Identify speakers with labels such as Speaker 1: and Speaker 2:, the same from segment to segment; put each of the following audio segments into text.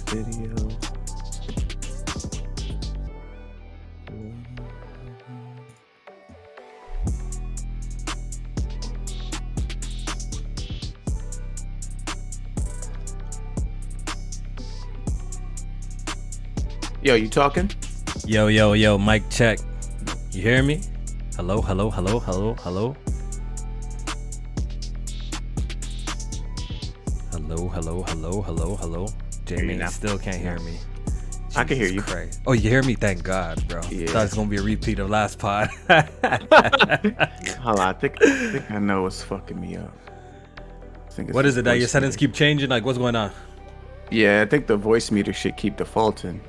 Speaker 1: video. Yo, you talking?
Speaker 2: Yo, mic check. You hear me? Hello. Hello. Jmaine still can't hear me.
Speaker 1: I can hear you.
Speaker 2: Christ. Oh, you hear me? Thank God, bro.
Speaker 1: Yeah.
Speaker 2: Thought it's gonna be a repeat of last pod.
Speaker 1: Hold on, I think I know what's fucking me up.
Speaker 2: What is it that your settings keep changing? Like, what's going on?
Speaker 1: Yeah, I think the voice meter should keep defaulting.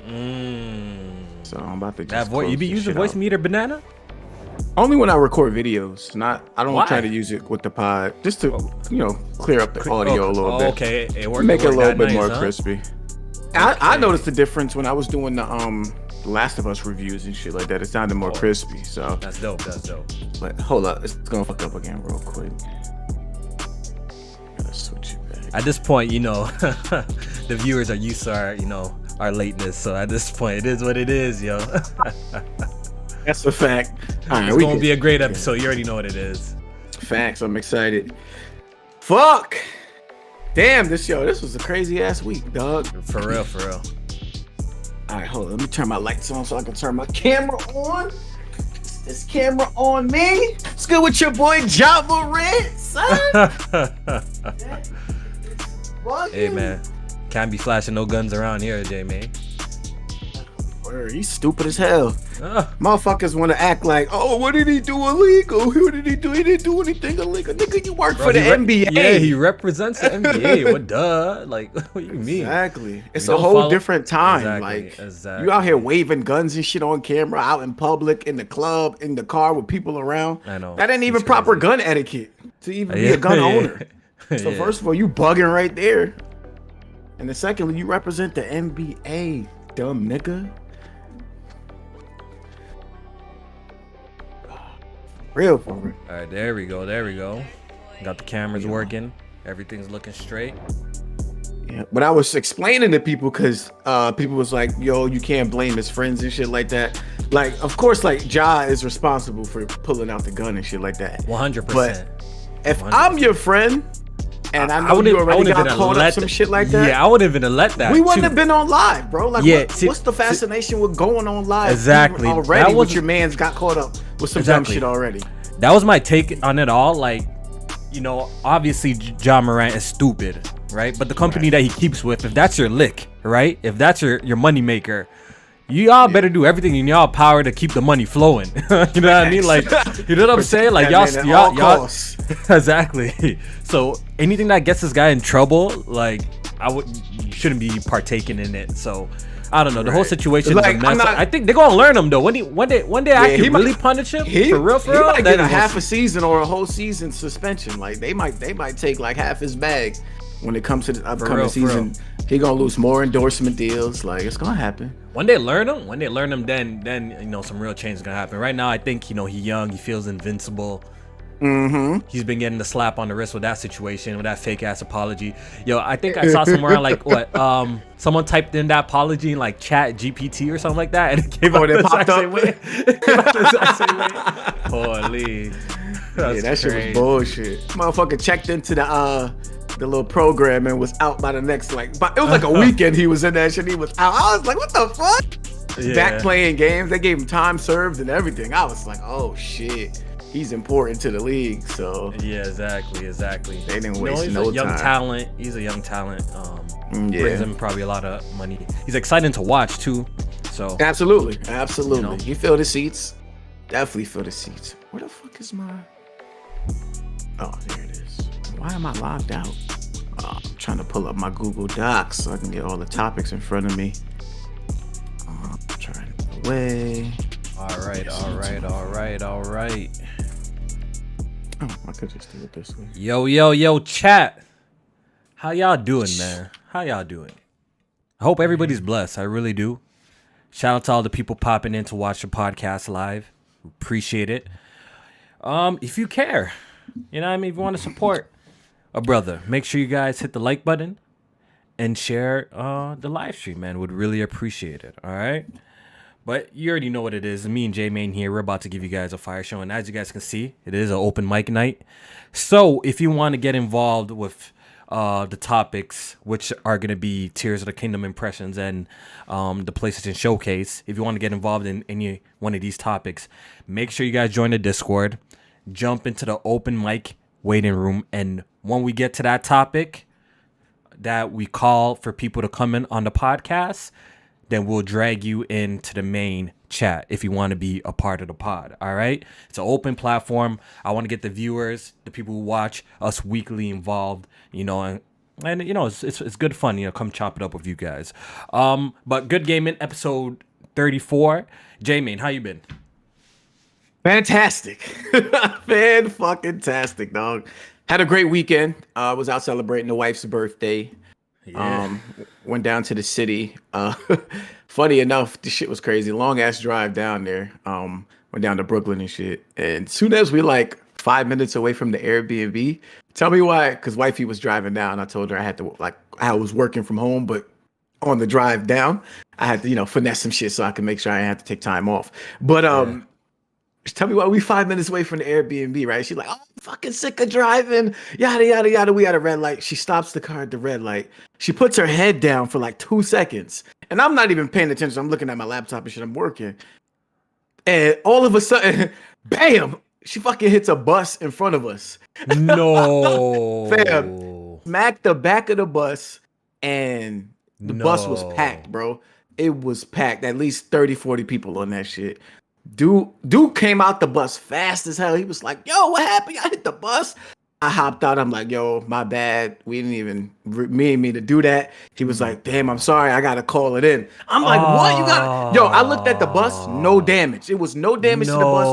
Speaker 1: So I'm about to just
Speaker 2: You be using voice meter banana?
Speaker 1: Only when I record videos. I don't
Speaker 2: Why?
Speaker 1: try to use it with the pod, just to clear up the audio a little bit.
Speaker 2: Okay,
Speaker 1: Make it a little bit
Speaker 2: nice,
Speaker 1: more
Speaker 2: huh?
Speaker 1: crispy.
Speaker 2: Okay.
Speaker 1: I noticed the difference when I was doing the Last of Us reviews and shit like that. It sounded more crispy. So
Speaker 2: That's dope.
Speaker 1: but hold up, it's gonna fuck up again real quick. Gotta switch it back.
Speaker 2: At this point, the viewers are used to our lateness. So at this point, it is what it is, yo.
Speaker 1: That's a fact. All right,
Speaker 2: It's gonna be a great episode. You already know what it is.
Speaker 1: Facts. I'm excited. Fuck. Damn, this was a crazy ass week, dog.
Speaker 2: For real.
Speaker 1: All right, hold on. Let me turn my lights on so I can turn my camera on. This camera on me. It's good with your boy Java Red, son.
Speaker 2: Hey man, can't be flashing no guns around here, Jmaine.
Speaker 1: He's stupid as hell. Motherfuckers want to act like, oh, what did he do illegal? What did he do? He didn't do anything illegal. Nigga, you work for the NBA.
Speaker 2: Yeah, he represents the NBA. What duh? Like, what you mean?
Speaker 1: Exactly. It's a whole different time.
Speaker 2: Exactly.
Speaker 1: You out here waving guns and shit on camera, out in public, in the club, in the car with people around.
Speaker 2: I know.
Speaker 1: That ain't even proper gun etiquette to even be a gun owner. So first of all, you bugging right there. And then secondly, you represent the NBA, dumb nigga. Real for real.
Speaker 2: All right, there we go. Got the cameras working. Everything's looking straight.
Speaker 1: Yeah, but I was explaining to people because people was like, yo, you can't blame his friends and shit like that. Like, of course, like, Ja is responsible for pulling out the gun and shit like that.
Speaker 2: 100%.
Speaker 1: But if I'm your friend and I know
Speaker 2: wouldn't-
Speaker 1: you already
Speaker 2: wouldn't
Speaker 1: got
Speaker 2: even
Speaker 1: caught
Speaker 2: let
Speaker 1: up some shit like that.
Speaker 2: Yeah, I wouldn't even have let that.
Speaker 1: We wouldn't have been on live, bro. Like,
Speaker 2: Yeah,
Speaker 1: what's the fascination with going on live?
Speaker 2: Exactly.
Speaker 1: Already,
Speaker 2: That was-
Speaker 1: your man's got caught up with some dumb shit already.
Speaker 2: That was my take on it all. Like, obviously Ja Morant is stupid, right? But the company that he keeps with, if that's your lick, right? If that's your money maker, y'all better do everything in y'all power to keep the money flowing. You know what I mean? Like, you know what I'm saying? Like, y'all exactly. So anything that gets this guy in trouble, like, you shouldn't be partaking in it. So I don't know. The whole situation is a mess. I think they're gonna learn him though. When day I can really punish him for real.
Speaker 1: He might get a half a season or a whole season suspension. Like they might take like half his bag when it comes to the upcoming season. He gonna lose more endorsement deals. Like it's gonna happen.
Speaker 2: When they learn him, then some real change is gonna happen. Right now, I think he's young. He feels invincible.
Speaker 1: Mm-hmm.
Speaker 2: He's been getting the slap on the wrist with that situation, with that fake ass apology. Yo, I think I saw somewhere like someone typed in that apology in like Chat GPT or something like that, and it came out the exact same way. Holy,
Speaker 1: that shit was bullshit. Motherfucker checked into the little program and was out by the next it was like a weekend. He was in that shit. He was out. I was like, what the fuck?
Speaker 2: Yeah.
Speaker 1: Back playing games. They gave him time served and everything. I was like, oh shit. He's important to the league, so
Speaker 2: yeah, exactly.
Speaker 1: They didn't waste
Speaker 2: he's
Speaker 1: no
Speaker 2: a young
Speaker 1: time.
Speaker 2: talent. He's a young talent. Brings him probably a lot of money. He's exciting to watch too. So
Speaker 1: absolutely. He filled the seats. Definitely filled the seats. Where the fuck is my? Oh, there it is. Why am I logged out? I'm trying to pull up my Google Docs so I can get all the topics in front of me. I'm trying to get away.
Speaker 2: All right.
Speaker 1: Oh, I could just do it this way.
Speaker 2: Yo, chat. How y'all doing, man? How y'all doing? I hope everybody's blessed. I really do. Shout out to all the people popping in to watch the podcast live. Appreciate it. If you care, you know what I mean? If you want to support a brother, make sure you guys hit the like button and share the live stream, man. Would really appreciate it. All right. But you already know what it is. Me and Jmaine here. We're about to give you guys a fire show. And as you guys can see, it is an open mic night. So if you want to get involved with the topics, which are going to be Tears of the Kingdom impressions and the PlayStation Showcase, if you want to get involved in any one of these topics, make sure you guys join the Discord. Jump into the open mic waiting room. And when we get to that topic that we call for people to come in on the podcast, then we'll drag you into the main chat if you want to be a part of the pod. All right. It's an open platform. I want to get the viewers, the people who watch us weekly involved, and it's good fun, come chop it up with you guys. But good gaming episode 34. Jmaine, how you been?
Speaker 1: Fantastic. Fan-fucking-tastic, dog. Had a great weekend. Was out celebrating the wife's birthday. Yeah. Went down to the city. Funny enough, this shit was crazy. Long ass drive down there. Went down to Brooklyn and shit. And soon as we 5 minutes away from the Airbnb, tell me why? Because wifey was driving down. I told her I had to I was working from home, but on the drive down, I had to finesse some shit so I could make sure I didn't have to take time off. But tell me why we 5 minutes away from the Airbnb, right? She's like, oh, I'm fucking sick of driving. Yada, yada, yada. We had a red light. She stops the car at the red light. She puts her head down for 2 seconds. And I'm not even paying attention. I'm looking at my laptop and shit. I'm working. And all of a sudden, bam, she fucking hits a bus in front of us.
Speaker 2: No.
Speaker 1: Fam, smacked the back of the bus and the bus was packed, bro. It was packed. At least 30, 40 people on that shit. Dude came out the bus fast as hell. He was like, yo, what happened? I hit the bus. I hopped out. I'm like, yo, my bad. We didn't even mean to do that. He was like, damn, I'm sorry. I got to call it in. I'm like, what? You got? Yo, I looked at the bus. No damage. It was no damage to the bus.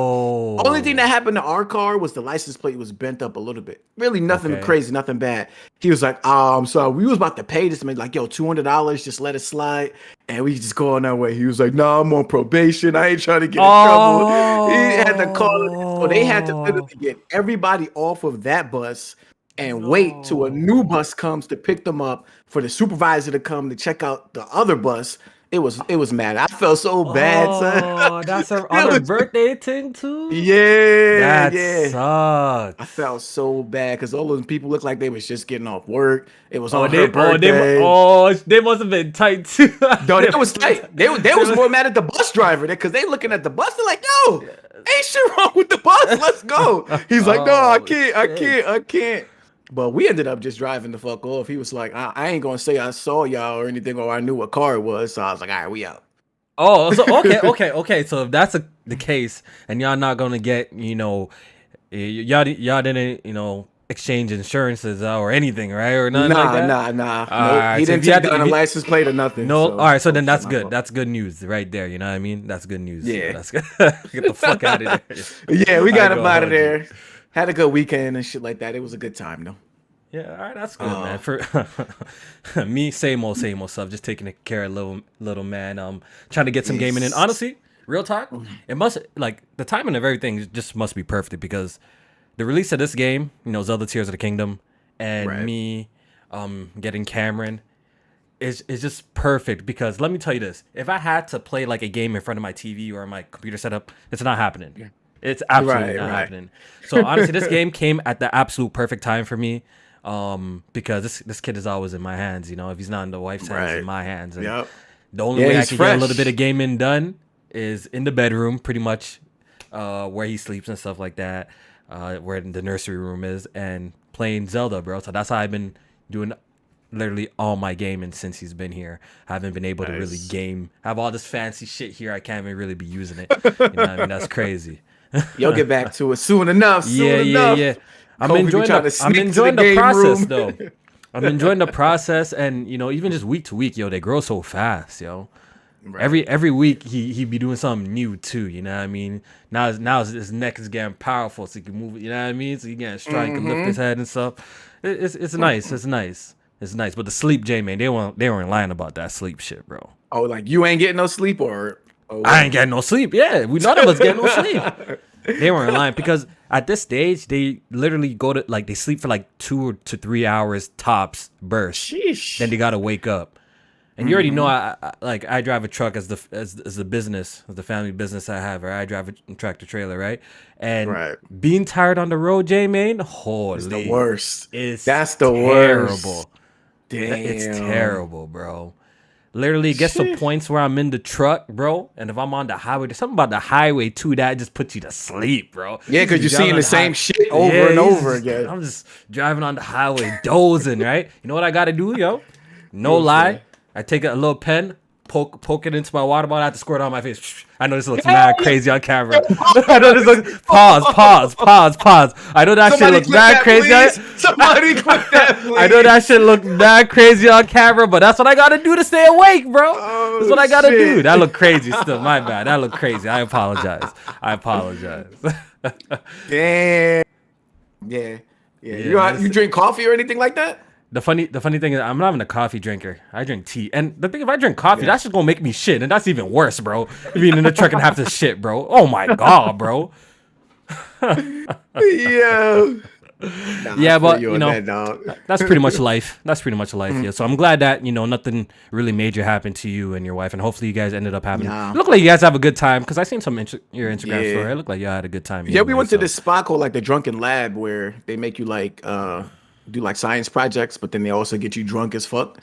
Speaker 1: Only thing that happened to our car was the license plate was bent up a little bit. Really nothing crazy, nothing bad. He was like, I'm sorry. We was about to pay this. Like, yo, $200. Just let it slide. And we just go on our way. He was like, nah, I'm on probation. I ain't trying to get in trouble. He had to call it. So they had to literally get everybody off of that bus and wait till a new bus comes to pick them up for the supervisor to come to check out the other bus. It was mad. I felt so bad, son.
Speaker 2: Oh, that's her other birthday thing too?
Speaker 1: Yeah.
Speaker 2: That sucks.
Speaker 1: I felt so bad because all those people looked like they was just getting off work. It was on her birthday.
Speaker 2: They must have been tight too.
Speaker 1: No, they was tight. They was more mad at the bus driver because they looking at the bus. They're like, yo, ain't shit wrong with the bus. Let's go. He's like, no, I can't. But we ended up just driving the fuck off. He was like, I ain't gonna say I saw y'all or anything or I knew what car it was. So I was like, all right, we out.
Speaker 2: Oh, so okay. So if that's the case, and y'all not gonna get, y'all didn't, exchange insurances or anything, right? Or nothing like that?
Speaker 1: Nah. Nope. He didn't take down a license plate or nothing.
Speaker 2: No. So, all right. So then that's good. Fault. That's good news right there. You know what I mean? That's good news.
Speaker 1: Yeah.
Speaker 2: That's good. Get the fuck out of there.
Speaker 1: Yeah, we got him out of there. Had a good weekend and shit like that. It was a good time, though.
Speaker 2: Yeah, all right, that's good, man. For me, same old stuff. Just taking care of little man. Trying to get some gaming in. Honestly, real talk, it must the timing of everything just must be perfect because the release of this game, Zelda Tears of the Kingdom, and me, getting Cameron, is just perfect because let me tell you this: if I had to play a game in front of my TV or my computer setup, it's not happening. Yeah. It's absolutely not happening. So honestly, this game came at the absolute perfect time for me. Because this kid is always in my hands, if he's not in the wife's hands, in my hands. And the only way I can get a little bit of gaming done is in the bedroom, pretty much, where he sleeps and stuff like that, where the nursery room is, and playing Zelda, bro. So that's how I've been doing literally all my gaming since he's been here. I haven't been able to really game. I have all this fancy shit here. I can't even really be using it. You know what I mean? That's crazy.
Speaker 1: You'll get back to it soon enough.
Speaker 2: Yeah. I'm enjoying the process though. I'm enjoying the process, and even just week to week, they grow so fast, yo. Right. Every week he be doing something new too. You know what I mean? Now his neck is getting powerful, so he can move. You know what I mean? So he can strike and lift his head and stuff. It's nice. It's nice. But the sleep, Jmaine, they weren't lying about that sleep shit, bro.
Speaker 1: Oh, you ain't getting no sleep or?
Speaker 2: I ain't getting no sleep. Yeah, none of us getting no sleep. They weren't lying because at this stage they literally go to like they sleep for like 2 to 3 hours tops burst.
Speaker 1: Sheesh.
Speaker 2: Then they gotta wake up. And you already know I drive a truck as the business, as the family business I have, or I drive a tractor trailer, right? And being tired on the road, Jmaine, holy,
Speaker 1: it's the worst.
Speaker 2: That's
Speaker 1: the
Speaker 2: terrible.
Speaker 1: Worst. Damn.
Speaker 2: It's terrible, bro. Literally, it gets to points where I'm in the truck, bro, and if I'm on the highway, there's something about the highway too that just puts you to sleep, bro.
Speaker 1: Yeah, because you're seeing the same shit over and over again.
Speaker 2: I'm just driving on the highway, dozing, right? You know what I gotta do, yo? No lie, I take a little pen, poke it into my water bottle. I have to squirt it on my face. I know this looks mad crazy on camera. I know this looks. Pause. I know that shit looks mad crazy.
Speaker 1: Somebody click that, please.
Speaker 2: I know that shit look mad crazy on camera, but that's what I gotta do to stay awake, bro. That's what I gotta do. That look crazy still. My bad. That look crazy. I apologize.
Speaker 1: Damn. Yeah. You drink coffee or anything like that?
Speaker 2: The funny thing is I'm not even a coffee drinker. I drink tea. And the thing, if I drink coffee, that's just gonna make me shit. And that's even worse, bro. Being in the truck and have to shit, bro. Oh my God, bro.
Speaker 1: Yeah.
Speaker 2: Yeah, but you know, that's pretty much life. Yeah. So I'm glad that, you know, nothing really major happened to you and your wife, and hopefully you guys ended up having. It looked like you guys have a good time because I seen some your Instagram story. It looked like you had a good time.
Speaker 1: Yeah, we went to this spot called like the Drunken Lab where they make you like do like science projects, but then they also get you drunk as fuck.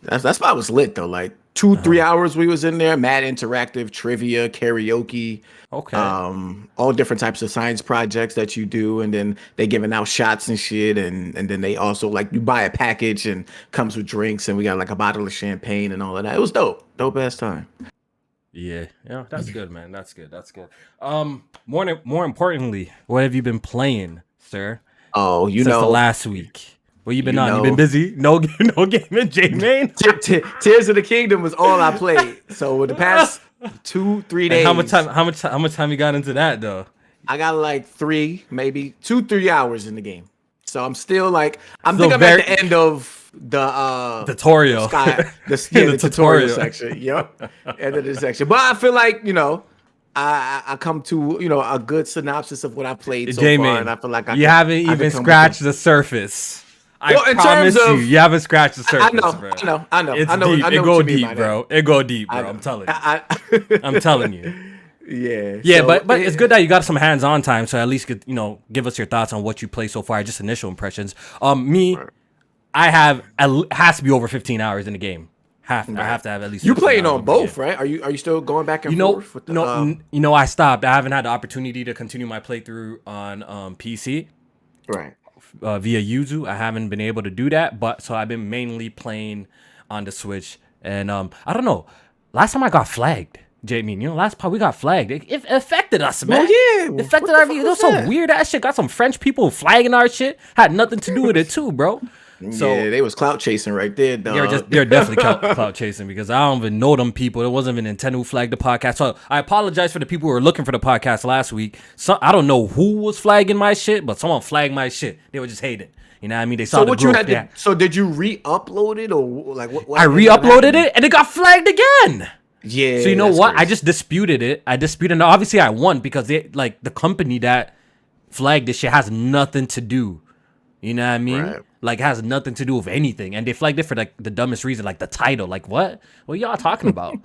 Speaker 1: That spot was lit though. Like 2-3 hours we was in there, mad interactive trivia, karaoke, all different types of science projects that you do, and then they giving out shots and shit, and then they also like you buy a package and comes with drinks, and we got like a bottle of champagne and all of that. It was dope ass time.
Speaker 2: Yeah, that's good, man. That's good. More importantly, what have you been playing, sir?
Speaker 1: Oh,
Speaker 2: since the last week. What you been on? You been busy? No gaming, Jmaine.
Speaker 1: Tears of the Kingdom was all I played. So with the past 2-3 days.
Speaker 2: How much time you got into that though?
Speaker 1: I got like 3, maybe 2-3 hours in the game. So I'm still like I'm at the end of the
Speaker 2: tutorial.
Speaker 1: The tutorial section. Yep. End of the section. But I feel like, you know, I come to, you know, a good synopsis of what I played so far, and I feel like
Speaker 2: you haven't even scratched the surface. I promise you haven't scratched the surface.
Speaker 1: I know.
Speaker 2: It go deep, bro. It go deep, bro. I'm telling you. I'm telling you.
Speaker 1: Yeah.
Speaker 2: But it's good that you got some hands-on time, so at least could, you know, give us your thoughts on what you play so far, just initial impressions. I has to be over 15 hours in the game. I have to have at least.
Speaker 1: You playing on both, right? Are you still going back and forth? With
Speaker 2: the, I stopped. I haven't had the opportunity to continue my playthrough on PC.
Speaker 1: Right.
Speaker 2: Via Yuzu, I haven't been able to do that, but so I've been mainly playing on the Switch, and I don't know. Last time I got flagged, Jmaine, you know, last part we got flagged. It affected us, man. It affected our view. It was some weird ass shit. Got some French people flagging our shit. Had nothing to do with it too, bro. So
Speaker 1: yeah, they was clout chasing right there, dog.
Speaker 2: They're definitely clout chasing because I don't even know them people. It wasn't even Nintendo who flagged the podcast. So I apologize for the people who were looking for the podcast last week. So I don't know who was flagging my shit, but someone flagged my shit. They were just hating. You know what I mean? They saw the group.
Speaker 1: So did you re-upload it or like what?
Speaker 2: I re-uploaded it and it got flagged again.
Speaker 1: Yeah.
Speaker 2: So you know what? Crazy. I just disputed it. And obviously I won because they like the company that flagged this shit has nothing to do. You know what I mean?
Speaker 1: Right.
Speaker 2: Like has nothing to do with anything, and they flagged it for like the dumbest reason, like the title. Like what? What y'all talking about?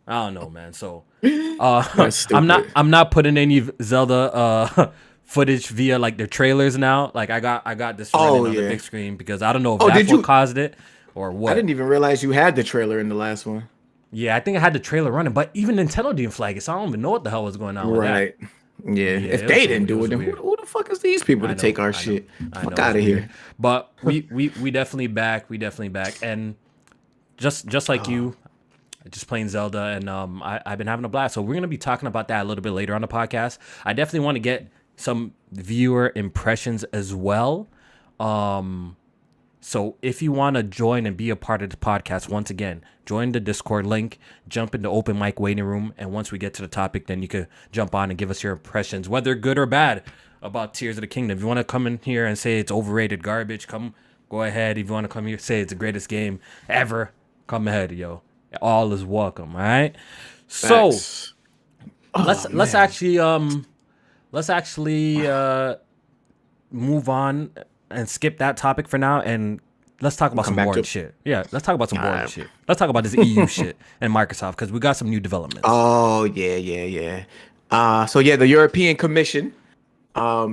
Speaker 2: I don't know, man. So I'm not putting any Zelda footage via like their trailers now. Like I got this running on the big screen because I don't know if that's what caused it or what.
Speaker 1: I didn't even realize you had the trailer in the last one.
Speaker 2: Yeah, I think I had the trailer running, but even Nintendo didn't flag it, so I don't even know what the hell was going on with that.
Speaker 1: Yeah, if they didn't do it, then who the fuck is these people to take our shit? Fuck out of here.
Speaker 2: But we definitely back. And just like you, just playing Zelda, and I've been having a blast. So we're gonna be talking about that a little bit later on the podcast. I definitely want to get some viewer impressions as well. So if you want to join and be a part of the podcast, once again, join the Discord link, jump into open mic waiting room, and once we get to the topic, then you could jump on and give us your impressions, whether good or bad, about Tears of the Kingdom. If you want to come in here and say it's overrated garbage, go ahead. If you want to come here say it's the greatest game ever, come ahead, yo. All is welcome, all right? So let's actually let's actually move on and skip that topic for now, and let's talk about some boring shit. Yeah, let's talk about some boring shit. Let's talk about this EU shit and Microsoft, because we got some new developments.
Speaker 1: Oh yeah. So yeah, the European Commission.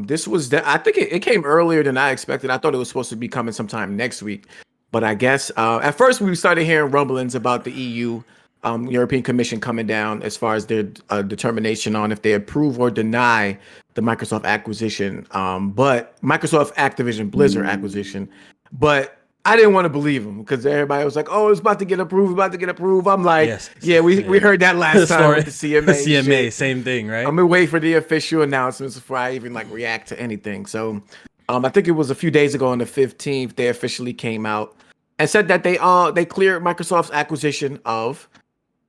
Speaker 1: This was I think it came earlier than I expected. I thought it was supposed to be coming sometime next week, but I guess at first we started hearing rumblings about the EU, European Commission coming down as far as their determination on if they approve or deny the Microsoft acquisition. But Microsoft Activision Blizzard acquisition, but I didn't want to believe them because everybody was like, "Oh, it's about to get approved, I'm like,
Speaker 2: yes.
Speaker 1: Yeah, we heard that last time with the CMA.
Speaker 2: CMA,
Speaker 1: shit.
Speaker 2: Same thing, right?
Speaker 1: I'm gonna wait for the official announcements before I even like react to anything. So, I think it was a few days ago on the 15th they officially came out and said that they cleared Microsoft's acquisition of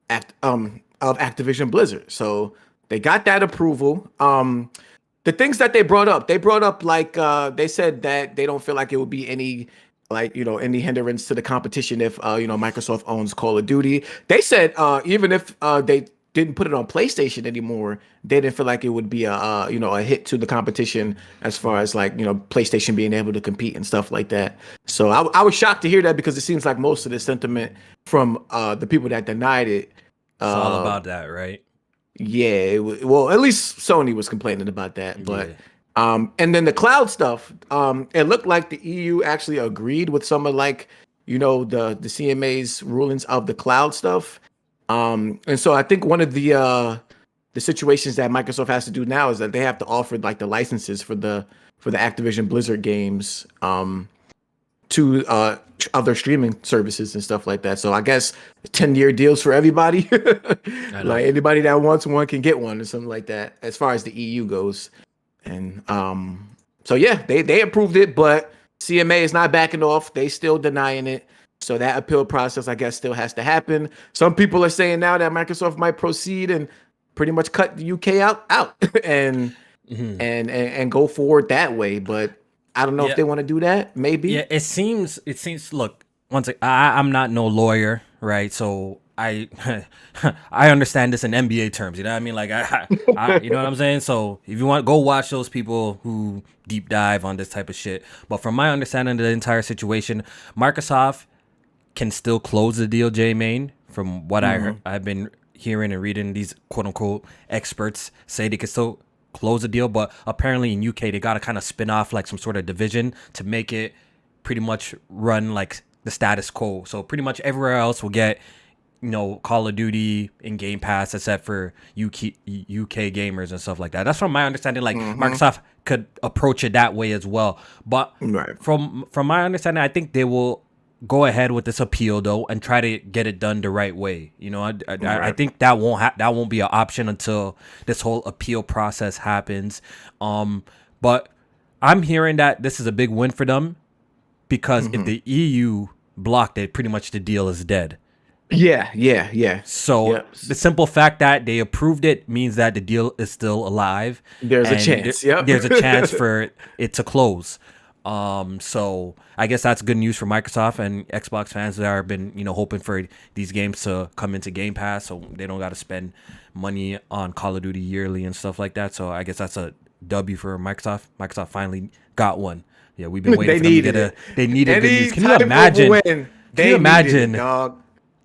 Speaker 1: Activision Blizzard. So they got that approval. The things that they brought up like they said that they don't feel like it would be any any hindrance to the competition if Microsoft owns Call of Duty. They said even if they didn't put it on PlayStation anymore, they didn't feel like it would be a hit to the competition as far as PlayStation being able to compete and stuff like that. So I was shocked to hear that because it seems like most of the sentiment from the people that denied it,
Speaker 2: it's all about that, right?
Speaker 1: Yeah, well, at least Sony was complaining about that, but. And then the cloud stuff, it looked like the EU actually agreed with some of the CMA's rulings of the cloud stuff. And so I think one of the situations that Microsoft has to do now is that they have to offer the licenses for the Activision Blizzard games to other streaming services and stuff like that. So I guess 10-year deals for everybody. Like anybody that wants one can get one or something like that as far as the EU goes. And so yeah, they approved it, but CMA is not backing off. They still denying it. So that appeal process, I guess, still has to happen. Some people are saying now that Microsoft might proceed and pretty much cut the UK out and go forward that way. But I don't know if they want to do that. Maybe.
Speaker 2: Yeah, it seems. Look, once I'm not no lawyer, right? So I understand this in NBA terms, you know what I mean? Like I you know what I'm saying? So if you want, go watch those people who deep dive on this type of shit. But from my understanding of the entire situation, Microsoft can still close the deal, Jmaine. From what I've been hearing and reading, these quote unquote experts say they can still close the deal, but apparently in UK they gotta kind of spin off like some sort of division to make it pretty much run like the status quo. So pretty much everywhere else will get Call of Duty in Game Pass, except for UK gamers and stuff like that. That's from my understanding. Like Microsoft could approach it that way as well. But from my understanding, I think they will go ahead with this appeal though and try to get it done the right way. I think that won't be an option until this whole appeal process happens. But I'm hearing that this is a big win for them because if the EU blocked it, pretty much the deal is dead.
Speaker 1: Yeah.
Speaker 2: So the simple fact that they approved it means that the deal is still alive.
Speaker 1: There's a chance.
Speaker 2: There's a chance for it to close. So I guess that's good news for Microsoft and Xbox fans that have been, hoping for these games to come into Game Pass, so they don't got to spend money on Call of Duty yearly and stuff like that. So I guess that's a W for Microsoft. Microsoft finally got one. Yeah, we've been waiting for them to get a. They needed good news. Can you imagine?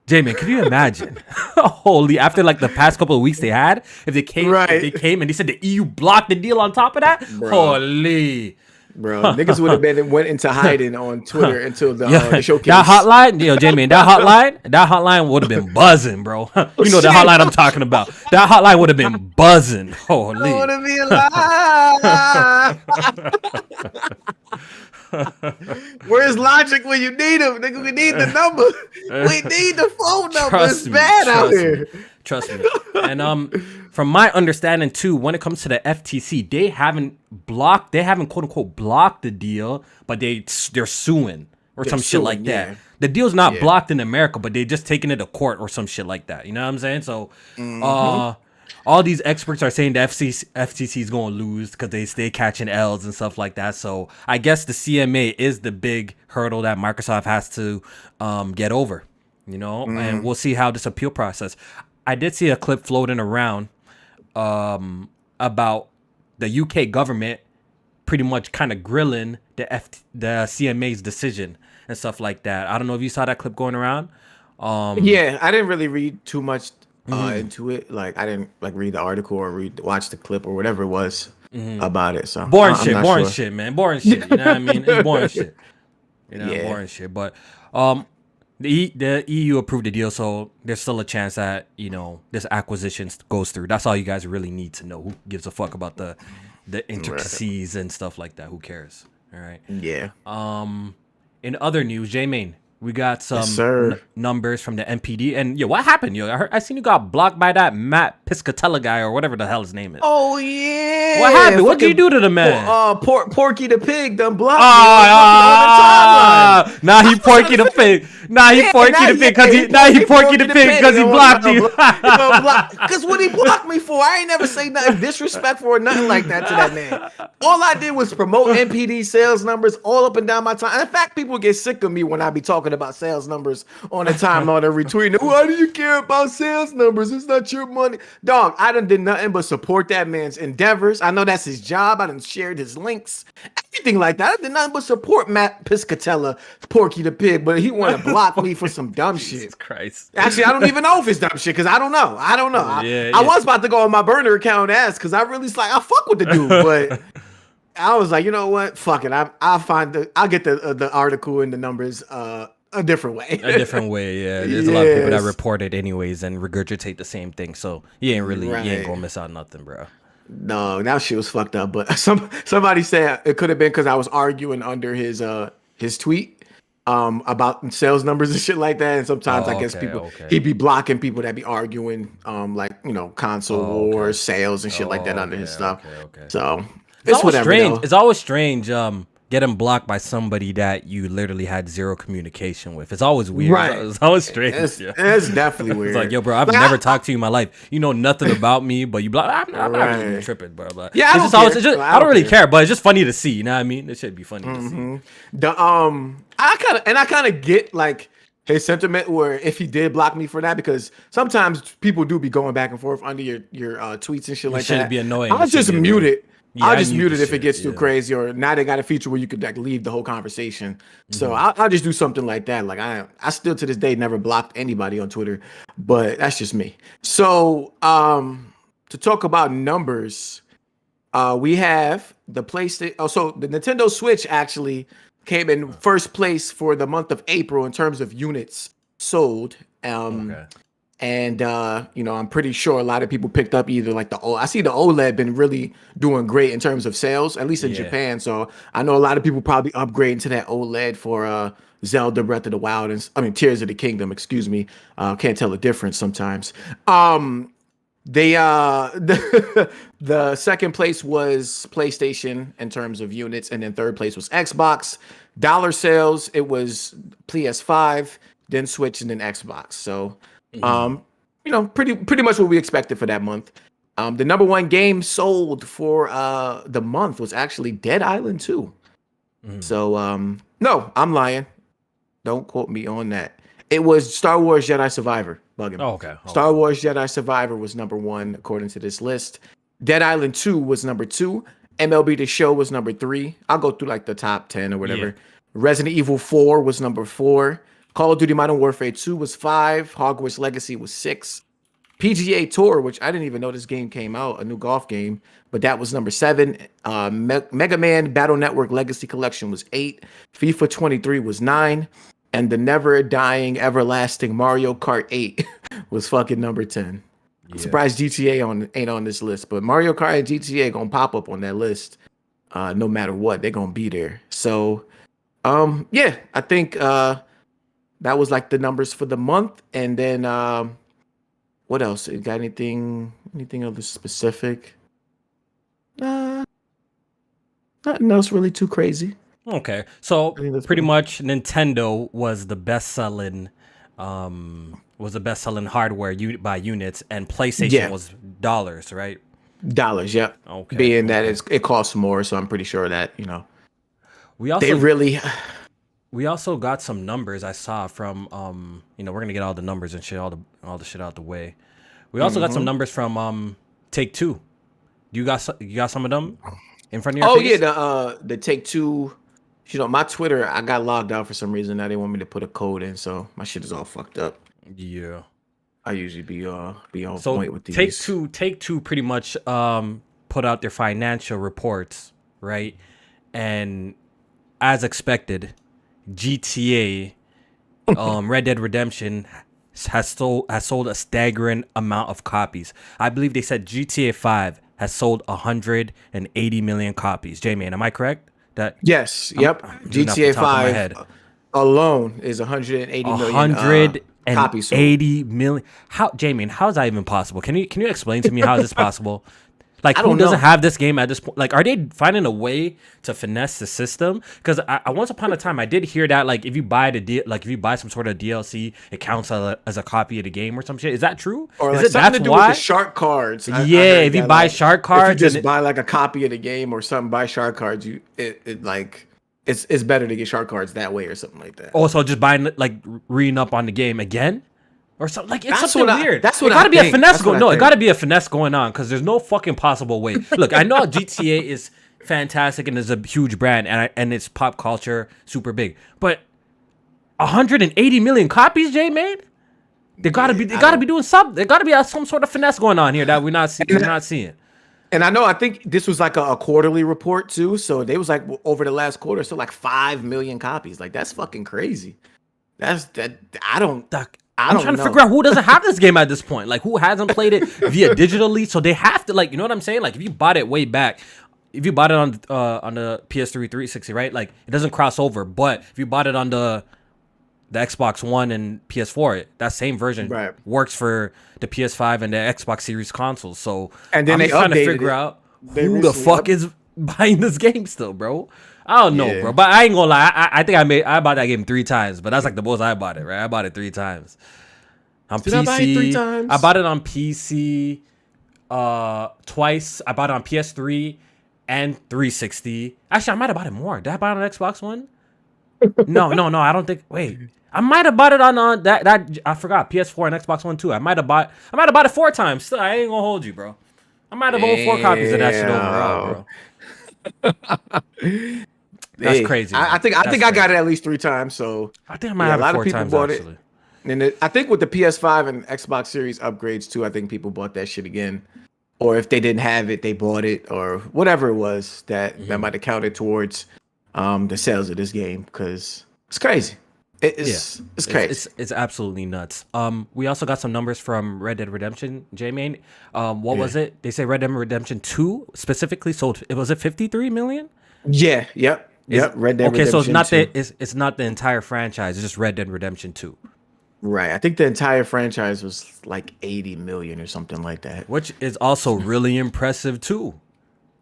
Speaker 2: Jmaine, can you imagine? Holy, after like the past couple of weeks they had, if they came and they said the EU blocked the deal on top of that, holy.
Speaker 1: Bro, niggas would have went into hiding on Twitter until the showcase.
Speaker 2: That hotline, Jmaine, that hotline would have been buzzing, bro. You know the hotline I'm talking about. That hotline would have been buzzing. Holy.
Speaker 1: I want to be alive. Where's logic when you need him? Nigga, we need the number. We need the phone number. It's bad out here.
Speaker 2: Trust me. And from my understanding too, when it comes to the FTC, they haven't quote unquote blocked the deal, but they're suing or some shit like that. The deal's not blocked in America, but they just taking it to court or some shit like that. You know what I'm saying? So all these experts are saying the FTC is going to lose because they stay catching L's and stuff like that. So I guess the CMA is the big hurdle that Microsoft has to get over, and we'll see how this appeal process. I did see a clip floating around about the UK government pretty much kind of grilling the CMA's decision and stuff like that. I don't know if you saw that clip going around.
Speaker 1: Yeah, I didn't really read too much into it. Like I didn't like read the article or watch the clip or whatever it was about it. So
Speaker 2: boring
Speaker 1: sure.
Speaker 2: shit, man. Boring shit. You know what I mean? It's boring shit. You know, boring shit. But the EU approved the deal, so there's still a chance that, you know, this acquisition goes through. That's all you guys really need to know. Who gives a fuck about the intricacies and stuff like that? Who cares? All right.
Speaker 1: Yeah.
Speaker 2: In other news, Jmaine, we got some
Speaker 1: Yes,
Speaker 2: numbers from the MPD, and yo, what happened? Yo, I seen you got blocked by that Matt Piscatella guy or whatever the hell his name is.
Speaker 1: Oh yeah.
Speaker 2: What happened? What did you do to the man?
Speaker 1: Porky the pig done blocked me on the timeline.
Speaker 2: Nah, he Porky the pig. Nah, he Porky the pig because he Porky the pig because he blocked you.
Speaker 1: Because what he blocked me for, I ain't never say nothing disrespectful or nothing like that to that man. All I did was promote MPD sales numbers all up and down my time. In fact, people get sick of me when I be talking about sales numbers on the timeline and retweeting. Why do you care about sales numbers? It's not your money. Dog, I done did nothing but support that man's endeavors. I know that's his job. I done shared his links, everything like that. I did nothing but support Matt Piscatella, Porky the pig, but he want to block me for some dumb shit.
Speaker 2: Jesus Christ.
Speaker 1: Actually, I don't even know if it's dumb shit because I don't know. I was about to go on my burner account and ask because I really I fuck with the dude, but I was like, you know what? Fuck it. I'll get the article and the numbers a different way.
Speaker 2: A different way, yeah. There's a lot of people that report it anyways and regurgitate the same thing. So you ain't gonna miss out nothing, bro.
Speaker 1: No, that shit was fucked up. But somebody said it could have been because I was arguing under his tweet about sales numbers and shit like that. And sometimes I guess he'd be blocking people that be arguing like, you know, console wars, sales and shit like that under his stuff. So it's whatever.
Speaker 2: Strange. It's always strange getting blocked by somebody that you literally had zero communication with. It's always weird.
Speaker 1: Right.
Speaker 2: It's always strange.
Speaker 1: It's definitely weird.
Speaker 2: It's like, yo, bro, I've never talked to you in my life. You know nothing about me, but you block. I'm not really tripping, bro. But
Speaker 1: yeah,
Speaker 2: I don't really care, but it's just funny to see. You know what I mean? It should be funny to see.
Speaker 1: I kind of get like his sentiment where if he did block me for that, because sometimes people do be going back and forth under your tweets and shit like that.
Speaker 2: Shouldn't be annoying.
Speaker 1: I'll just mute it.
Speaker 2: Yeah,
Speaker 1: I'll just mute it if it gets too crazy, or now they got a feature where you could like leave the whole conversation. So I'll just do something like that. Like I still to this day never blocked anybody on Twitter, but that's just me. So to talk about numbers, we have the PlayStation. Oh, so the Nintendo Switch actually came in first place for the month of April in terms of units sold. And you know, I'm pretty sure a lot of people picked up either like I see the OLED been really doing great in terms of sales, at least in Japan. So I know a lot of people probably upgrading to that OLED for Zelda Breath of the Wild and Tears of the Kingdom, excuse me. Can't tell the difference sometimes. They the second place was PlayStation in terms of units, and then third place was Xbox. Dollar sales, it was PS5, then Switch, and then Xbox. So you know, pretty much what we expected for that month. The number one game sold for the month was actually Dead Island 2. So no, I'm lying. Don't quote me on that. It was Star Wars Jedi Survivor. Bugging.
Speaker 2: Okay.
Speaker 1: Star Wars Jedi Survivor was number one according to this list. Dead Island 2 was number 2. MLB The Show was number 3. I'll go through like the top 10 or whatever. Yeah. Resident Evil 4 was number 4. Call of Duty Modern Warfare 2 was 5. Hogwarts Legacy was 6. PGA Tour, which I didn't even know this game came out, a new golf game, but that was number 7. Mega Man Battle Network Legacy Collection was 8. FIFA 23 was 9. And the never dying, everlasting Mario Kart 8 was fucking number 10. I'm surprised GTA ain't on this list, but Mario Kart and GTA gonna pop up on that list no matter what. They're gonna be there. So, yeah, I think that was like the numbers for the month. And then what else? You got anything else specific? Nothing else really too crazy.
Speaker 2: Okay, so pretty much Nintendo was the best-selling hardware by units, and PlayStation was dollars, right? Dollars,
Speaker 1: yep. Okay. Being that it costs more, so I'm pretty sure that, you know, we
Speaker 2: also got some numbers I saw from you know, we're gonna get all the numbers and shit, all the shit out the way. We also got some numbers from Take-Two. You got some of them in front of your
Speaker 1: Oh
Speaker 2: face?
Speaker 1: yeah, the Take Two. You know, my Twitter, I got logged out for some reason. Now they want me to put a code in, so my shit is all fucked up.
Speaker 2: Yeah.
Speaker 1: I usually be on
Speaker 2: So
Speaker 1: point with these.
Speaker 2: Take Two pretty much put out their financial reports, right? And as expected, GTA Red Dead Redemption has sold a staggering amount of copies. I believe they said GTA 5 has sold 180 million copies. Jmaine, am I correct? That
Speaker 1: Yes, yep.
Speaker 2: I'm doing that off the
Speaker 1: GTA
Speaker 2: top of my
Speaker 1: 5
Speaker 2: head.
Speaker 1: alone is 180 million
Speaker 2: hundred and
Speaker 1: copies sold.
Speaker 2: 80 million. How, Jmaine? How is that even possible? Can you explain to me how is this possible? Like,
Speaker 1: I
Speaker 2: who
Speaker 1: don't
Speaker 2: doesn't
Speaker 1: know.
Speaker 2: have this game at this point? Like, are they finding a way to finesse the system? Because I once upon a time I did hear that like if you buy if you buy some sort of DLC, it counts as a copy of the game or some shit. Is that true?
Speaker 1: Or
Speaker 2: Is
Speaker 1: like
Speaker 2: it
Speaker 1: something
Speaker 2: that's
Speaker 1: to do
Speaker 2: why?
Speaker 1: with the shark cards. I
Speaker 2: Yeah,
Speaker 1: heard
Speaker 2: if you
Speaker 1: that,
Speaker 2: buy
Speaker 1: like,
Speaker 2: shark
Speaker 1: if you
Speaker 2: cards
Speaker 1: just buy like a copy of the game or something, buy shark cards, it like it's better to get shark cards that way or something like that.
Speaker 2: also just buying like reading up on the game again. Or something like it's
Speaker 1: That's
Speaker 2: something
Speaker 1: what I.
Speaker 2: weird.
Speaker 1: That's
Speaker 2: It
Speaker 1: what I
Speaker 2: gotta be a
Speaker 1: think.
Speaker 2: finesse
Speaker 1: That's what
Speaker 2: going.
Speaker 1: I
Speaker 2: No, it
Speaker 1: think.
Speaker 2: gotta be a finesse going on because there's no fucking possible way. Look, I know GTA is fantastic and is a huge brand and it's pop culture super big, but 180 million copies, Jmaine. They gotta be. They
Speaker 1: I
Speaker 2: gotta
Speaker 1: don't.
Speaker 2: be doing something. There gotta be some sort of finesse going on here that we're not seeing.
Speaker 1: And I know, I think this was like a quarterly report too. So they was like over the last quarter, so like 5 million copies. Like that's fucking crazy. That's that. I don't.
Speaker 2: Doc,
Speaker 1: I
Speaker 2: I'm
Speaker 1: don't
Speaker 2: trying to
Speaker 1: know.
Speaker 2: figure out who doesn't have this game at this point. Like who hasn't played it via digitally, so they have to like you know what I'm saying. Like if you bought it way back, if you bought it on the PS3 360, right? Like it doesn't cross over. But if you bought it on the Xbox One and PS4, that same version
Speaker 1: Right.
Speaker 2: works for the PS5 and the Xbox Series consoles. So
Speaker 1: And then
Speaker 2: I'm
Speaker 1: they
Speaker 2: just trying to
Speaker 1: updated
Speaker 2: figure
Speaker 1: it.
Speaker 2: out
Speaker 1: They
Speaker 2: who the
Speaker 1: recently
Speaker 2: fuck is buying this game still, bro. I don't know,
Speaker 1: Yeah.
Speaker 2: bro. But I ain't gonna lie. I think I bought that game 3 times, but that's like the most I bought it, right? I bought it 3 times. On
Speaker 1: Did I buy it 3
Speaker 2: PC,
Speaker 1: times?
Speaker 2: I bought it on PC twice. I bought it on PS3 and 360. Actually, I might have bought it more. Did I buy it on Xbox One? No. I don't think. Wait, I might have bought it on that. I forgot PS4 and Xbox One too. I might have bought it 4 times. Still, I ain't gonna hold you, bro. I might have owned 4 copies of that shit overall, bro. That's
Speaker 1: Hey,
Speaker 2: crazy.
Speaker 1: I
Speaker 2: man.
Speaker 1: think
Speaker 2: That's
Speaker 1: I got
Speaker 2: crazy.
Speaker 1: it at least 3 times. So
Speaker 2: I think I might
Speaker 1: yeah,
Speaker 2: have
Speaker 1: a
Speaker 2: it
Speaker 1: lot
Speaker 2: 4
Speaker 1: of people
Speaker 2: times
Speaker 1: bought
Speaker 2: actually.
Speaker 1: it. And I think with the PS5 and Xbox Series upgrades too, I think people bought that shit again. Or if they didn't have it, they bought it, or whatever it was that might have counted towards the sales of this game because it's crazy. It's crazy.
Speaker 2: It's absolutely nuts. We also got some numbers from Red Dead Redemption, Jmaine. What was it? They say Red Dead Redemption 2 specifically sold. It was it 53 million?
Speaker 1: Yeah. Yep. Red Dead
Speaker 2: Okay,
Speaker 1: Redemption
Speaker 2: so it's not
Speaker 1: 2.
Speaker 2: it's not the entire franchise. It's just Red Dead Redemption 2,
Speaker 1: Right. I think the entire franchise was like 80 million or something like that.
Speaker 2: which is also really impressive too.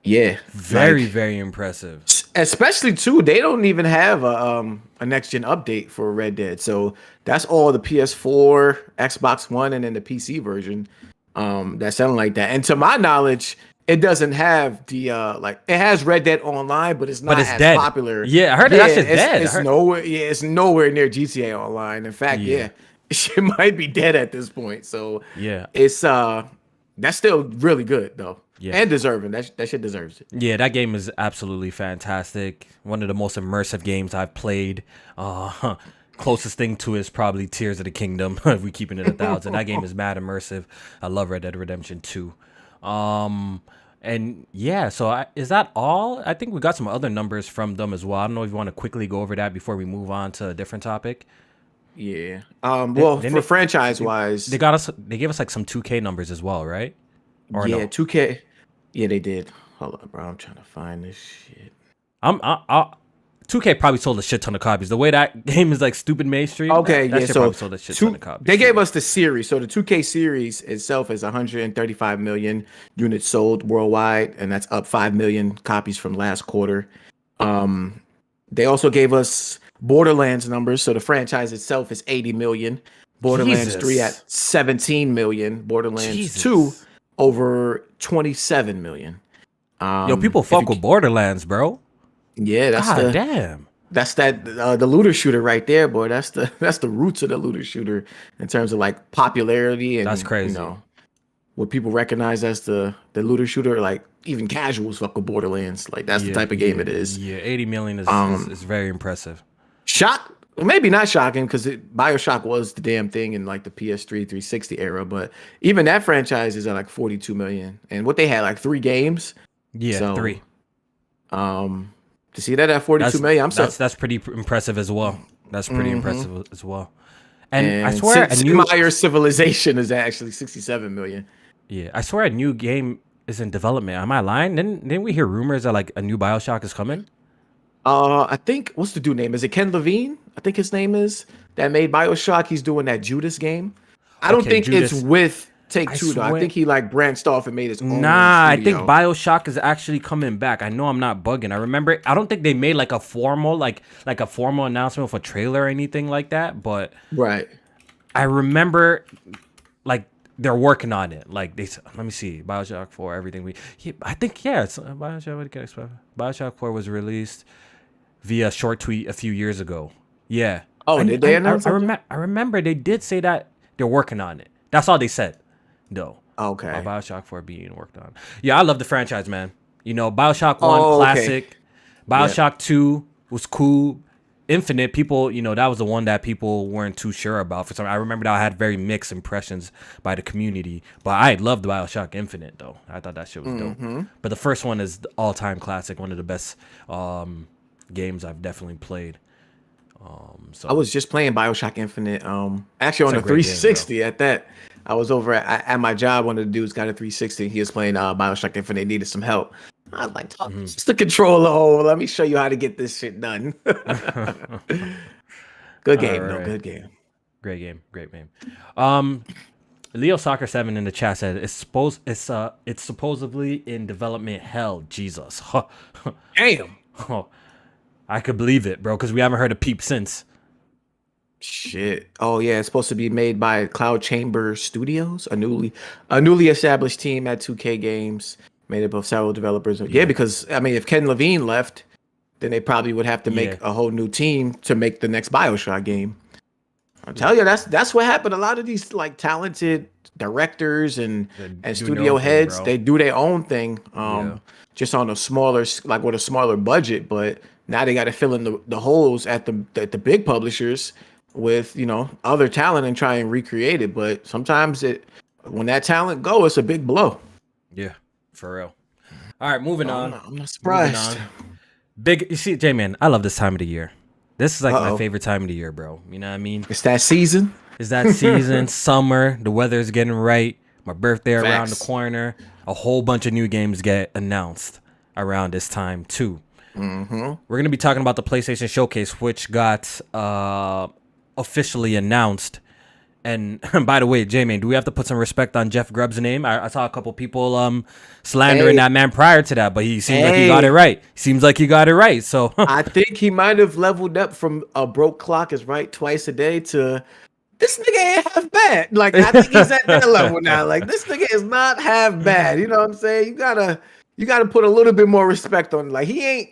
Speaker 1: Yeah.
Speaker 2: Very
Speaker 1: like,
Speaker 2: very impressive.
Speaker 1: especially too, they don't even have a next gen update for Red Dead. So that's all the PS4, Xbox One, and then the PC version. That's something like that. And to my knowledge, it doesn't have the like it has Red Dead Online, but it's not
Speaker 2: But it's
Speaker 1: as
Speaker 2: dead.
Speaker 1: popular.
Speaker 2: Yeah, I heard that shit's dead.
Speaker 1: It's nowhere. Yeah, it's nowhere near GTA Online. In fact,
Speaker 2: Yeah.
Speaker 1: it might be dead at this point. So
Speaker 2: Yeah.
Speaker 1: it's that's still really good though.
Speaker 2: Yeah.
Speaker 1: And deserving. That shit deserves it.
Speaker 2: Yeah, that game is absolutely fantastic. One of the most immersive games I've played. Closest thing to is probably Tears of the Kingdom. If we keeping it 1,000, that game is mad immersive. I love Red Dead Redemption 2. And yeah, so is that all? I think we got some other numbers from them as well. I don't know if you want to quickly go over that before we move on to a different topic.
Speaker 1: Yeah. Well,
Speaker 2: then
Speaker 1: for franchise wise,
Speaker 2: They gave us like some 2K numbers as well, right? Or
Speaker 1: yeah,
Speaker 2: no?
Speaker 1: 2K. Yeah, they did. Hold up, bro. I'm trying to find this shit.
Speaker 2: 2K probably sold a shit ton of copies. The way that game is like stupid mainstream.
Speaker 1: Okay,
Speaker 2: that
Speaker 1: yeah.
Speaker 2: shit
Speaker 1: So
Speaker 2: probably sold a shit ton of copies.
Speaker 1: they gave us the series. So the 2K series itself is 135 million units sold worldwide, and that's up 5 million copies from last quarter. They also gave us Borderlands numbers. So the franchise itself is 80 million. Borderlands 3 at 17 million. Borderlands
Speaker 2: Jesus.
Speaker 1: 2 over 27 million.
Speaker 2: Yo, people fuck with Borderlands, bro.
Speaker 1: Yeah,
Speaker 2: God damn.
Speaker 1: That's the looter shooter right there, boy. That's the roots of the looter shooter in terms of like popularity and
Speaker 2: That's crazy.
Speaker 1: what people recognize as the looter shooter. Like even casuals fuck with Borderlands. Like that's the type of game it is.
Speaker 2: Yeah, 80 million is very impressive.
Speaker 1: Shock, maybe not shocking because BioShock was the damn thing in like the PS3 360 era, but even that franchise is at like 42 million. And what they had like 3 games.
Speaker 2: Yeah,
Speaker 1: so,
Speaker 2: 3.
Speaker 1: To see that at 42 million,
Speaker 2: that's pretty impressive as well. That's pretty impressive as well. And I swear,
Speaker 1: Sid Meier's Civilization is actually 67 million.
Speaker 2: Yeah, I swear a new game is in development. Am I lying? Didn't we hear rumors that like a new BioShock is coming?
Speaker 1: I think what's the dude name? Is it Ken Levine? I think his name is that made BioShock. He's doing that Judas game. I don't think Judas. It's with Take-Two though. I think he like branched off and made his own.
Speaker 2: Nah, I think BioShock is actually coming back. I know I'm not bugging. I remember. I don't think they made like a formal announcement of a trailer or anything like that. But
Speaker 1: right,
Speaker 2: I remember like they're working on it. Like let me see, BioShock 4, everything I think it's BioShock. What can I expect? BioShock 4 was released via short tweet a few years ago. Yeah.
Speaker 1: Oh, did they announce it?
Speaker 2: I remember they did say that they're working on it. That's all they said, though.
Speaker 1: Okay.
Speaker 2: BioShock 4 being worked on. Yeah, I love the franchise, man. You know, BioShock 1, classic. Okay. BioShock 2 was cool. Infinite, people, you know, that was the one that people weren't too sure about. For some, I remember that I had very mixed impressions by the community. But I loved BioShock Infinite, though. I thought that shit was dope. But the first one is the all-time classic, one of the best games I've definitely played. So
Speaker 1: I was just playing BioShock Infinite. Actually on a 360 game, at that. I was over at my job. One of the dudes got a 360. He was playing BioShock Infinite. Needed some help. I was like, just the controller hole. Let me show you how to get this shit done. Good game, right. Good game.
Speaker 2: Great game. Leo Soccer 7 in the chat said it's supposedly in development hell. Jesus.
Speaker 1: Damn.
Speaker 2: I could believe it, bro, because we haven't heard a peep since.
Speaker 1: Shit. Oh yeah, it's supposed to be made by Cloud Chamber Studios, a newly established team at 2K Games, made up of several developers. Yeah, because I mean, if Ken Levine left, then they probably would have to make a whole new team to make the next BioShock game. I tell you, that's what happened. A lot of these like talented directors and studio heads, they do their own thing, just on a smaller, like with a smaller budget. But now they got to fill in the holes at the big publishers with, you know, other talent and try and recreate it. But sometimes when that talent go, it's a big blow.
Speaker 2: Yeah, for real. All right, moving on.
Speaker 1: I'm not surprised.
Speaker 2: You see, Jmaine, I love this time of the year. This is like my favorite time of the year, bro. You know what I mean?
Speaker 1: It's that season.
Speaker 2: Summer. The weather's getting right. My birthday around the corner. A whole bunch of new games get announced around this time too. We're gonna be talking about the PlayStation Showcase, which got officially announced. And by the way, Jmaine, do we have to put some respect on Jeff Grubb's name? I saw a couple people slandering that man prior to that, but he seems like he got it right. So
Speaker 1: I think he might have leveled up from a broke clock is right twice a day to this nigga ain't half bad. Like I think he's at that level now. Like this nigga is not half bad. You know what I'm saying? You gotta put a little bit more respect on. Like he ain't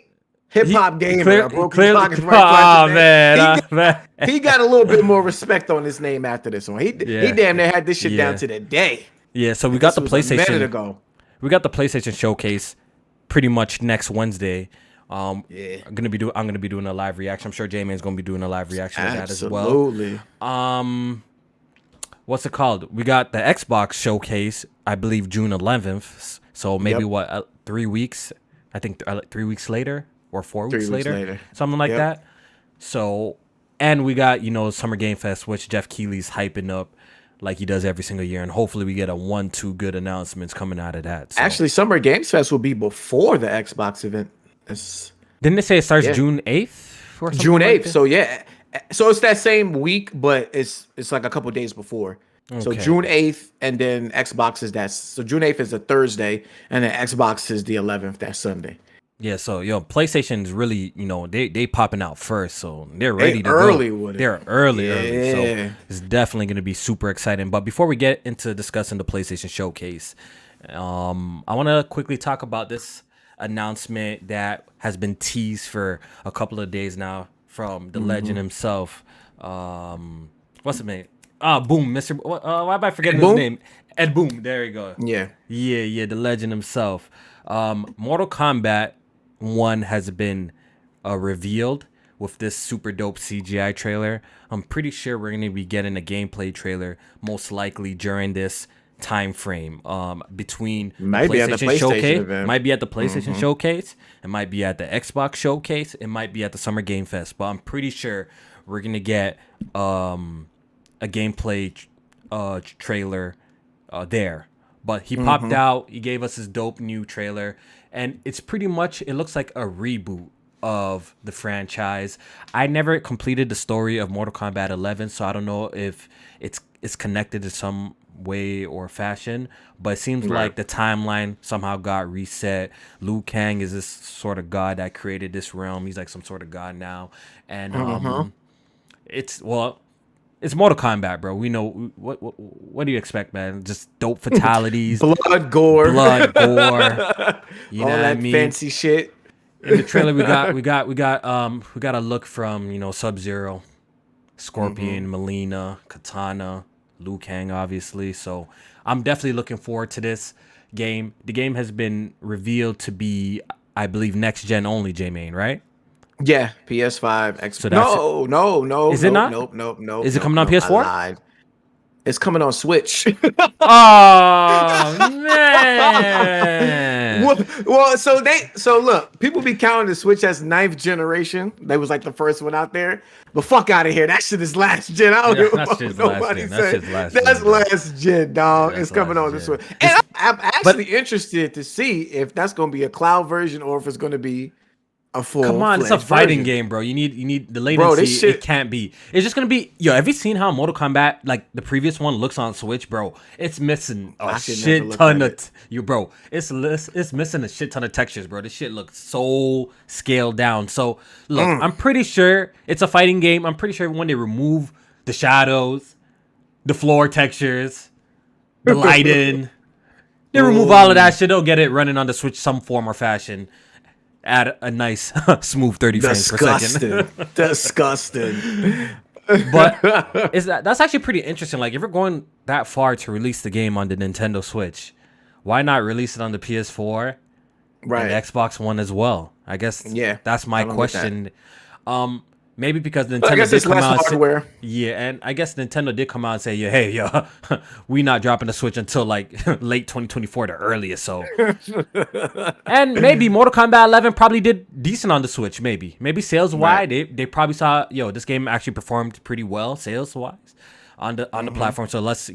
Speaker 1: hip hop gamer. He got a little bit more respect on his name after this one. He damn near had this shit down to the day.
Speaker 2: Yeah, so we got the PlayStation.
Speaker 1: A minute ago.
Speaker 2: We got the PlayStation Showcase pretty much next Wednesday. I'm gonna be doing a live reaction. I'm sure Jmaine's gonna be doing a live reaction of that as well.
Speaker 1: Absolutely.
Speaker 2: What's it called? We got the Xbox Showcase, I believe June 11th. So maybe 3 weeks? I think 3 weeks later. Or 4 weeks later, something like that. So, and we got, you know, Summer Game Fest, which Jeff Keighley's hyping up like he does every single year. And hopefully we get 1-2 good announcements coming out of that. So.
Speaker 1: Actually, Summer Games Fest will be before the Xbox event.
Speaker 2: Didn't they say it starts June 8th? Or
Speaker 1: June 8th. Like so, yeah. So it's that same week, but it's like a couple days before. Okay. So June 8th, and then Xbox is so June 8th is a Thursday, and then Xbox is the 11th, that Sunday.
Speaker 2: Yeah, so PlayStation is really, you know, they popping out first, so they're ready to go. They're early, so it's definitely going to be super exciting. But before we get into discussing the PlayStation Showcase, I want to quickly talk about this announcement that has been teased for a couple of days now from the legend himself. What's his name? Boom, Mr. Why am I forgetting
Speaker 1: Ed
Speaker 2: his
Speaker 1: Boon?
Speaker 2: name? Ed Boom. There you go.
Speaker 1: Yeah.
Speaker 2: Yeah, the legend himself. Mortal Kombat 1 has been revealed with this super dope CGI trailer. I'm pretty sure we're going to be getting a gameplay trailer most likely during this time frame between
Speaker 1: Might be at the PlayStation
Speaker 2: Showcase.
Speaker 1: event.
Speaker 2: Might be at the PlayStation Showcase. It might be at the Xbox Showcase. It might be at the Summer Game Fest. But I'm pretty sure we're going to get a gameplay trailer there. But he popped out. He gave us his dope new trailer. And it's pretty much, it looks like a reboot of the franchise. I never completed the story of Mortal Kombat 11, so I don't know if it's connected to some way or fashion, but it seems like the timeline somehow got reset. Liu Kang is this sort of god that created this realm. He's like some sort of god now. And it's Mortal Kombat, bro. We know what do you expect, man? Just dope fatalities,
Speaker 1: blood, gore,
Speaker 2: you
Speaker 1: all
Speaker 2: know
Speaker 1: that
Speaker 2: what I mean?
Speaker 1: fancy shit.
Speaker 2: In the trailer, we got a look from Sub-Zero, Scorpion, Melina, Katana, Liu Kang, obviously. So I'm definitely looking forward to this game. The game has been revealed to be, I believe, next gen only, Jmaine, right?
Speaker 1: Yeah, PS5, Xbox.
Speaker 2: So that's
Speaker 1: no.
Speaker 2: Is it not?
Speaker 1: Nope.
Speaker 2: Is it coming on PS4?
Speaker 1: I lied. It's coming on Switch.
Speaker 2: Oh man.
Speaker 1: Well, so look, people be counting the Switch as 9th generation. They was like the first one out there. But fuck out of here. That shit is last gen. I don't give a fuck what nobody said. That's last gen, dog. It's coming on the Switch. And I'm actually interested to see if that's gonna be a cloud version or if it's gonna be a full.
Speaker 2: Come on, it's a fighting game, bro. You need the latency. Bro, this shit, it can't be. It's just gonna be. Yo, have you seen how Mortal Kombat, like the previous one, looks on Switch, bro? It's missing a shit ton of bro. It's missing a shit ton of textures, bro. This shit looks so scaled down. So look, I'm pretty sure it's a fighting game. I'm pretty sure when they remove the shadows, the floor textures, the lighting, they remove all of that shit. They'll get it running on the Switch some form or fashion. At a nice smooth 30 frames per second.
Speaker 1: Disgusting.
Speaker 2: But that's actually pretty interesting. Like if you're going that far to release the game on the Nintendo Switch, why not release it on the PS4 and Xbox One as well? I guess that's my question. Maybe because Nintendo did come out hardware. And I guess Nintendo did come out and say, hey, we not dropping the Switch until like late 2024, the earliest. So, and maybe Mortal Kombat 11 probably did decent on the Switch. Maybe sales wise, they probably saw this game actually performed pretty well sales wise on the platform. So let's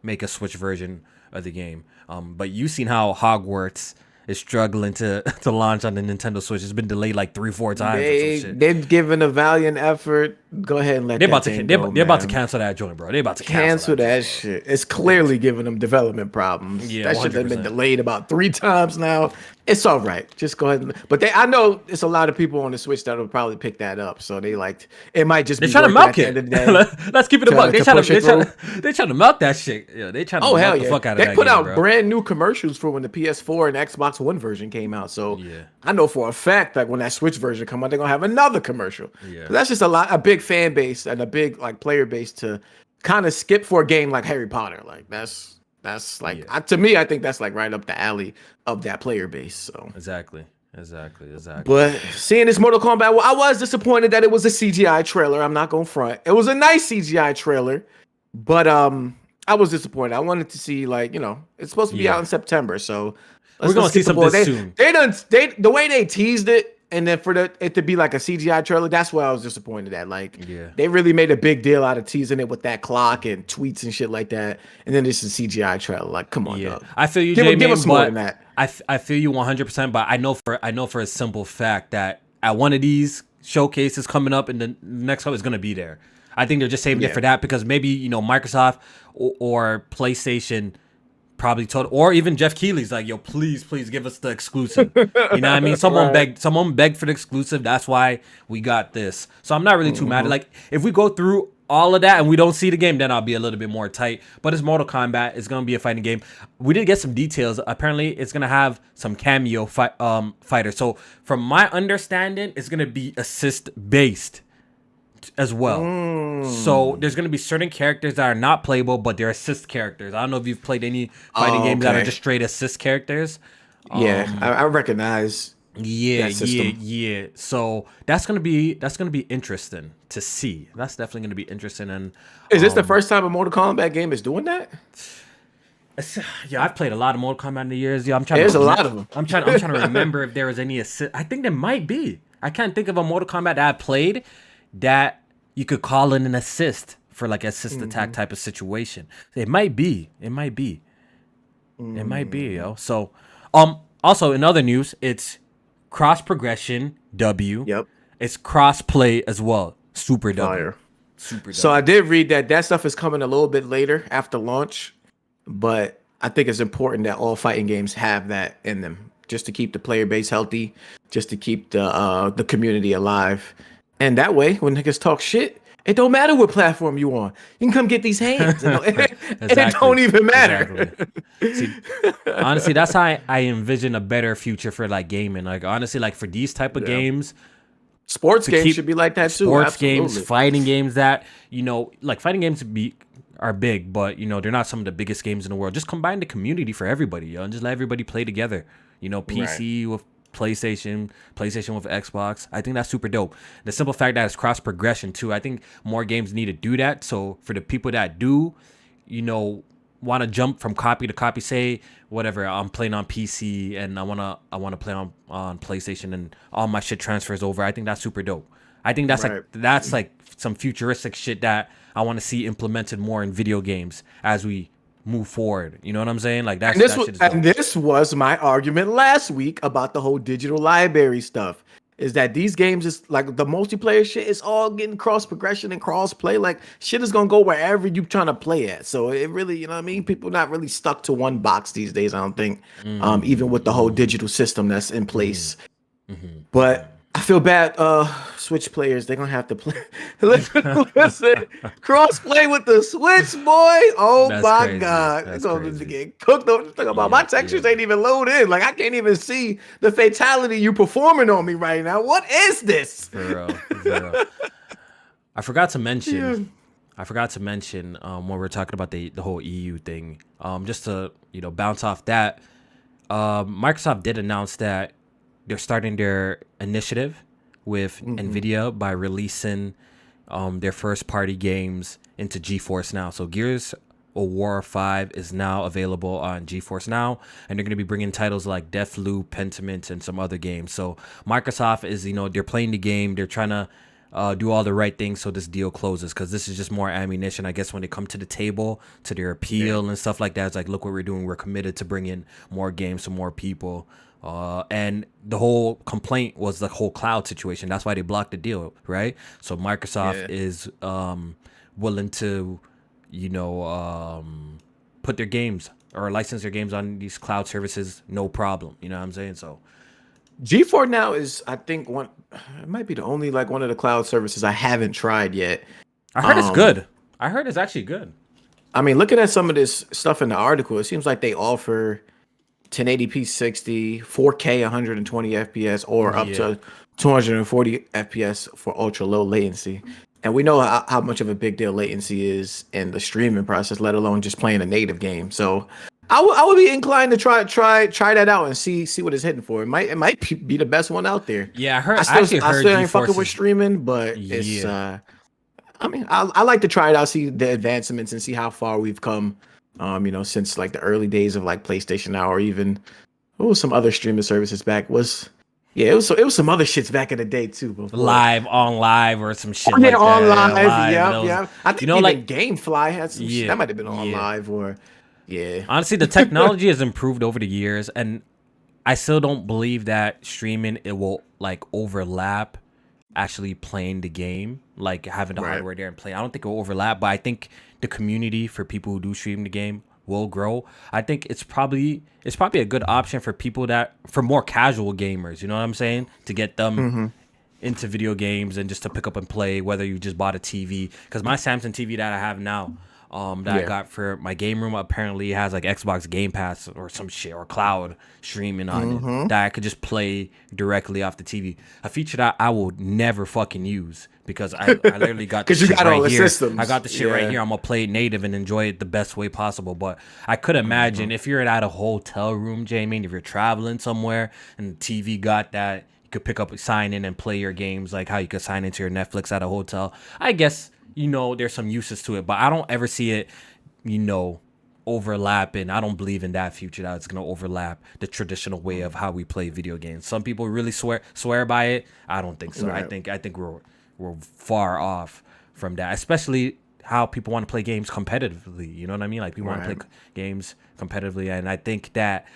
Speaker 2: make a Switch version of the game. But you've seen how Hogwarts is struggling to launch on the Nintendo Switch. It's been delayed like 3-4 times.
Speaker 1: They've given a valiant effort. Go ahead and let they're about
Speaker 2: to cancel that joint, bro. They about to
Speaker 1: cancel that shit. It's clearly giving them development problems.
Speaker 2: Yeah,
Speaker 1: that shit has been delayed about 3 times now. It's all right. Just go ahead but I know it's a lot of people on the Switch that will probably pick that up. So they it might just be
Speaker 2: trying to milk it. Let's keep it a buck. They trying to milk that shit. Yeah, they trying to milk the fuck out of that.
Speaker 1: They put out brand new commercials for when the PS4 and Xbox One version came out. So I know for a fact that when that Switch version come out, they're gonna have another commercial. Yeah. That's just a big fan base and a big player base to kind of skip for a game like Harry Potter. Like that's to me, I think that's right up the alley of that player base. So
Speaker 2: exactly.
Speaker 1: But seeing this Mortal Kombat, I was disappointed that it was a CGI trailer. I'm not gonna front. It was a nice CGI trailer, but I was disappointed. I wanted to see it's supposed to be out in September, so
Speaker 2: we're gonna see something soon.
Speaker 1: The way they teased it. And then for it to be like a CGI trailer, that's what I was disappointed at. They really made a big deal out of teasing it with that clock and tweets and shit like that. And then it's a CGI trailer. Come on, dog.
Speaker 2: I feel you, Jmaine, give us more than that. I feel you 100%. But I know for a simple fact that at one of these showcases coming up, and the next one is gonna be there. I think they're just saving it for that because maybe Microsoft or PlayStation. Probably told, or even Jeff Keighley's like, yo, please give us the exclusive. You know what I mean? Someone begged for the exclusive. That's why we got this. So I'm not really too mad. Like, if we go through all of that and we don't see the game, then I'll be a little bit more tight. But it's Mortal Kombat. It's gonna be a fighting game. We did get some details. Apparently, it's gonna have some cameo fighters. So from my understanding, it's gonna be assist based. as well. So there's gonna be certain characters that are not playable, but they're assist characters. I don't know if you've played any fighting games that are just straight assist characters.
Speaker 1: Yeah, I recognize that system.
Speaker 2: Yeah. So that's gonna be interesting to see. That's definitely gonna be interesting. And
Speaker 1: is this the first time a Mortal Kombat game is doing that?
Speaker 2: Yeah, I've played a lot of Mortal Kombat in the years. Yeah, I'm trying.
Speaker 1: There's a lot of them.
Speaker 2: I'm trying to remember if there was any assist. I think there might be. I can't think of a Mortal Kombat that I played that you could call in an assist for like assist attack type of situation. It might be. It might be, yo. So, also in other news, it's cross progression W.
Speaker 1: Yep.
Speaker 2: It's cross play as well. Super
Speaker 1: Fire.
Speaker 2: W. Super W.
Speaker 1: So I did read that stuff is coming a little bit later after launch, but I think it's important that all fighting games have that in them, just to keep the player base healthy, just to keep the community alive. And that way, when niggas talk shit, it don't matter what platform you on. You can come get these hands. It don't even matter.
Speaker 2: Exactly. See, honestly, that's how I envision a better future for like gaming. Like honestly, like for these type of games,
Speaker 1: sports games should be like that too.
Speaker 2: Sports games, fighting games that, like fighting games are big, but they're not some of the biggest games in the world. Just combine the community for everybody, and just let everybody play together. PC with PlayStation with Xbox. I think that's super dope. The simple fact that it's cross progression too. I think more games need to do that. So for the people that do, want to jump from copy to copy, say whatever, I'm playing on PC and I wanna play on PlayStation and all my shit transfers over. I think that's super dope. I think that's like some futuristic shit that I want to see implemented more in video games as we move forward. You know what I'm saying? Like that's
Speaker 1: this was my argument last week about the whole digital library stuff. Is that these games is like the multiplayer shit is all getting cross progression and cross play. Like shit is gonna go wherever you trying to play at. So it really, you know what I mean? People not really stuck to one box these days, I don't think. Even with the whole digital system that's in place. But I feel bad, Switch players. They're gonna have to play. listen, cross play with the Switch, boy. Oh my God, they're gonna get cooked. Talk about my textures ain't even loaded in. Like I can't even see the fatality you performing on me right now. What is this?
Speaker 2: For real. I forgot to mention. When we're talking about the whole EU thing. Just to bounce off that, Microsoft did announce that they're starting their initiative with NVIDIA by releasing their first-party games into GeForce Now. So Gears of War 5 is now available on GeForce Now, and they're going to be bringing titles like Deathloop, Pentiment, and some other games. So Microsoft is, they're playing the game. They're trying to do all the right things so this deal closes, because this is just more ammunition, I guess, when they come to the table, to their appeal and stuff like that. It's like, look what we're doing. We're committed to bringing more games to more people. And the whole complaint was the whole cloud situation. That's why they blocked the deal, right? So Microsoft is willing to, put their games or license their games on these cloud services, no problem. You know what I'm saying? So
Speaker 1: G4 Now is, I think, it might be the only one of the cloud services I haven't tried yet.
Speaker 2: I heard it's good. I heard it's actually good.
Speaker 1: I mean, looking at some of this stuff in the article, it seems like they offer 1080p 60, 4K 120 FPS, or up to 240 FPS for ultra low latency. And we know how much of a big deal latency is in the streaming process, let alone just playing a native game. So I would be inclined to try that out and see what it's hitting for. It might be the best one out there.
Speaker 2: Yeah, I heard.
Speaker 1: I still ain't fucking with streaming, but it's. I mean, I like to try it out, see the advancements, and see how far we've come. Since like the early days of like PlayStation Now, or even some other streaming services back was. Yeah, it was some other shits back in the day too. Before.
Speaker 2: Live or some shit.
Speaker 1: Yeah,
Speaker 2: like
Speaker 1: on
Speaker 2: that.
Speaker 1: Live. Yeah. I think even GameFly had some shit. That might have been on Live or. Yeah.
Speaker 2: Honestly, the technology has improved over the years, and I still don't believe that streaming it will like overlap actually playing the game, like having the hardware there and playing. I don't think it will overlap, but I think the community for people who do stream the game will grow. I think it's probably a good option for people for more casual gamers, you know what I'm saying? To get them into video games and just to pick up and play, whether you just bought a TV. Because my Samsung TV that I have now, that I got for my game room. Apparently, it has like Xbox Game Pass or some shit or cloud streaming on it that I could just play directly off the TV. A feature that I will never fucking use because I literally got the shit right here. I got the shit right here. I'm gonna play it native and enjoy it the best way possible. But I could imagine if you're at a hotel room, Jmaine, if you're traveling somewhere and the TV got that, you could pick up, sign in, and play your games like how you could sign into your Netflix at a hotel. I guess, there's some uses to it, but I don't ever see it, overlapping. I don't believe in that future that it's gonna overlap the traditional way of how we play video games. Some people really swear by it. I don't think so. Right. I think we're far off from that, especially how people want to play games competitively. You know what I mean? Like people want to play games competitively, and I think that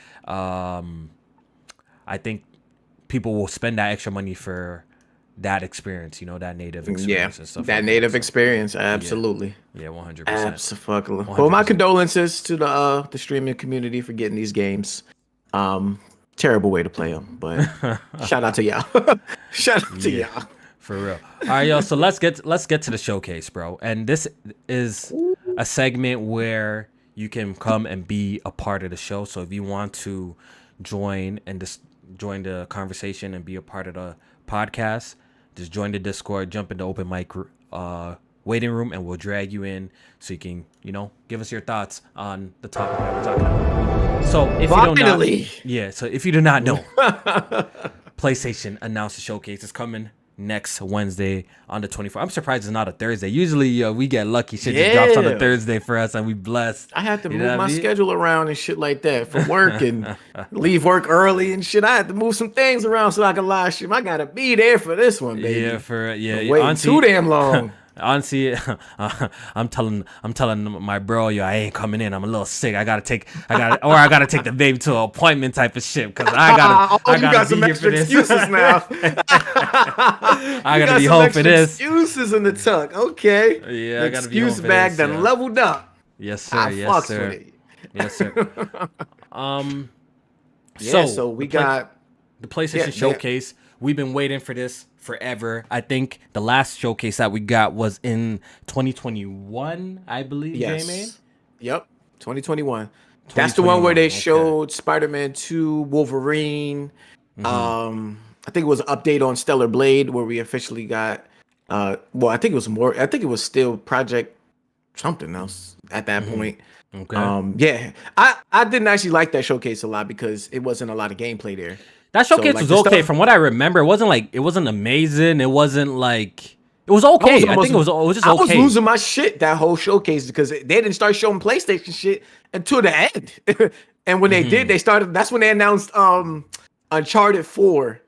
Speaker 2: people will spend that extra money for that experience, that native experience and stuff.
Speaker 1: That like native experience, absolutely.
Speaker 2: Yeah, 100%.
Speaker 1: Absolutely. Well, my condolences to the streaming community for getting these games. Terrible way to play them, but shout out to y'all. Shout out to y'all.
Speaker 2: For real. All right, y'all. So let's get to the showcase, bro. And this is a segment where you can come and be a part of the show. So if you want to join the conversation and be a part of the podcast, just join the Discord, jump into open mic waiting room, and we'll drag you in so you can, give us your thoughts on the topic that we're talking about. So if you do not know, PlayStation announced the showcase is coming next Wednesday on the 24th. I'm surprised it's not a Thursday. Usually we get lucky shit just drops on a Thursday for us and we blessed.
Speaker 1: I had to move my schedule around and shit like that for work and leave work early and shit. I had to move some things around so I can live stream. I gotta be there for this one, baby.
Speaker 2: Waiting
Speaker 1: too damn long.
Speaker 2: Honestly, I'm telling my bro, I ain't coming in. I'm a little sick. I gotta take the baby to an appointment type of shit because I gotta be here for this.
Speaker 1: Excuses now.
Speaker 2: I gotta be home for this.
Speaker 1: Excuses in the tuck. Okay.
Speaker 2: Yeah,
Speaker 1: the
Speaker 2: I gotta be home for this.
Speaker 1: Excuse bag done leveled up.
Speaker 2: Yes, sir. Yes, sir. Yes, sir.
Speaker 1: So we got
Speaker 2: the PlayStation Showcase. We've been waiting for this forever. I think the last showcase that we got was in 2021, I believe.
Speaker 1: Yes.
Speaker 2: Jmaine?
Speaker 1: Yep, 2021. That's the one where they showed Spider-Man 2, Wolverine. I think it was an update on Stellar Blade where we officially got. I think it was more. I think it was still Project something else at that point. Okay. I didn't actually like that showcase a lot because it wasn't a lot of gameplay there.
Speaker 2: That showcase was okay. From what I remember, it wasn't amazing. It wasn't like it was okay. I think it was just okay. I was
Speaker 1: losing my shit that whole showcase because they didn't start showing PlayStation shit until the end. And when they did, that's when they announced Uncharted 4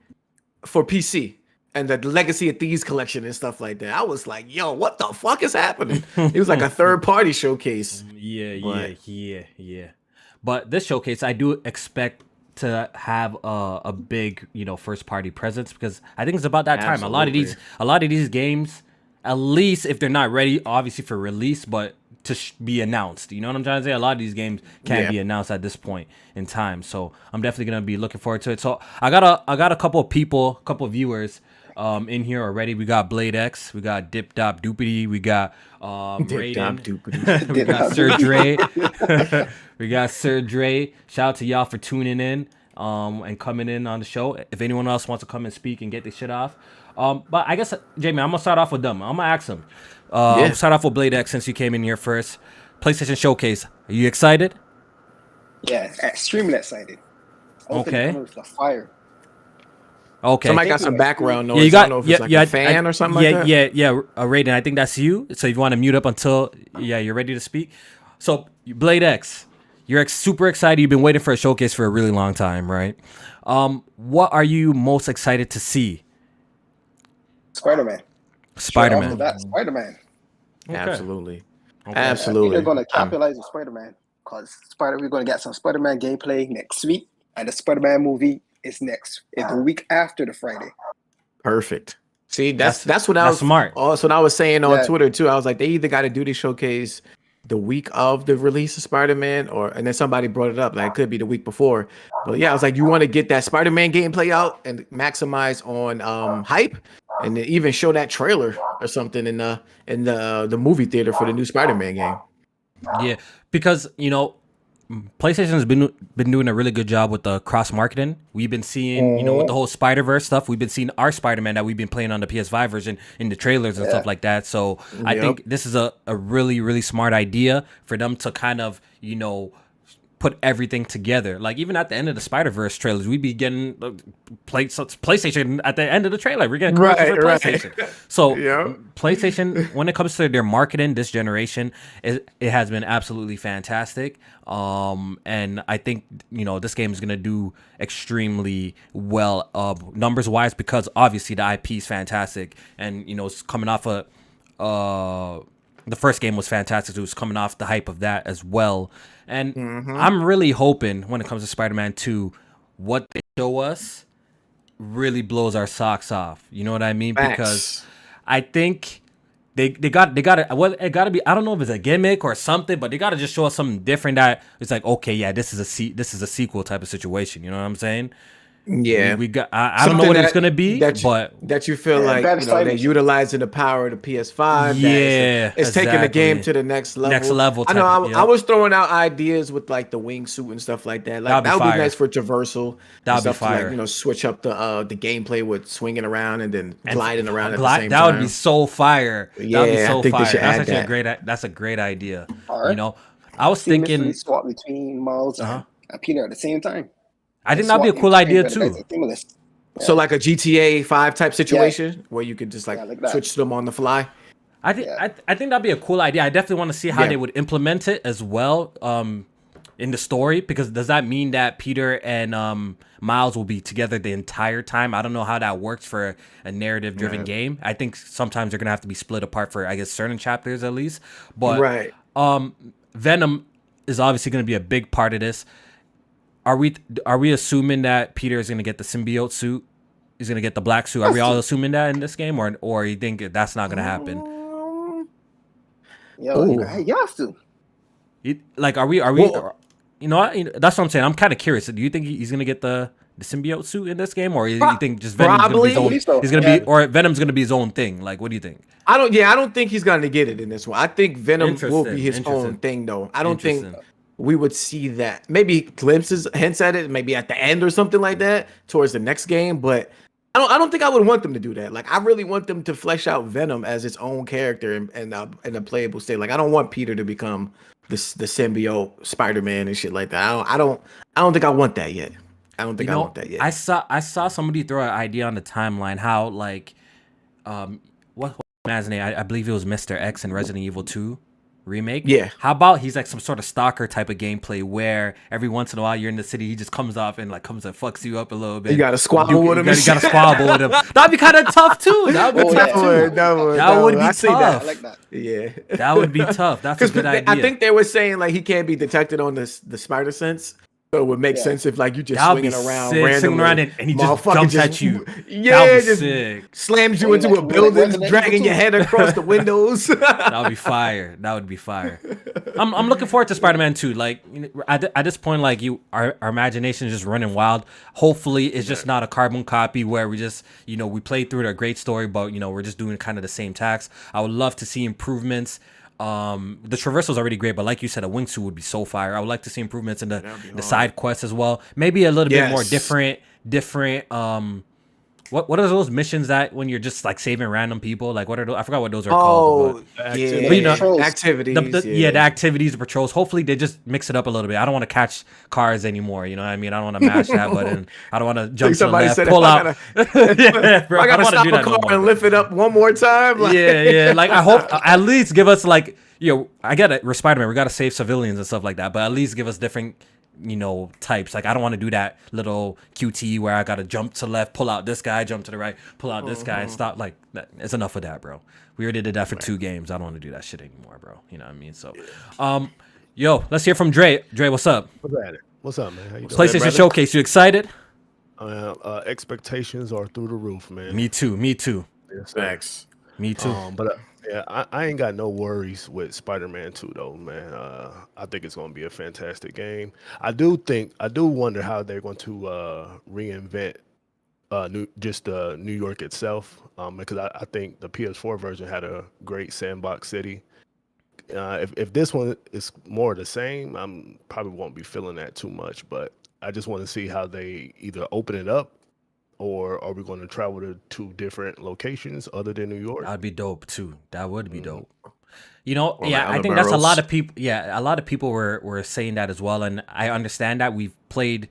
Speaker 1: for PC and the Legacy of Thieves collection and stuff like that. I was like, yo, what the fuck is happening? It was like a third-party showcase.
Speaker 2: Yeah. But this showcase, I do expect to have a big, first party presence because I think it's about that time.
Speaker 1: Absolutely.
Speaker 2: A lot of these games, at least if they're not ready, obviously for release, but to be announced. You know what I'm trying to say? A lot of these games can't be announced at this point in time. So I'm definitely gonna be looking forward to it. So I got a couple of viewers in here already. We got Blade X, we got Dip Dop Doopity, we got Raiden, we got Sir Dre. We got Sir Dre. Shout out to y'all for tuning in and coming in on the show. If anyone else wants to come and speak and get this shit off. But I guess, Jmaine, I'm going to start off with them. I'm going to ask them. Start off with Blade X since you came in here first. PlayStation Showcase. Are you excited?
Speaker 3: Yeah, extremely excited.
Speaker 2: Okay.
Speaker 3: Fire.
Speaker 1: Okay. Somebody got some background noise. I don't know if it's like a fan or something like that.
Speaker 2: Yeah. Raiden, I think that's you. So if you want to mute up until you're ready to speak. So Blade X. You're super excited. You've been waiting for a showcase for a really long time, right? What are you most excited to see?
Speaker 3: Spider-Man.
Speaker 2: Spider-Man.
Speaker 3: Spider-Man.
Speaker 1: Okay. Absolutely.
Speaker 3: Okay. Absolutely. They're going to capitalize on Spider-Man because we're going to get some Spider-Man gameplay next week, and the Spider-Man movie is the week after the Friday.
Speaker 1: Perfect. See, that's what I was
Speaker 2: smart.
Speaker 1: Also, what I was saying on Twitter too. I was like, they either got to do this showcase the week of the release of Spider-Man, and then somebody brought it up, like it could be the week before. But yeah, I was like, you want to get that Spider-Man gameplay out and maximize on hype, and then even show that trailer or something in the movie theater for the new Spider-Man game.
Speaker 2: Yeah, because PlayStation's been doing a really good job with the cross marketing. We've been seeing, with the whole Spider-Verse stuff, we've been seeing our Spider-Man that we've been playing on the PS5 version in the trailers and stuff like that. So I think this is a really, really smart idea for them to kind of, put everything together. Like even at the end of the Spider-Verse trailers, we'd be getting PlayStation at the end of the trailer. We're getting commercials for PlayStation. So PlayStation, when it comes to their marketing this generation, it has been absolutely fantastic. And I think this game is gonna do extremely well numbers wise, because obviously the IP is fantastic, and it's coming off the first game was fantastic. It was coming off the hype of that as well. And I'm really hoping when it comes to Spider-Man 2, what they show us really blows our socks off. You know what I mean?
Speaker 1: Facts.
Speaker 2: Because I think they got it. Well, it got to be. I don't know if it's a gimmick or something, but they got to just show us something different that it's like, okay, yeah, this is a sequel type of situation. You know what I'm saying?
Speaker 1: Yeah,
Speaker 2: we got. I don't know what it's gonna be, but
Speaker 1: that you feel like they're utilizing the power of the PS5.
Speaker 2: Yeah,
Speaker 1: it's taking the game to the next level. I know. I was throwing out ideas with like the wingsuit and stuff like that. Like that would be nice for traversal.
Speaker 2: That'd be fire.
Speaker 1: To, like, switch up the gameplay with swinging around and then gliding around at the same time.
Speaker 2: That would be so fire.
Speaker 1: Yeah,
Speaker 2: that'd be so
Speaker 1: I think
Speaker 2: fire.
Speaker 1: they should
Speaker 2: That's
Speaker 1: add
Speaker 2: actually
Speaker 1: that.
Speaker 2: that's a great idea.
Speaker 3: Right.
Speaker 2: I was thinking
Speaker 3: swap between Miles and Peter at the same time.
Speaker 2: I think that'd be a cool idea too.
Speaker 3: Yeah.
Speaker 1: So like a GTA 5 type situation where you could just like switch them on the fly.
Speaker 2: I think that'd be a cool idea. I definitely want to see how they would implement it as well in the story, because does that mean that Peter and Miles will be together the entire time? I don't know how that works for a narrative driven game. I think sometimes they're gonna have to be split apart for, I guess, certain chapters at least. But Venom is obviously gonna be a big part of this. Are we assuming that Peter is gonna get the symbiote suit? He's gonna get the black suit. Are we all assuming that in this game, or you think that's not gonna happen?
Speaker 3: You have to.
Speaker 2: Are we? That's what I'm saying. I'm kind of curious. Do you think he's gonna get the symbiote suit in this game, or you think just Venom's gonna be his own? He's gonna be, or Venom's gonna be his own thing. Like, what do you think?
Speaker 1: I don't think he's gonna get it in this one. I think Venom will be his own thing, though. I don't think we would see that. Maybe glimpses, hints at it, maybe at the end or something like that towards the next game. But I don't think I would want them to do that. Like, I really want them to flesh out Venom as its own character and a playable state. Like, I don't want Peter to become the symbiote Spider-Man and shit like that. I don't think I want that yet. I don't think I want that yet.
Speaker 2: I saw somebody throw an idea on the timeline how like what man's name? I believe it was Mr. X in Resident Evil 2 remake.
Speaker 1: Yeah.
Speaker 2: How about he's like some sort of stalker type of gameplay where every once in a while you're in the city, he just comes off and like comes and fucks you up a little bit.
Speaker 1: You gotta squabble with him.
Speaker 2: You gotta squabble with him. That'd be kind of tough too. That would be tough too. That would be tough.
Speaker 3: I like that.
Speaker 1: Yeah.
Speaker 2: That would be tough. That's a good idea.
Speaker 1: I think they were saying like he can't be detected on the spider sense. So it would make sense if like you just swinging around randomly,
Speaker 2: and he just jumps at you.
Speaker 1: Yeah, just slams you into a building, dragging your head across the windows.
Speaker 2: That would be fire. That would be fire. I'm looking forward to Spider-Man 2. Like at this point, like our imagination is just running wild. Hopefully, it's just not a carbon copy where we just we played through it, a great story, but we're just doing kind of the same tasks. I would love to see improvements. The traversal is already great, but like you said, a wingsuit would be so fire. I would like to see improvements in the side quests as well. Maybe a little bit more different. What are those missions that when you're just like saving random people? Like what are those? I forgot what those are called.
Speaker 1: Activities.
Speaker 2: The activities, the patrols. Hopefully they just mix it up a little bit. I don't want to catch cars anymore. You know what I mean? I don't want to mash that button. I don't want to jump to the left, pull out.
Speaker 1: Yeah, bro. I gotta stop a car and lift it up one more time.
Speaker 2: Yeah. Like I hope at least give us like I get it. We're Spider-Man. We gotta save civilians and stuff like that. But at least give us different types. Like I don't want to do that little QT where I gotta jump to left, pull out this guy, jump to the right, pull out this guy, and stop. Like it's enough of that, bro. We already did that for 2 games. I don't want to do that shit anymore, bro. You know what I mean? So let's hear from Dre. Dre, what's up?
Speaker 4: What's up, man? How you doing?
Speaker 2: PlayStation Showcase, you excited?
Speaker 4: Expectations are through the roof, man.
Speaker 2: Me too.
Speaker 1: Thanks.
Speaker 2: Me too.
Speaker 4: But I ain't got no worries with Spider-Man 2 though, man. I think it's gonna be a fantastic game. I do wonder how they're going to reinvent New York itself, because I think the PS4 version had a great sandbox city if this one is more of the same, I'm probably won't be feeling that too much. But I just want to see how they either open it up, or are we going to travel to two different locations other than New York?
Speaker 2: That'd be dope too. That would be dope. You know,
Speaker 1: Or
Speaker 2: yeah,
Speaker 1: like
Speaker 2: I think that's a lot
Speaker 1: Alabaros.
Speaker 2: of people. Yeah, a lot of people were saying that as well, and I understand that. We've played,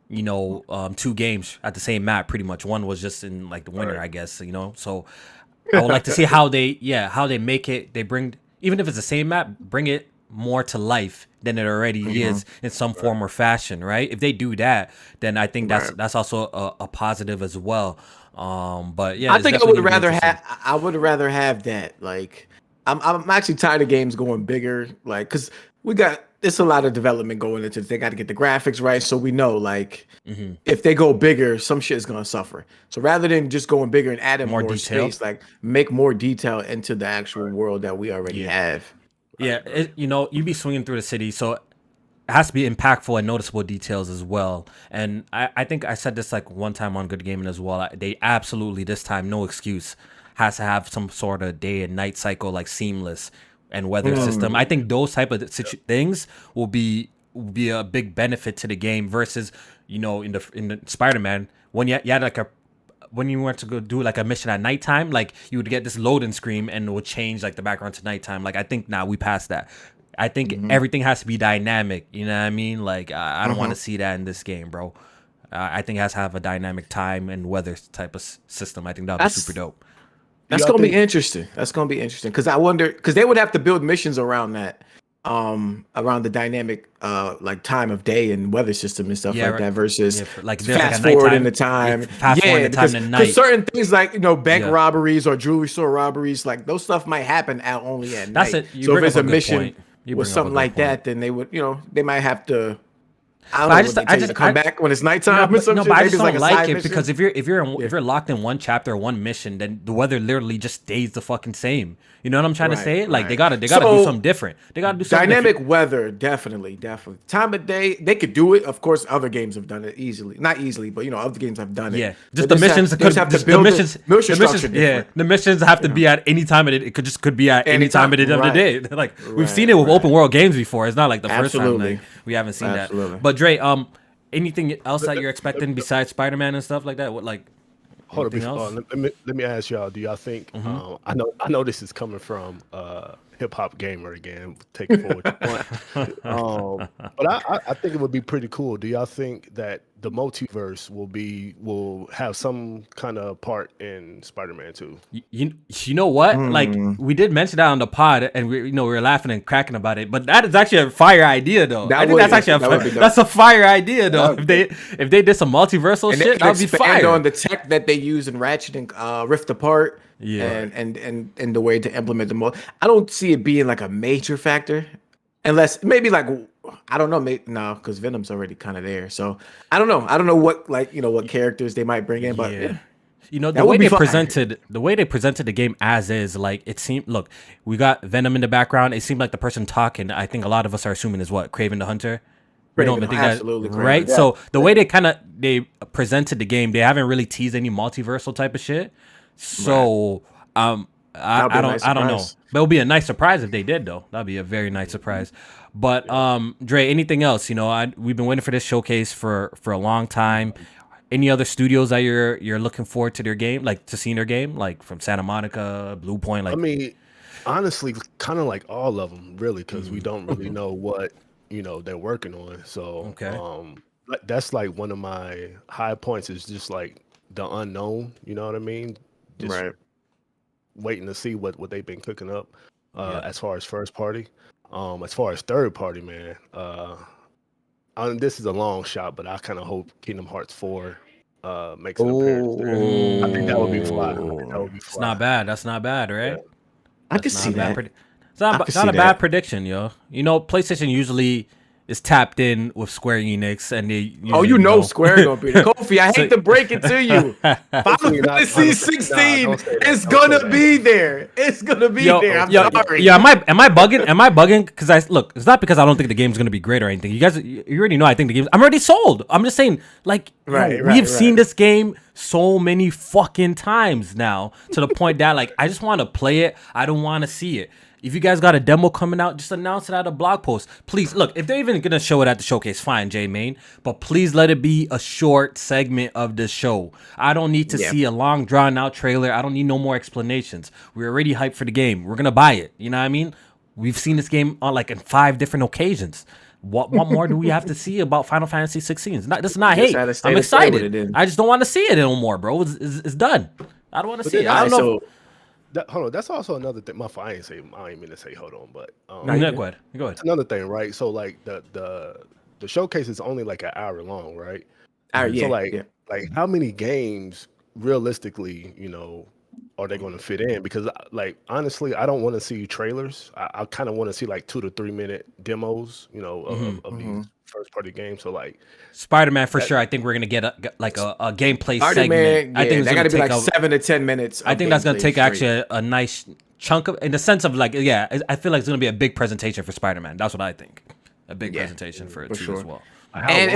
Speaker 2: you know, 2 games at the same map pretty much. One was just in like the winter,
Speaker 4: Right.
Speaker 2: I guess. You know, so I would like to see how they make it. They bring, even if it's the same map, bring it more to life than it already is in some form or fashion, right? If they do that, then I think
Speaker 1: Right.
Speaker 2: that's also a positive as well. But yeah,
Speaker 1: I
Speaker 2: it's
Speaker 1: think I
Speaker 2: definitely
Speaker 1: would
Speaker 2: gonna be
Speaker 1: rather
Speaker 2: interesting.
Speaker 1: have. I would rather have that. Like, I'm actually tired of games going bigger. Like, cause it's a lot of development going into this. They got to get the graphics right, so we know like if they go bigger, some shit is gonna suffer. So rather than just going bigger and adding
Speaker 2: More
Speaker 1: more
Speaker 2: detail.
Speaker 1: space, like make more detail into the actual world that we already have.
Speaker 2: Yeah, you know, you be swinging through the city, so it has to be impactful and noticeable details as well. And I think I said this like one time on Good Gaming as well. They absolutely, this time, no excuse, has to have some sort of day and night cycle, like seamless and weather system. I think those type of things will be a big benefit to the game versus, you know, in the Spider-Man when you had like when you went to go do like a mission at nighttime, like you would get this loading screen and it would change like the background to nighttime. Like I think now we passed that. I think everything has to be dynamic. You know what I mean? Like I don't want to see that in this game, bro. I think it has to have a dynamic time and weather type of system. I think that would be
Speaker 1: That's-
Speaker 2: super dope.
Speaker 1: That's
Speaker 4: y'all
Speaker 1: gonna be
Speaker 4: think-
Speaker 1: interesting. That's gonna be interesting because I wonder because they would have to build missions around that, around the dynamic, like time of day and weather system and stuff
Speaker 2: Yeah,
Speaker 1: like
Speaker 2: right.
Speaker 1: that versus
Speaker 2: Yeah, like there's like
Speaker 1: fast
Speaker 2: a
Speaker 1: forward in
Speaker 2: nighttime-
Speaker 1: the time.
Speaker 2: yeah, fast forward in the time
Speaker 1: because
Speaker 2: to night.
Speaker 1: certain things like bank
Speaker 2: Yeah.
Speaker 1: robberies or jewelry store robberies, like those stuff might happen only at
Speaker 2: That's
Speaker 1: night.
Speaker 2: it. You
Speaker 1: So if
Speaker 2: bring
Speaker 1: it's
Speaker 2: up
Speaker 1: a
Speaker 2: a good
Speaker 1: mission
Speaker 2: point. You
Speaker 1: with
Speaker 2: bring up a
Speaker 1: something
Speaker 2: good
Speaker 1: like
Speaker 2: point.
Speaker 1: that, then they would they might have to. I don't
Speaker 2: But
Speaker 1: know.
Speaker 2: I
Speaker 1: What
Speaker 2: just-
Speaker 1: they
Speaker 2: I
Speaker 1: tell you
Speaker 2: just-
Speaker 1: to come back when it's nighttime or some
Speaker 2: no,
Speaker 1: shit.
Speaker 2: but I
Speaker 1: Maybe
Speaker 2: just
Speaker 1: it's
Speaker 2: don't
Speaker 1: a
Speaker 2: like
Speaker 1: side
Speaker 2: it
Speaker 1: mission.
Speaker 2: because if you're locked in one chapter or one mission, then the weather literally just stays the fucking same. You know what I'm trying to
Speaker 1: Right,
Speaker 2: say? Like they
Speaker 1: right.
Speaker 2: gotta do
Speaker 1: So,
Speaker 2: something different. They gotta do something
Speaker 1: Dynamic
Speaker 2: different.
Speaker 1: weather, definitely. Time of day, they could do it. Of course, other games have done it easily. Not easily, but other games have done it.
Speaker 2: Yeah,
Speaker 1: So
Speaker 2: just the missions.
Speaker 1: They just have to build
Speaker 2: the missions.
Speaker 1: mission
Speaker 2: The missions.
Speaker 1: structure
Speaker 2: Yeah,
Speaker 1: different.
Speaker 2: the missions have to be at any time of it. It could be at any time of the
Speaker 1: Anytime,
Speaker 2: day.
Speaker 1: right.
Speaker 2: Like we've
Speaker 1: Right,
Speaker 2: seen it with
Speaker 1: right.
Speaker 2: open world games before. It's not like the first time
Speaker 1: Absolutely.
Speaker 2: like, we haven't seen
Speaker 1: Absolutely.
Speaker 2: that. But Dre, anything else that you're expecting besides Spider-Man and stuff like that? What like?
Speaker 4: Hold up,
Speaker 2: anything else?
Speaker 4: let me ask y'all. Do y'all think? I know this is coming from hip hop gamer again. Take it for what you want. But I think it would be pretty cool. Do y'all think that the multiverse will have some kind of part in Spider-Man 2?
Speaker 2: You know what? Like we did mention that on the pod, and we were laughing and cracking about it. But that is actually a fire idea, though.
Speaker 1: That
Speaker 2: I think
Speaker 1: would-
Speaker 2: that's actually
Speaker 1: that would be dope.
Speaker 2: that's a fire idea, though. If they did some multiversal
Speaker 1: And they
Speaker 2: shit,
Speaker 1: can
Speaker 2: that would be
Speaker 1: expand
Speaker 2: fire.
Speaker 1: on the tech that they use in Ratchet and Rift Apart.
Speaker 2: Yeah.
Speaker 1: And the way to implement the mode. I don't see it being like a major factor, unless maybe like I don't know, maybe no, because Venom's already kind of there. So I don't know. I don't know what what characters they might bring in, but yeah.
Speaker 2: You know,
Speaker 1: That
Speaker 2: the way
Speaker 1: would be
Speaker 2: they
Speaker 1: fire.
Speaker 2: presented the game as is, like it seemed. Look, we got Venom in the background. It seemed like the person talking. I think a lot of us are assuming is what Kraven the Hunter. We don't
Speaker 1: Kraven,
Speaker 2: even think that,
Speaker 1: absolutely, Kraven.
Speaker 2: right?
Speaker 3: Yeah.
Speaker 2: So the way they presented the game, they haven't really teased any multiversal type of shit. So
Speaker 1: That'd be a nice
Speaker 2: I don't know.
Speaker 1: surprise.
Speaker 2: But it would be a nice surprise if they did, though. That'd be a very nice surprise. But Dre, anything else? We've been waiting for this showcase for a long time. Any other studios that you're looking forward to their game, like to seeing their game, like from Santa Monica, Blue Point? Like,
Speaker 4: I mean, honestly, kind of like all of them, really, because we don't really know what they're working on. So,
Speaker 2: Okay.
Speaker 4: That's like one of my high points is just like the unknown. You know what I mean? Just
Speaker 1: Right.
Speaker 4: waiting to see what they've been cooking up as far as first party. As far as third party, man, this is a long shot, but I kind of hope Kingdom Hearts 4 makes an appearance there. I think that would be fly.
Speaker 2: it's not bad. That's not bad, right?
Speaker 1: I could
Speaker 2: That's
Speaker 1: see
Speaker 2: not a bad
Speaker 1: that.
Speaker 2: It's not,
Speaker 1: I could
Speaker 2: it's not
Speaker 1: see
Speaker 2: a bad
Speaker 1: that.
Speaker 2: prediction, yo. PlayStation usually is tapped in with Square Enix, and they
Speaker 1: Oh,
Speaker 2: usually,
Speaker 1: Square gonna be there. Kofi, I hate to break it to you. Final
Speaker 4: not-
Speaker 1: Fantasy
Speaker 4: nah,
Speaker 1: 16
Speaker 4: don't say that.
Speaker 1: is
Speaker 4: Don't
Speaker 1: gonna
Speaker 4: say that.
Speaker 1: be there. It's gonna be there. I'm sorry.
Speaker 2: Am I bugging? Am I bugging? Because look, it's not because I don't think the game's gonna be great or anything. You guys, you already know I think the game's. I'm already sold. I'm just saying, like,
Speaker 1: Right,
Speaker 2: we
Speaker 1: right,
Speaker 2: have seen
Speaker 1: right.
Speaker 2: this game so many fucking times now to the point that like I just want to play it. I don't want to see it. If you guys got a demo coming out, just announce it at a blog post. Please, look, if they're even going to show it at the showcase, fine, Jmaine. But please let it be a short segment of the show. I don't need to see a long, drawn-out trailer. I don't need no more explanations. We're already hyped for the game. We're going to buy it. You know what I mean? We've seen this game on like in 5 different occasions. What more do we have to see about Final Fantasy 16? This is not hate. I'm excited. I just don't want to see it no more, bro. It's done. I don't want to see it. I don't know.
Speaker 4: Hold on, that's also another thing. I ain't mean to say hold on, but
Speaker 2: no, go ahead.
Speaker 4: It's another thing, right? So like the showcase is only like an hour long, right? So like how many games realistically, are they going to fit in? Because like honestly, I don't want to see trailers. I kind of want to see like 2 to 3 minute demos, of these first party games. So like
Speaker 2: Spider-Man for sure. I think we're gonna get a gameplay segment. I think it's
Speaker 1: gonna be like 7 to 10 minutes.
Speaker 2: I think that's gonna take actually a nice chunk of, in the sense of like, I feel like it's gonna be a big presentation for Spider-Man. That's what I think. A big presentation for it too as well.
Speaker 1: And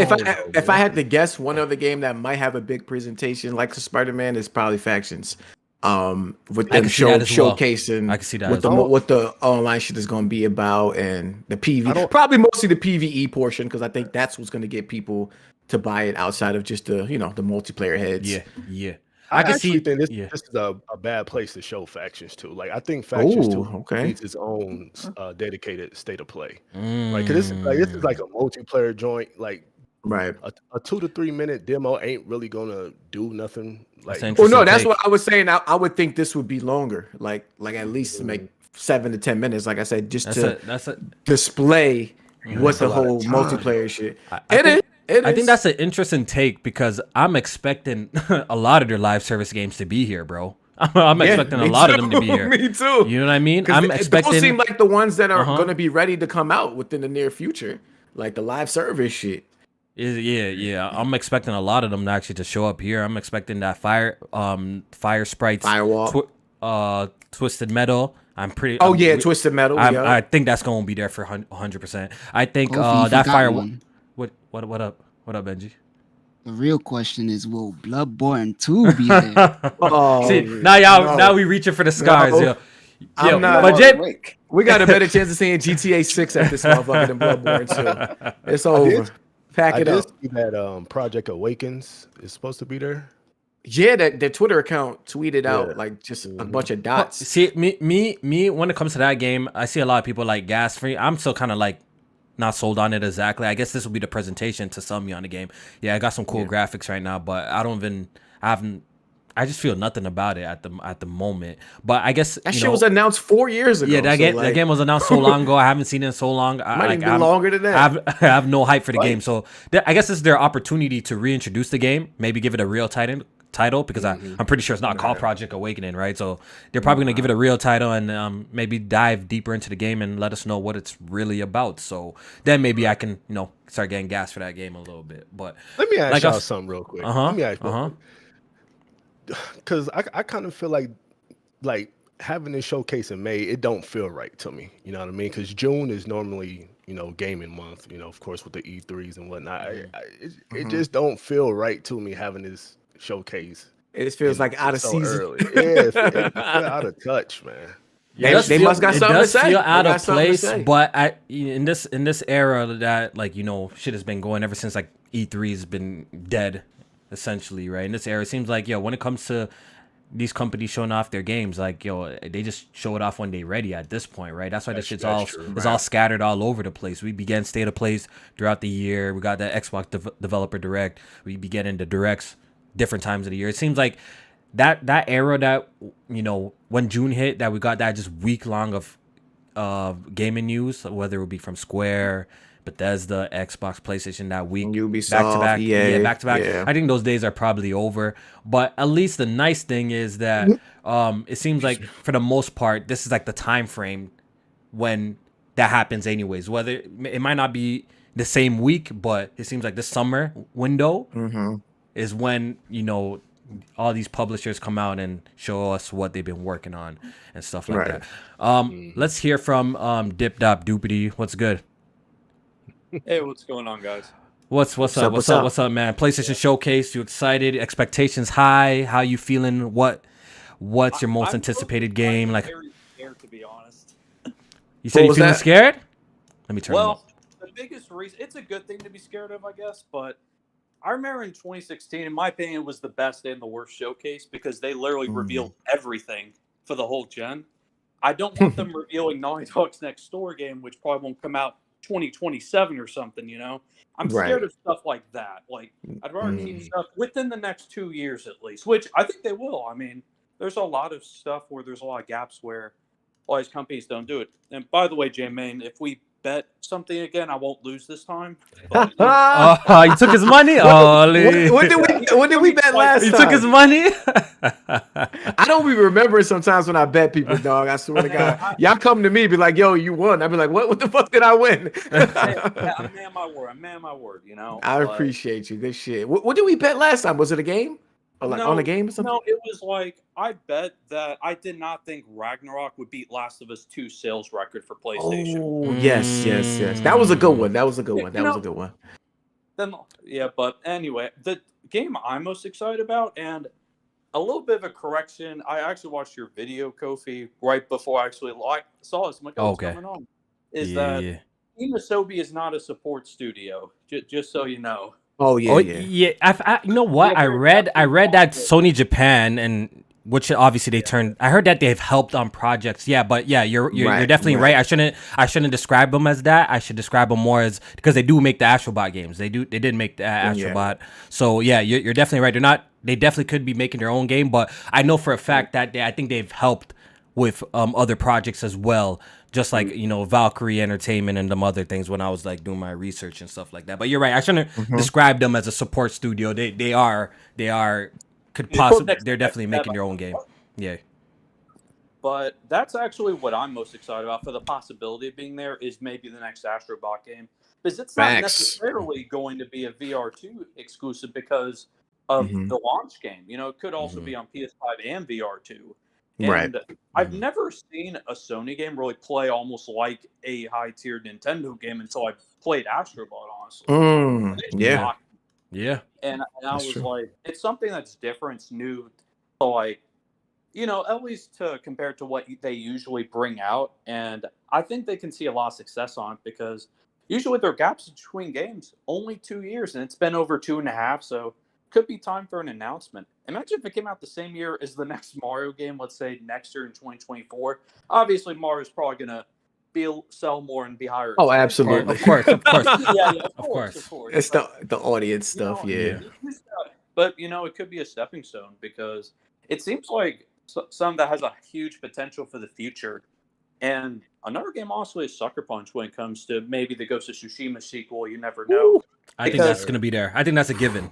Speaker 1: if I had to guess, one other game that might have a big presentation like Spider-Man is probably Factions. With them showcasing,
Speaker 2: I can see that
Speaker 1: what the online shit is going to be about, and the PvE, probably mostly the PvE portion, because I think that's what's going to get people to buy it outside of just the the multiplayer heads.
Speaker 2: Yeah.
Speaker 4: I can see think this is a bad place to show Factions too. Like I think Factions needs its own dedicated state of play. Right? Because this is like a multiplayer joint. Like a 2 to 3 minute demo ain't really gonna do nothing. Like,
Speaker 1: that's what I was saying. I would think this would be longer, like at least make 7 to 10 minutes. Like I said, just to display what the whole multiplayer shit. I
Speaker 2: think that's an interesting take, because I'm expecting a lot of their live service games to be here, bro. I'm expecting a lot of them to be here.
Speaker 1: Me too.
Speaker 2: You know what I mean? I'm expecting.
Speaker 1: Those seem like the ones that are going to be ready to come out within the near future, like the live service shit.
Speaker 2: I'm expecting a lot of them actually to show up here. I'm expecting that fire sprites,
Speaker 1: Firewall,
Speaker 2: Twisted Metal.
Speaker 1: Twisted Metal.
Speaker 2: I think that's going to be there for 100%. I think that firewall. What up, Benji?
Speaker 5: The real question is, will Bloodborne 2 be there?
Speaker 2: See, now we reaching for the scars,
Speaker 1: we got a better chance of seeing GTA 6 at this motherfucker than Bloodborne 2. It's over. Pack it up.
Speaker 4: See that Project Awakens is supposed to be there.
Speaker 1: Yeah, their Twitter account tweeted out like just a bunch of dots.
Speaker 2: See, me, when it comes to that game, I see a lot of people like gas free. I'm still kind of like not sold on it exactly. I guess this will be the presentation to sell me on the game. Yeah, I got some cool graphics right now, but I just feel nothing about it at the moment. But I guess
Speaker 1: that shit was announced 4 years ago.
Speaker 2: Yeah, that game was announced so long ago. I haven't seen it in so long.
Speaker 1: Might even be longer than that.
Speaker 2: I have no hype for the game. So I guess this is their opportunity to reintroduce the game. Maybe give it a real title, because I'm pretty sure it's not called Project Awakening, right? So they're probably gonna give it a real title and maybe dive deeper into the game and let us know what it's really about. So then maybe I can start getting gas for that game a little bit. But
Speaker 4: let me ask y'all something real quick. Let me ask because I kind of feel like having this showcase in May, it don't feel right to me. You know what I mean? Because June is normally gaming month. Of course with the E3s and whatnot. It just don't feel right to me having this showcase.
Speaker 1: It just feels like out of season.
Speaker 4: Early. Yeah, it feels out of touch, man.
Speaker 2: Yeah, they must got something to say. It does feel out of place, but in this era that shit has been going ever since like E3 has been dead. Essentially, right? In this era, it seems like when it comes to these companies showing off their games, like they just show it off when they're ready at this point, right? That's why this shit's all scattered all over the place. We began state of plays throughout the year. We got the Xbox Developer Direct. We be getting the directs different times of the year. It seems like that era that when June hit, that we got that just week long of gaming news, whether it would be from Square, Bethesda, Xbox, PlayStation, that week,
Speaker 1: Ubisoft,
Speaker 2: back-to-back,
Speaker 1: EA,
Speaker 2: back-to-back. Yeah. I think those days are probably over. But at least the nice thing is that it seems like for the most part, this is like the time frame when that happens anyways. Whether it might not be the same week, but it seems like this summer window is when all these publishers come out and show us what they've been working on and stuff like that. Let's hear from Dip Dop Doopity. What's good?
Speaker 6: Hey, what's going on, guys?
Speaker 2: What's up, man? PlayStation Showcase. You excited? Expectations high? How you feeling? What's your most anticipated game? Like,
Speaker 6: very scared, to be honest.
Speaker 2: You said you feeling scared? Let me turn.
Speaker 6: Well, the biggest reason, it's a good thing to be scared of, I guess. But I remember in 2016, in my opinion, it was the best and the worst showcase because they literally revealed everything for the whole gen. I don't want them revealing Naughty Dog's next door game, which probably won't come out 2027 or something. You know, I'm scared of stuff like that. Like, I'd rather keep stuff within the next 2 years at least, which I think they will. I mean, there's a lot of stuff where there's a lot of gaps where all these companies don't do it. And by the way, Jmaine, if we bet something again, I won't lose this time. But,
Speaker 2: you took his money?
Speaker 1: What did we bet last time?
Speaker 2: You took his money?
Speaker 1: I don't even remember sometimes when I bet people, dog. I swear to God. Y'all come to me, be like, yo, you won. I'd be like, what the fuck did I win?
Speaker 6: I'm man my word, you know.
Speaker 1: I appreciate you. Good shit. What did we bet last time? Was it a game? Or like on a game or something?
Speaker 6: No, it was like, I bet that I did not think Ragnarok would beat Last of Us 2 sales record for PlayStation.
Speaker 1: Oh, yes. That was a good one.
Speaker 6: Then, yeah, but anyway, the game I'm most excited about, and a little bit of a correction, I actually watched your video, KOFI, right before I actually saw this. I'm like, what's going on? That Team Asobi is not a support studio, just so you know.
Speaker 1: Oh yeah.
Speaker 2: I you know what? I read that Sony Japan, and which obviously they turned. I heard that they've helped on projects. Yeah, but yeah, you're definitely right. I shouldn't describe them as that. I should describe them more as, because they do make the Astrobot games. They did make the Astrobot. So yeah, you're definitely right. They definitely could be making their own game, but I know for a fact that I think they've helped with other projects as well. Just like, you know, Valkyrie Entertainment and them other things when I was like doing my research and stuff like that. But you're right. I shouldn't describe them as a support studio. They're definitely making their own game. Yeah.
Speaker 6: But that's actually what I'm most excited about for the possibility of being there is maybe the next Astrobot game. Because it's not necessarily going to be a VR2 exclusive because of the launch game. You know, it could also be on PS5 and VR2. And I've never seen a Sony game really play almost like a high-tier Nintendo game until I played Astrobot, honestly.
Speaker 2: Yeah.
Speaker 6: And I was like, it's something that's different, it's new. So, like, you know, at least to compare to what they usually bring out. And I think they can see a lot of success on it because usually there are gaps between games, only 2 years, and it's been over 2.5, so could be time for an announcement. Imagine if it came out the same year as the next Mario game, let's say next year in 2024. Obviously, Mario's probably going to sell more and be higher.
Speaker 1: Oh, absolutely.
Speaker 2: Of course.
Speaker 6: Of course.
Speaker 1: It's the audience stuff,
Speaker 6: But, you know, it could be a stepping stone because it seems like some that has a huge potential for the future. And another game also is Sucker Punch when it comes to maybe the Ghost of Tsushima sequel. You never know.
Speaker 2: I think that's going to be there. I think that's a given.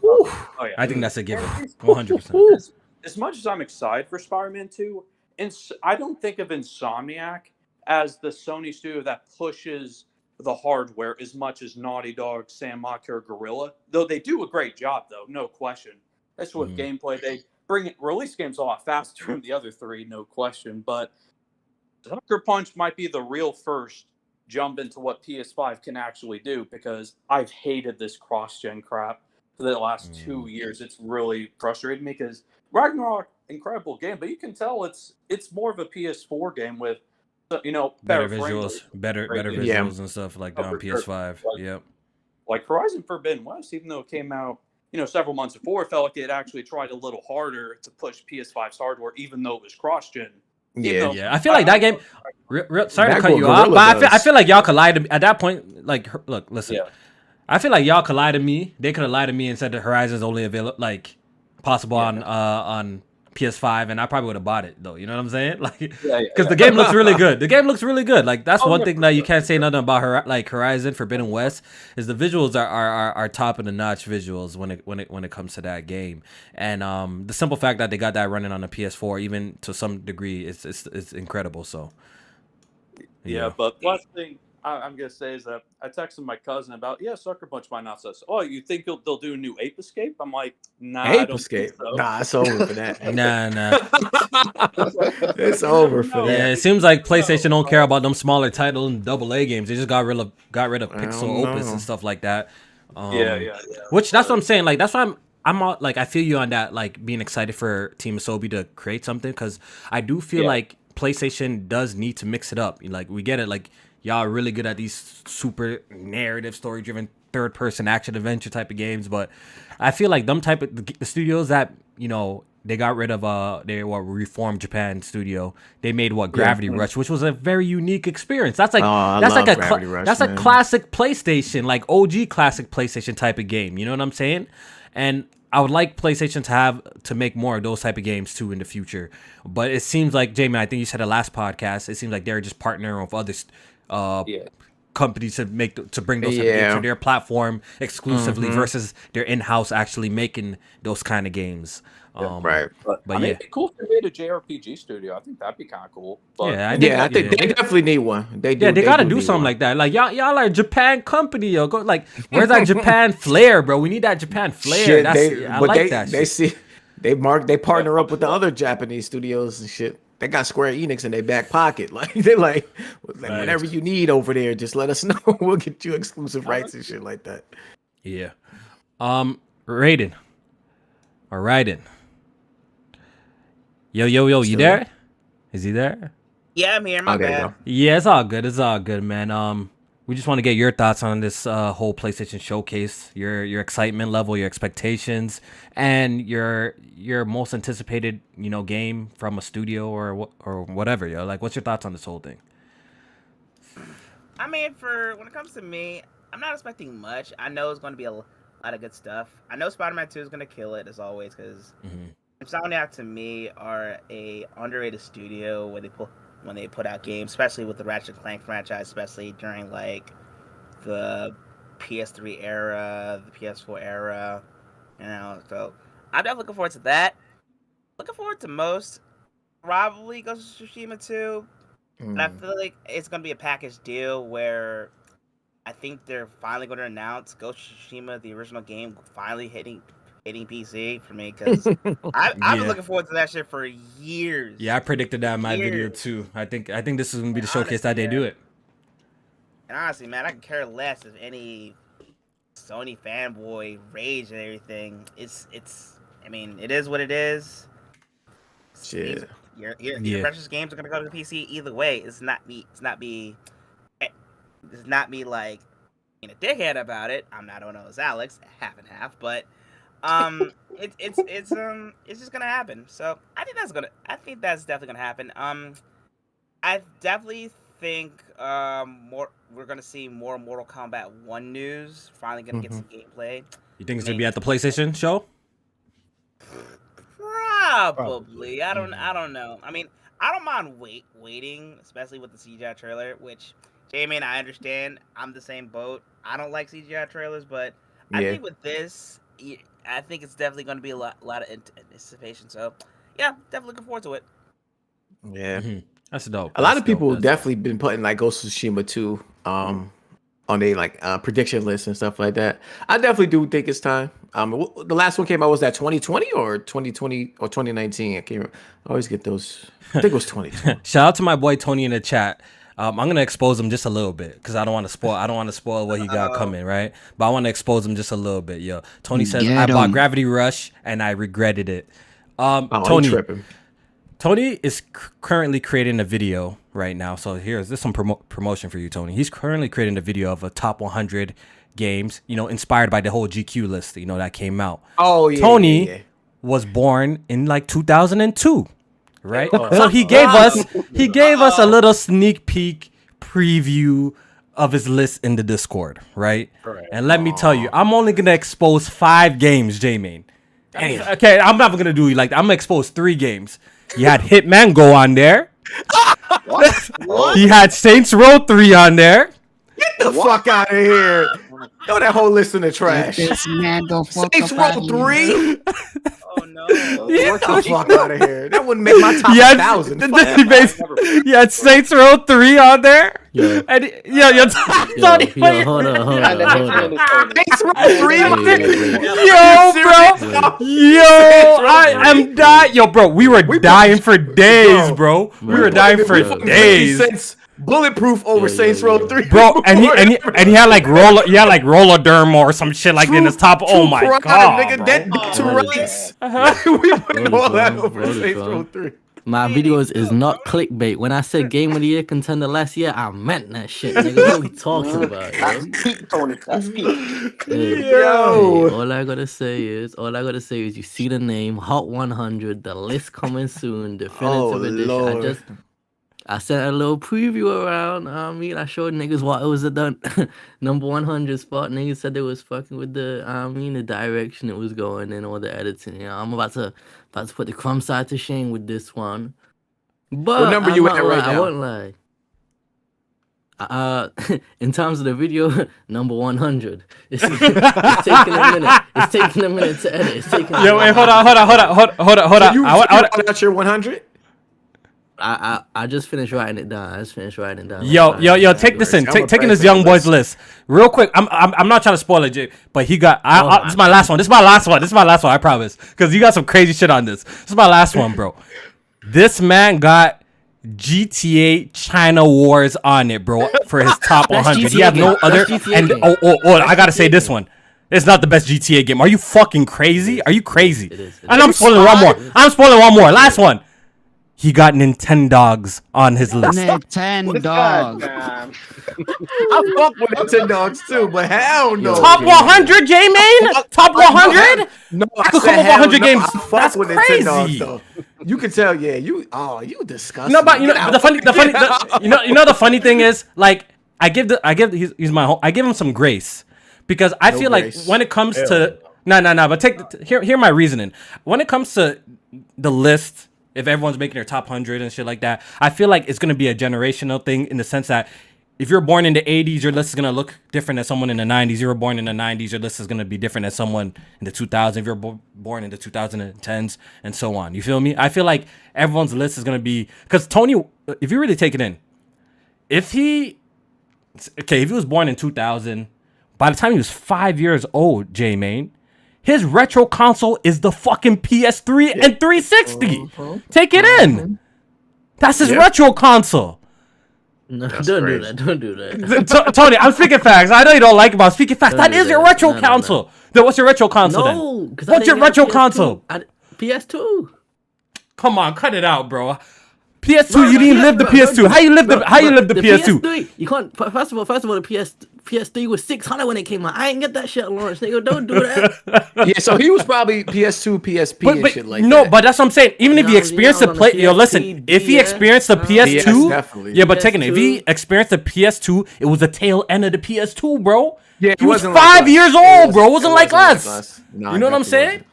Speaker 2: I think that's a given.
Speaker 6: 100%. As much as I'm excited for Spider-Man 2, I don't think of Insomniac as the Sony studio that pushes the hardware as much as Naughty Dog, Sam Maka, or Guerrilla. Though they do a great job, though, no question. That's with gameplay. They release games a lot faster than the other three, no question. But Sucker Punch might be the real first jump into what PS5 can actually do because I've hated this cross-gen crap for the last 2 years. It's really frustrated me because Ragnarok, incredible game, but you can tell it's more of a PS4 game with, you know,
Speaker 2: better visuals, better visuals and stuff like that on PS5.
Speaker 6: Like Horizon Forbidden West, even though it came out, you know, several months before, it felt like it actually tried a little harder to push PS5's hardware, even though it was cross-gen.
Speaker 2: I feel like that game. Sorry to cut you off, but I feel like y'all could lie to me at that point. Like, look, listen. I feel like y'all could lie to me. They could have lied to me and said the Horizon's only available, like, possible on PS5, and I probably would have bought it though. You know what I'm saying? Like, because the game looks really good. The game looks really good. Like, that's one thing that you can't say nothing about Horizon Forbidden West is the visuals are top of the notch visuals when it comes to that game. And the simple fact that they got that running on a PS4, even to some degree, it's incredible. So
Speaker 6: but last thing I'm gonna say is that I texted my cousin about Sucker Punch might not say. Oh, you think they'll do a new Ape Escape? I'm like, nah,
Speaker 1: Ape
Speaker 6: I don't
Speaker 1: Escape.
Speaker 6: think so.
Speaker 1: Nah, it's over for that.
Speaker 2: Nah.
Speaker 1: It's over for that.
Speaker 2: Yeah, it seems like PlayStation don't care about them smaller title and AA games. They just got rid of Pixel Opus and stuff like that. Which that's what I'm saying. Like that's why I'm all, like I feel you on that. Like being excited for Team Asobi to create something because I do feel like PlayStation does need to mix it up. Like we get it. Like y'all are really good at these super narrative, story driven, third person action adventure type of games, but I feel like them type of the studios that they got rid of they reformed Japan studio. They made Gravity Rush, which was a very unique experience. That's like that's a classic PlayStation, like OG classic PlayStation type of game. You know what I'm saying? And I would like PlayStation to make more of those type of games too in the future. But it seems like Jmaine, I think you said the last podcast. It seems like they're just partnering with other companies to bring those type of games to their platform exclusively versus their in-house actually making those kind of games.
Speaker 1: Right.
Speaker 6: But I mean, it'd be cool if they made a JRPG studio. I think that'd be kind of cool. But,
Speaker 1: I think they definitely need one. They
Speaker 2: got to do something like that. Like y'all are a Japan company, yo. Go where's that Japan flair, bro? We need that Japan flair.
Speaker 1: They partner up with the other Japanese studios and shit. They got Square Enix in their back pocket. Like they're like whatever you need over there, just let us know. We'll get you exclusive rights and shit like that.
Speaker 2: Yeah. Raiden. Or Raiden. Yo, you there? Is he there?
Speaker 7: Yeah, I'm here. My bad.
Speaker 2: Yeah, it's all good. It's all good, man. We just want to get your thoughts on this whole PlayStation showcase, your excitement level, your expectations, and your most anticipated, game from a studio or whatever, yo. Like, what's your thoughts on this whole thing?
Speaker 7: I mean, when it comes to me, I'm not expecting much. I know it's going to be a lot of good stuff. I know Spider-Man 2 is going to kill it as always because Insomniac to me are a underrated studio when they put out games, especially with the Ratchet & Clank franchise, especially during like the PS3 era, the PS4 era, So I'm definitely looking forward to that. Looking forward to most probably Ghost of Tsushima 2. And I feel like it's gonna be a package deal where I think they're finally going to announce Ghost of Tsushima, the original game, finally hitting PC for me because I've been looking forward to that shit for years.
Speaker 2: Yeah, I predicted that in my video too. I think this is gonna be the showcase that they do it.
Speaker 7: And honestly, man, I can care less if any Sony fanboy rage and everything. I mean, it is what it is.
Speaker 1: Shit.
Speaker 7: Your precious games are gonna go to the PC either way. It's not me like being a dickhead about it. I'm not one of those Alex, half and half, but it's just gonna happen. So I think that's definitely gonna happen. I definitely think we're gonna see more Mortal Kombat 1 news. Finally gonna get some gameplay.
Speaker 2: You think it's gonna be at the PlayStation show?
Speaker 7: Probably. I don't know. I mean, I don't mind waiting, especially with the CGI trailer, which Jmaine, I understand. I'm the same boat. I don't like CGI trailers, but I think with this, I think it's definitely going to be a lot of anticipation. So, yeah, definitely looking forward to it.
Speaker 1: Yeah,
Speaker 2: that's dope.
Speaker 1: A lot of people have definitely been putting like Ghost of Tsushima 2 on their like prediction list and stuff like that. I definitely do think it's time. The last one came out, was that 2020 or 2020 or 2019? I can't remember. I always get those. I think it was 2020.
Speaker 2: Shout out to my boy Tony in the chat. I'm gonna expose him just a little bit because I don't want to spoil what he got coming, right? But I want to expose him just a little bit. Yo, Tony says I bought Gravity Rush and I regretted it. Tony is currently creating a video right now. So here's some promotion for you, Tony. He's currently creating a video of a top 100 games, inspired by the whole GQ list, that came out.
Speaker 1: Oh yeah.
Speaker 2: Tony was born in like 2002. Right, so he gave us a little sneak peek preview of his list in the Discord, right? And let me tell you, I'm only gonna expose 5 games, Jmaine. Okay, I'm not gonna do it like that. I'm gonna expose 3 games. You had Hitman Go on there. What? He had Saints Row 3 on there.
Speaker 1: Get the fuck out of here! Throw that whole list in the trash.
Speaker 5: This man go fuck
Speaker 1: Saints Row 3.
Speaker 7: Oh no!
Speaker 1: Get the fuck out of here! That wouldn't make my top 1,000.
Speaker 2: You had Saints Row 3 on there.
Speaker 8: Yeah.
Speaker 2: And
Speaker 8: Hold on.
Speaker 1: Saints Row 3.
Speaker 2: I am dying. Yo, bro, we were dying for days, bro. We were dying for days.
Speaker 1: bulletproof over Saints Row 3.
Speaker 2: Bro, and he had like roller or some shit like in his top. Oh my god,
Speaker 1: nigga,
Speaker 2: bro.
Speaker 1: dead to rights. We put all that over Saints Row 3.
Speaker 8: My videos is not clickbait. When I said Game of the Year contender last year, I meant that shit. Nigga, what are we talking about?
Speaker 3: That's peak, Tony. That's peak.
Speaker 8: Hey, all I gotta say is, you see the name Hot 100, the list coming soon, definitive edition.
Speaker 1: Lord.
Speaker 8: I sent a little preview around. I showed niggas what it was done. Number 100 spot. Niggas said they was fucking with the the direction it was going and all the editing. You know, I'm about to put the crumb side to shame with this one. But
Speaker 1: what number you at right now?
Speaker 8: I won't lie. In terms of the video, number 100. It's taking a minute. It's taking a minute to edit. It's taking.
Speaker 2: Yo, wait, hold on.
Speaker 1: So you got your 100?
Speaker 8: I just finished writing it down.
Speaker 2: Yo, take this in. Taking this young boy's list real quick. I'm not trying to spoil it, Jay, but he got. This is my last one. This is my last one. I promise, because you got some crazy shit on this. This is my last one, bro. This man got GTA China Wars on it, bro, for his top 100. He had no other. And I gotta say this one. It's not the best GTA game. Are you fucking crazy? Are you crazy? And I'm spoiling one more. Last one. He got Nintendogs on his list.
Speaker 5: Nintendogs.
Speaker 1: I fuck with Nintendogs too, but hell no.
Speaker 2: Top 100, Jmaine? Top 100?
Speaker 1: No,
Speaker 2: I could come up 100 games. That's
Speaker 1: with
Speaker 2: crazy.
Speaker 1: Nintendogs, though. You can tell, yeah. You disgusting.
Speaker 2: No, but the funny thing is, like, I give him some grace, because I feel like when it comes to but hear my reasoning. When it comes to the list, if everyone's making their top 100 and shit like that, I feel like it's gonna be a generational thing, in the sense that if you're born in the 80s, your list is gonna look different than someone in the 90s. You were born in the 90s, your list is gonna be different than someone in the 2000s. If you're born in the 2010s, and so on. You feel me? I feel like everyone's list is gonna be, because Tony, if you really take it in, if he was born in 2000, by the time he was 5 years old, Jmaine, his retro console is the fucking PS3 and 360. Take it in. That's his retro console.
Speaker 8: No, don't do that.
Speaker 2: Tony, I'm speaking facts. I know you don't like it, but I'm speaking facts. That is your retro console. Then what's your retro console then?
Speaker 8: No, because
Speaker 2: what's your retro console?
Speaker 8: PS2.
Speaker 2: Come on, cut it out, bro. PS2, you didn't live the PS2. How you live the PS2?
Speaker 8: PS3, you can't. First of all, the PS3 was $600 when it came out. I ain't get that shit at launch, nigga. Don't do that.
Speaker 1: Yeah, so he was probably PS2, PSP, and shit like that.
Speaker 2: No, but that's what I'm saying. Even if he experienced the play, listen. If he experienced the PS2, yeah, but taking it. If he experienced the PS2, it was the tail end of the PS2, bro.
Speaker 1: Yeah,
Speaker 2: he was 5 years old, bro. It wasn't like us. You know what I'm saying?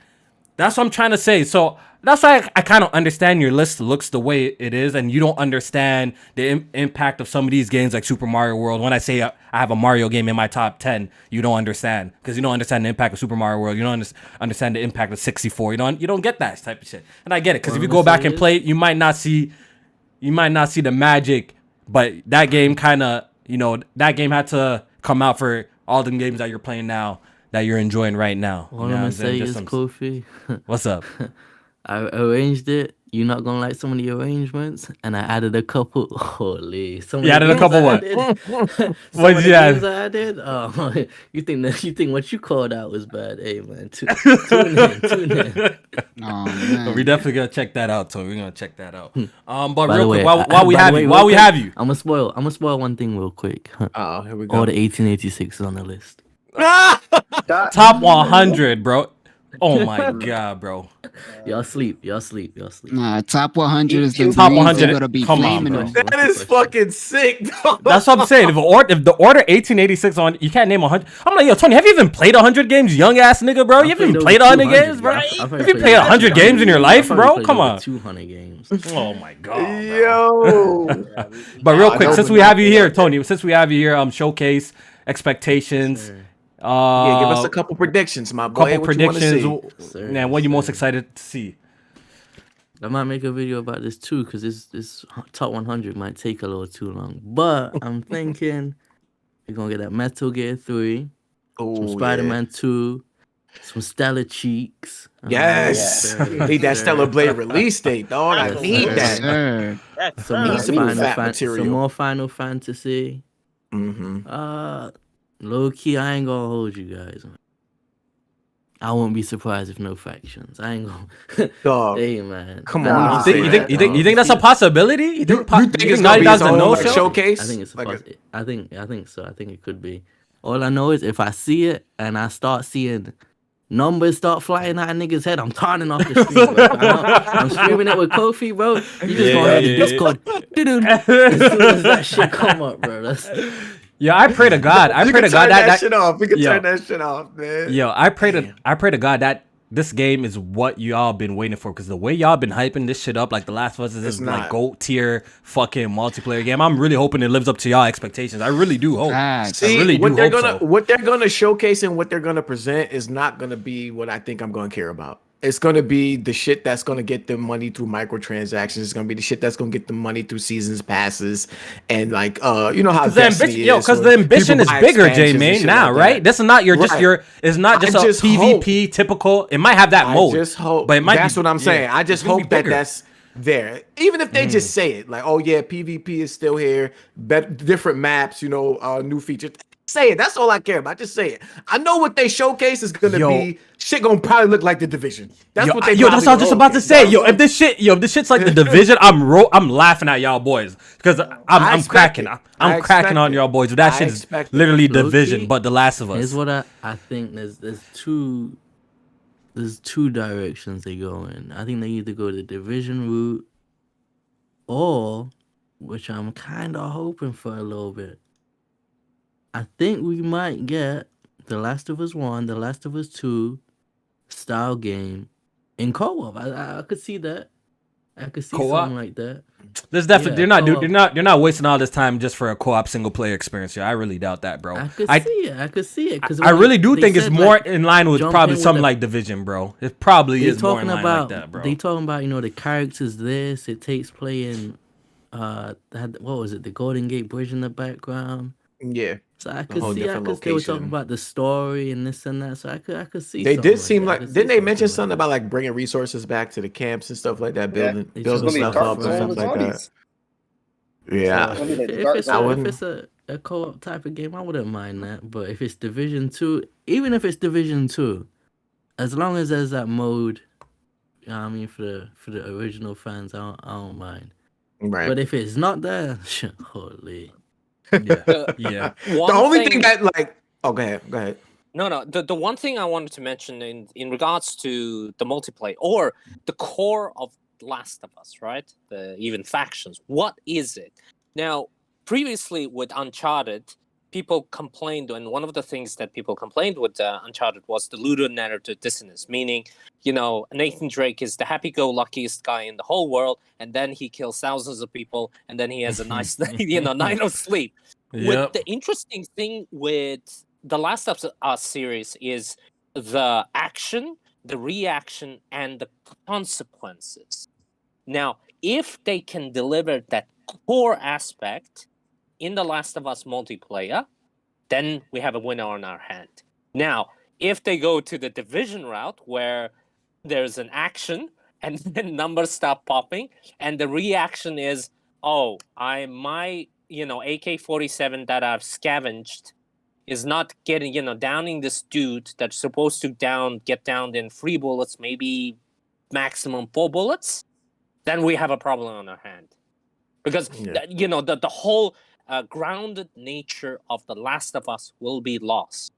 Speaker 2: That's what I'm trying to say. So that's why I kind of understand your list looks the way it is, and you don't understand the impact of some of these games like Super Mario World. When I say I have a Mario game in my top 10, you don't understand, because you don't understand the impact of Super Mario World. You don't understand the impact of 64. You don't get that type of shit. And I get it, because if you go back and play it, you might not see the magic. But that game kind of, that game had to come out for all the games that you're playing now, that you're enjoying right now.
Speaker 8: All I'm gonna say is, KOFI.
Speaker 2: What's up?
Speaker 8: I arranged it. You're not gonna like some of the arrangements, and I added a couple. Holy,
Speaker 2: you added a couple what?
Speaker 8: What did you add? I did. Oh, you think what you called out was bad? Hey man, tune in.
Speaker 5: Oh man,
Speaker 2: we definitely gonna check that out. So we're gonna check that out. But real quick, while we have you,
Speaker 8: I'm gonna spoil one thing real quick.
Speaker 1: Oh, here we go.
Speaker 8: All the 1886 is on the list.
Speaker 2: Top 100, bro. Oh my god, bro.
Speaker 8: Y'all sleep.
Speaker 5: Nah, top 100 is the
Speaker 2: top 100.
Speaker 5: Gonna be
Speaker 2: Come on,
Speaker 5: flaming
Speaker 2: bro.
Speaker 1: That is fucking sick.
Speaker 2: That's what I'm saying. If the order 1886 on, you can't name 100. I'm like, yo, Tony, have you even played 100 games, young ass nigga, bro? You haven't even played 100 games, bro? Have you played 100 games in your life, bro? Come on.
Speaker 8: 200 games.
Speaker 2: Oh my god,
Speaker 1: yo.
Speaker 2: But real quick, since we have you here, Tony, showcase expectations.
Speaker 1: Yeah, give us a couple predictions, my boy.
Speaker 2: Couple predictions. Man, what are you most excited to see?
Speaker 8: I might make a video about this too, because this top 100 might take a little too long. But I'm thinking we're gonna get that Metal Gear 3, some Spider-Man 2, Some Stellar Cheeks.
Speaker 1: Yes. Need that Stellar Blade release date, dog. I need
Speaker 5: Yes,
Speaker 1: that.
Speaker 5: sir.
Speaker 7: Yes,
Speaker 8: Some
Speaker 7: sir.
Speaker 8: more
Speaker 1: Need some
Speaker 8: Final
Speaker 1: fat
Speaker 8: some
Speaker 1: material.
Speaker 8: more Final Fantasy. Low key, I ain't gonna hold you guys. I won't be surprised if no factions. I ain't gonna.
Speaker 1: Dog.
Speaker 8: Hey man,
Speaker 1: Come
Speaker 8: Nah,
Speaker 1: on,
Speaker 8: nah,
Speaker 1: you say
Speaker 2: You
Speaker 1: that,
Speaker 2: think
Speaker 1: dog.
Speaker 2: that's a possibility? You think
Speaker 1: it's
Speaker 2: Naughty
Speaker 1: gonna be its
Speaker 2: Dog's a
Speaker 1: own
Speaker 2: no
Speaker 1: like
Speaker 2: show?
Speaker 1: showcase?
Speaker 8: I think it's a
Speaker 1: Like
Speaker 8: I think so. I think it could be. All I know is if I see it and I start seeing numbers start flying out of niggas' head, I'm turning off the stream, bro. I'm streaming it with Kofi, bro. You just gonna hear the Discord as soon as that shit come up, bro.
Speaker 2: Yeah, I pray to God. I pray to God that
Speaker 1: shit off. We can turn that shit off, man.
Speaker 2: Yo, I pray to God that this game is what y'all been waiting for, because the way y'all been hyping this shit up, like The Last of Us is this like GOAT tier fucking multiplayer game. I'm really hoping it lives up to y'all expectations. I really do hope.
Speaker 1: See,
Speaker 2: I really do hope
Speaker 1: what they're gonna showcase and what they're gonna present is not gonna be what I think I'm gonna care about. It's gonna be the shit that's gonna get them money through microtransactions. It's gonna be the shit that's gonna get them money through seasons passes and like you know how Destiny is.
Speaker 2: Because the ambition is bigger, Jmaine, now,
Speaker 1: like
Speaker 2: right? This is not it's not just a PvP typical. It might have that mode.
Speaker 1: I just hope,
Speaker 2: but it might
Speaker 1: that's what I'm saying. I just hope that
Speaker 2: bigger.
Speaker 1: that's there. Even if they just say it, like, oh yeah, PvP is still here, different maps, you know, new features. Say it. That's all I care about. Just say it. I know what they showcase is gonna be. Shit gonna probably look like the Division. That's what they.
Speaker 2: That's what I was just about to say. If this shit's like the Division, I'm laughing at y'all boys because I'm cracking. I'm cracking on y'all boys. That shit is literally Division, but The Last of Us.
Speaker 8: Here's what I think. There's two directions they go in. I think they either go the Division route, or, which I'm kind of hoping for a little bit, I think we might get The Last of Us 1, The Last of Us 2 style game in co-op. I could see that. I could see something like that.
Speaker 2: There's definitely they're not wasting all this time just for a co-op single player experience. Yeah, I really doubt that, bro.
Speaker 8: I could see it.
Speaker 2: I really do think it's more in line with probably something like Division, bro. It probably is more in line like that, bro.
Speaker 8: They talking about, you know, the characters. It takes place in what was it? The Golden Gate Bridge in the background.
Speaker 1: Yeah.
Speaker 8: So I could see, they were talking about the story and this and that. So I could see.
Speaker 1: They did seem like didn't they mention something about like bringing resources back to the camps and stuff like that, building stuff up and stuff like that. Yeah.
Speaker 8: If it's a co-op type of game, I wouldn't mind that. But if it's Division 2, even if it's Division 2, as long as there's that mode, you know what I mean, for the original fans, I don't mind.
Speaker 1: Right.
Speaker 8: But if it's not there, holy.
Speaker 1: Yeah. The only thing that like, go ahead.
Speaker 9: No. The one thing I wanted to mention in regards to the multiplayer or the core of Last of Us, right? The even factions. What is it? Now, previously with Uncharted, people complained, and one of the things that people complained with Uncharted was the ludonarrative dissonance, meaning, you know, Nathan Drake is the happy-go-luckiest guy in the whole world, and then he kills thousands of people, and then he has a nice, night of sleep. With the interesting thing with the Last of Us series is the action, the reaction, and the consequences. Now, if they can deliver that core aspect in the Last of Us multiplayer, then we have a winner on our hand. Now, if they go to the Division route where there's an action and then numbers start popping and the reaction is, oh, my AK-47 that I've scavenged is not getting, downing this dude that's supposed to get downed in 3 bullets, maybe maximum 4 bullets, then we have a problem on our hand. Because, the whole grounded nature of The Last of Us will be lost.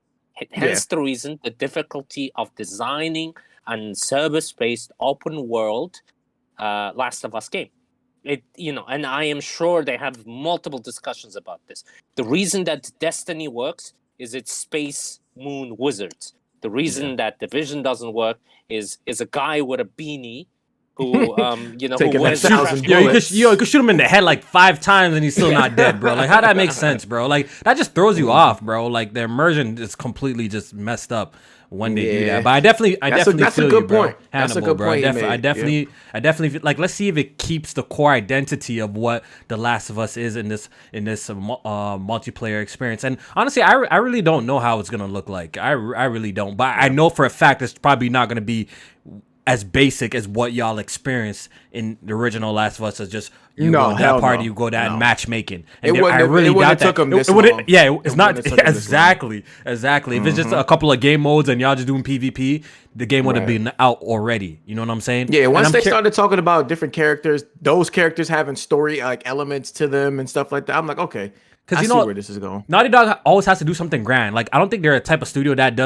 Speaker 9: Hence the reason, the difficulty of designing a service-based open world Last of Us game. And I am sure they have multiple discussions about this. The reason that Destiny works is it's space moon wizards. The reason that Division doesn't work is a guy with a beanie who
Speaker 1: Taking
Speaker 9: who
Speaker 1: that
Speaker 9: wears
Speaker 1: 1,000
Speaker 2: Yo,
Speaker 1: bullets.
Speaker 2: you could shoot him in the head like 5 times and he's still not dead, bro. Like, how that makes sense, bro? Like, that just throws you off, bro. Like, the immersion is completely just messed up when they do
Speaker 1: Yeah.
Speaker 2: that. But I definitely
Speaker 1: That's a
Speaker 2: feel
Speaker 1: good
Speaker 2: you, bro.
Speaker 1: point. That's a
Speaker 2: Hannibal,
Speaker 1: good
Speaker 2: bro.
Speaker 1: point you
Speaker 2: I
Speaker 1: made.
Speaker 2: definitely feel, like, let's see if it keeps the core identity of what The Last of Us is in this multiplayer experience. And honestly, I really don't know how it's gonna look like. I really don't. But I know for a fact it's probably not gonna be as basic as what y'all experienced in the original Last of Us. As just you
Speaker 1: No,
Speaker 2: go to that
Speaker 1: hell
Speaker 2: party,
Speaker 1: no.
Speaker 2: you go down
Speaker 1: No.
Speaker 2: matchmaking.
Speaker 1: It
Speaker 2: And
Speaker 1: wouldn't
Speaker 2: I
Speaker 1: have-
Speaker 2: really
Speaker 1: it wouldn't
Speaker 2: doubt
Speaker 1: have
Speaker 2: that.
Speaker 1: took 'em this
Speaker 2: It wouldn't-
Speaker 1: long.
Speaker 2: yeah,
Speaker 1: It
Speaker 2: it's not
Speaker 1: wouldn't have took 'em this long.
Speaker 2: exactly. If it's just a couple of game modes and y'all just doing PvP, the game would have
Speaker 1: Right.
Speaker 2: been out already. You know what I'm saying?
Speaker 1: Yeah,
Speaker 2: And
Speaker 1: once
Speaker 2: I'm
Speaker 1: they
Speaker 2: cur-
Speaker 1: started talking about different characters, those characters having story like elements to them and stuff like that, I'm like, okay, I
Speaker 2: you
Speaker 1: see
Speaker 2: know
Speaker 1: where this is going.
Speaker 2: Naughty Dog always has to do something grand. Like, I don't think they're a type of studio that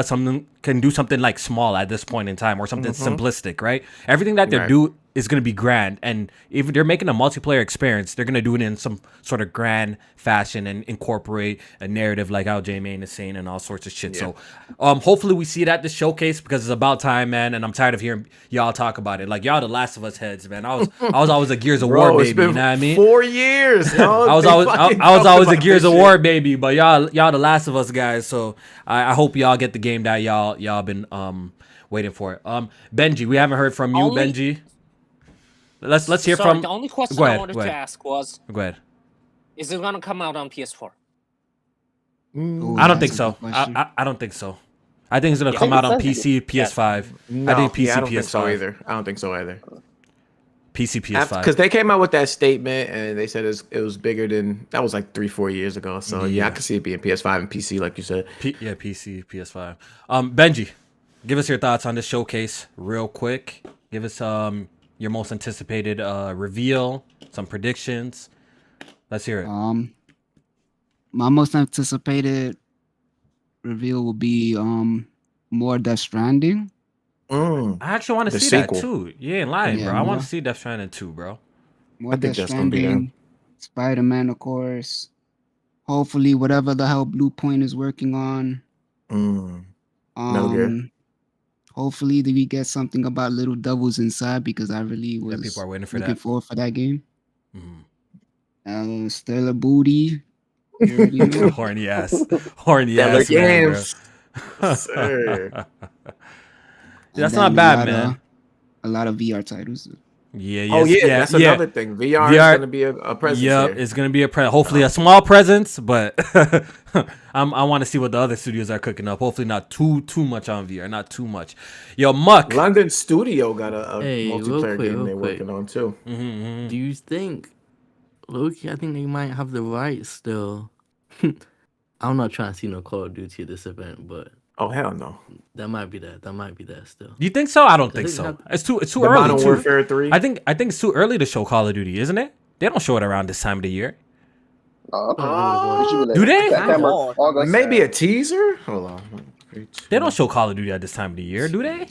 Speaker 2: can do something like small at this point in time or something simplistic, right? Everything that they
Speaker 1: Right.
Speaker 2: do is going to be grand. And if they're making a multiplayer experience, they're going to do it in some sort of grand fashion and incorporate a narrative like how Jmaine is saying and all sorts of shit.
Speaker 1: Yeah.
Speaker 2: So hopefully we see it at the showcase because it's about time, man. And I'm tired of hearing y'all talk about it. Like, y'all the Last of Us heads, man. I was always a Gears of War
Speaker 1: Bro, it's
Speaker 2: baby, you
Speaker 1: been
Speaker 2: know what I mean?
Speaker 1: 4 years, dog.
Speaker 2: I was
Speaker 1: They
Speaker 2: always
Speaker 1: fucking
Speaker 2: I was
Speaker 1: talked
Speaker 2: always a
Speaker 1: about
Speaker 2: Gears
Speaker 1: this
Speaker 2: of
Speaker 1: shit.
Speaker 2: War baby, but y'all the Last of Us guys. So I hope y'all get the game that y'all been waiting for. Benji, we haven't heard from you, Benji. Let's hear
Speaker 9: Sorry,
Speaker 2: from.
Speaker 9: the only question
Speaker 2: Go ahead,
Speaker 9: I wanted
Speaker 2: go
Speaker 9: to
Speaker 2: ahead.
Speaker 9: ask was,
Speaker 2: Go ahead.
Speaker 9: is it gonna come out on PS4?
Speaker 5: Ooh,
Speaker 2: I don't
Speaker 5: that's
Speaker 2: think
Speaker 5: a
Speaker 2: so.
Speaker 5: good question.
Speaker 2: I don't think so. I think it's gonna
Speaker 9: Yeah,
Speaker 2: come
Speaker 9: I
Speaker 2: out on
Speaker 9: think
Speaker 2: PC, PS5.
Speaker 1: No,
Speaker 2: I think PC,
Speaker 1: yeah, I don't
Speaker 2: PS5.
Speaker 1: think so either. I don't think so either.
Speaker 2: PC, PS5.
Speaker 1: Because they came out with that statement and they said it was bigger than that was like 3-4 years ago. So yeah, I can see it being PS5 and PC, like you said.
Speaker 2: PC, PS5. Benji, give us your thoughts on this showcase real quick. Give us your most anticipated reveal, some predictions. Let's hear it.
Speaker 5: My most anticipated reveal will be more Death Stranding.
Speaker 2: I actually want to
Speaker 1: The
Speaker 2: see
Speaker 1: sequel.
Speaker 2: that too. You ain't lying,
Speaker 5: Yeah,
Speaker 2: bro. I want
Speaker 5: more.
Speaker 2: to see Death Stranding too, bro.
Speaker 5: More
Speaker 1: I think
Speaker 5: Death
Speaker 1: that's gonna be
Speaker 5: Stranding. Spider-Man, of course. Hopefully, whatever the hell Blue Point is working on.
Speaker 1: Metal Gear.
Speaker 5: Hopefully we get something about Little Devils Inside because I really was
Speaker 2: people are waiting for
Speaker 5: looking
Speaker 2: that.
Speaker 5: forward for that game.
Speaker 2: Mhm.
Speaker 5: Stellar Booty. You already know.
Speaker 2: Horny ass
Speaker 1: Stellar
Speaker 2: man, bro.
Speaker 1: Games. Sir.
Speaker 2: That's
Speaker 5: And
Speaker 2: not
Speaker 5: then
Speaker 2: bad, man.
Speaker 5: A lot of VR titles.
Speaker 2: Yeah,
Speaker 1: Oh
Speaker 2: yes,
Speaker 1: yeah, that's another thing. VR is going to be a presence
Speaker 2: Yep,
Speaker 1: here.
Speaker 2: it's gonna be a hopefully a small presence, but I want to see what the other studios are cooking up. Hopefully not too much on VR, not too much. Yo, Muck.
Speaker 1: London Studio got a
Speaker 8: Hey, real
Speaker 1: multiplayer
Speaker 8: quick,
Speaker 1: game
Speaker 8: real
Speaker 1: they're
Speaker 8: quick.
Speaker 1: working on too.
Speaker 8: Do you think, Loki? I think they might have the rights still. I'm not trying to see no Call of Duty at this event, but
Speaker 1: Oh hell no.
Speaker 8: that might be that. That might be that still.
Speaker 2: You think so? I don't think
Speaker 8: think
Speaker 2: so.
Speaker 8: not-
Speaker 2: It's too
Speaker 1: The
Speaker 2: early.
Speaker 1: Modern
Speaker 2: too.
Speaker 1: Warfare 3.
Speaker 2: I think it's too early to show Call of Duty, isn't it? They don't show it around this time of the year. Do they?
Speaker 3: September, August.
Speaker 1: Maybe a teaser? Hold on.
Speaker 2: They don't show Call of Duty at this time of the year, do they?